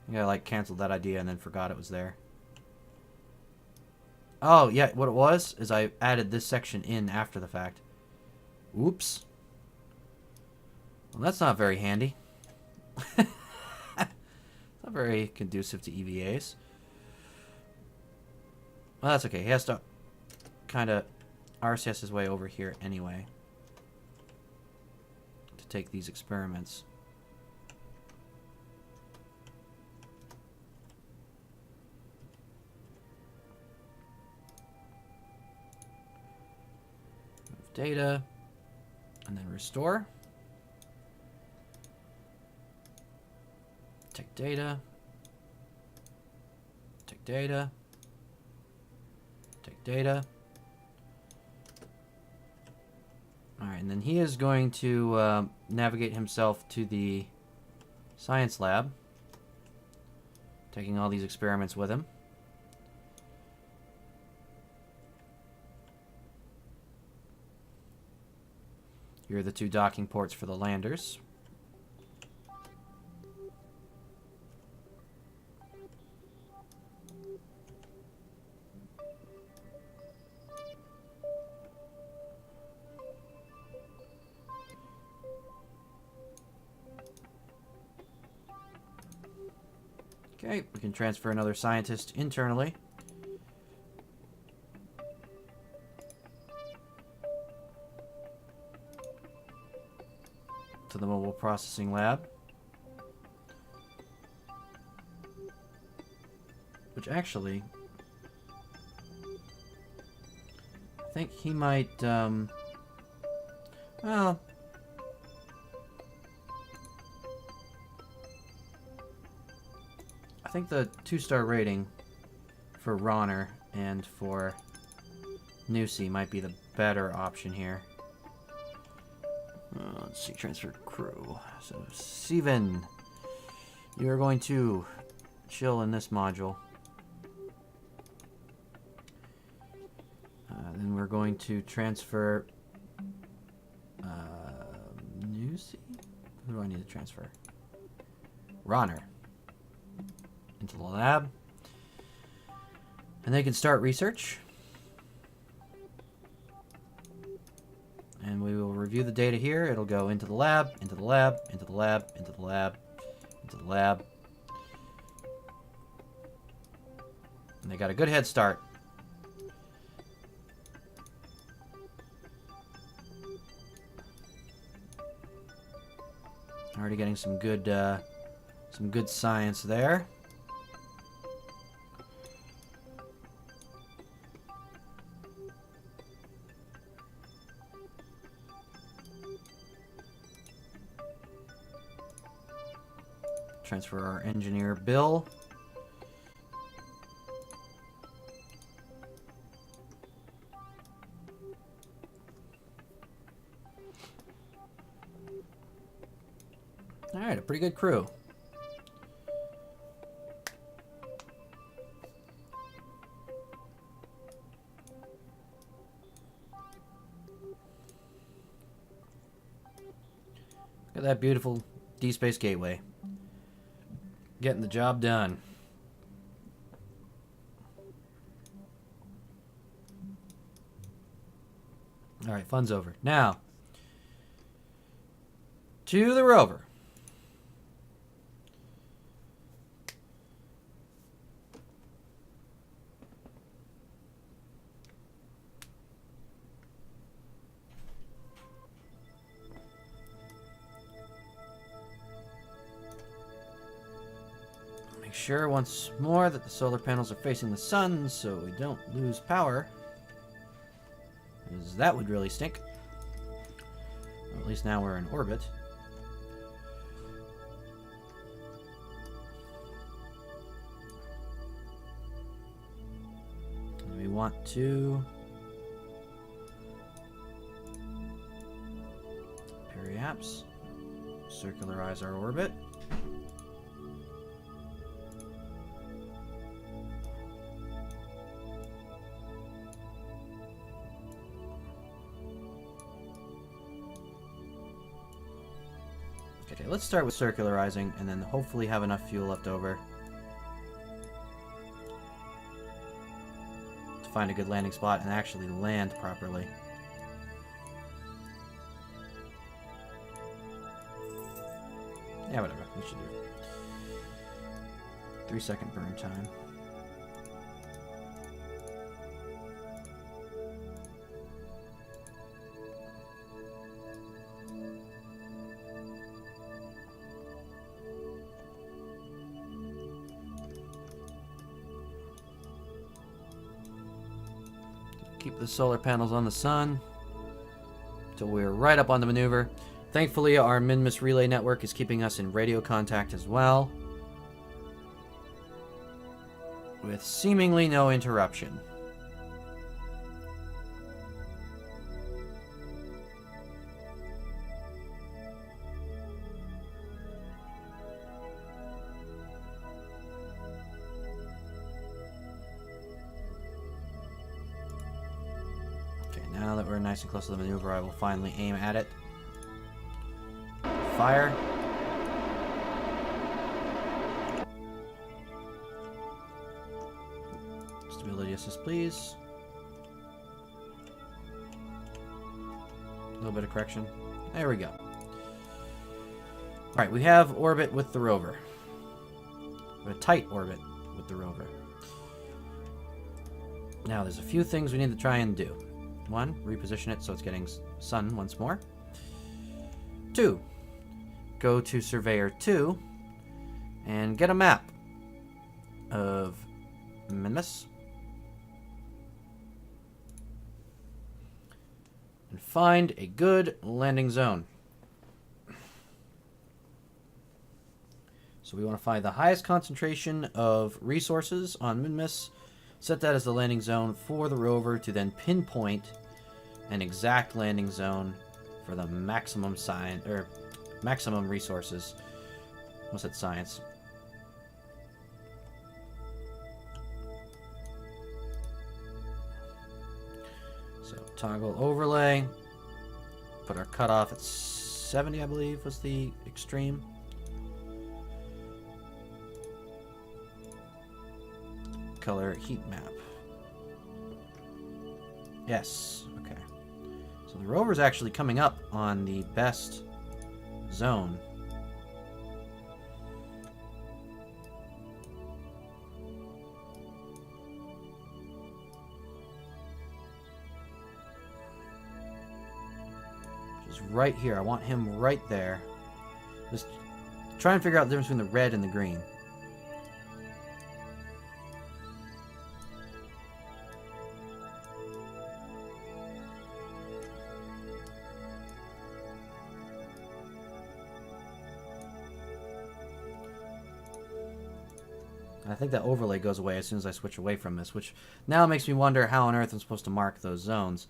I think I like canceled that idea and then forgot it was there. Oh, yeah, what it was is I added this section in after the fact. Oops. Well, that's not very handy. It's not very conducive to EVAs. Well, that's okay. He has to kind of RCS his way over here anyway to take these experiments. data, and then restore. Take data. Take data. Take data. Alright, and then he is going to navigate himself to the science lab, taking all these experiments with him. Here are the 2 docking ports for the landers. Okay, we can transfer another scientist internally. To the mobile processing lab. Which actually, I think he might, well, I think the 2-star rating for Ronner and for Nusi might be the better option here. Let's see, transfer crew. So, Steven, you're going to chill in this module. Then we're going to transfer Nusi? Who do I need to transfer? Ronner. Into the lab. And they can start research. And we will review the data here. It'll go into the lab, into the lab, into the lab, into the lab, into the lab. And they got a good head start. Already getting some good science there. Transfer our engineer Bill. All right, a pretty good crew. Look at that beautiful D-Space gateway. Getting the job done. All right, fun's over. Now, to the rover. Make sure once more that the solar panels are facing the sun so we don't lose power. Because that would really stink. Well, at least now we're in orbit. And we want to periapse, circularize our orbit. Okay, let's start with circularizing and then hopefully have enough fuel left over to find a good landing spot and actually land properly. Yeah, whatever. We should do it. 3-second burn time. Keep the solar panels on the sun. till we're right up on the maneuver. Thankfully, our Minmus relay network is keeping us in radio contact as well, with seemingly no interruption. Now that we're nice and close to the maneuver, I will finally aim at it. Fire. Stability assist, please. A little bit of correction. There we go. Alright, we have orbit with the rover. A tight orbit with the rover. Now, there's a few things we need to try and do. 1, reposition it so it's getting sun once more. 2, go to Surveyor 2 and get a map of Minmus. And find a good landing zone. So we want to find the highest concentration of resources on Minmus, set that as the landing zone for the rover to then pinpoint an exact landing zone for the maximum science or maximum resources. What's that science? So toggle overlay. Put our cutoff at 70, I believe, was the extreme. Color heat map. Yes. Okay. So the rover's actually coming up on the best zone. Just right here. I want him right there. Just try and figure out the difference between the red and the green. I think that overlay goes away as soon as I switch away from this, which now makes me wonder how on earth I'm supposed to mark those zones.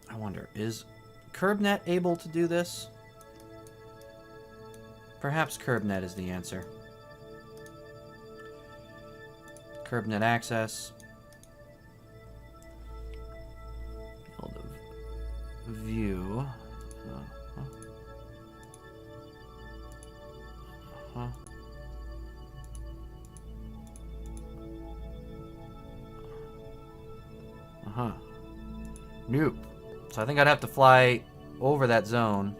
I wonder, is CurbNet able to do this? Perhaps CurbNet is the answer. CurbNet access. Field of view. Nope. So I think I'd have to fly over that zone.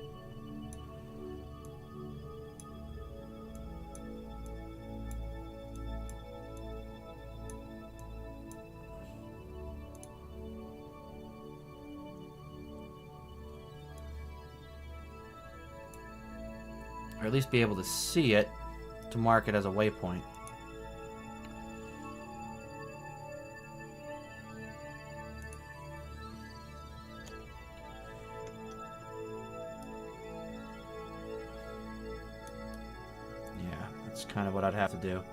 Or at least be able to see it to mark it as a waypoint. Yeah, that's kind of what I'd have to do.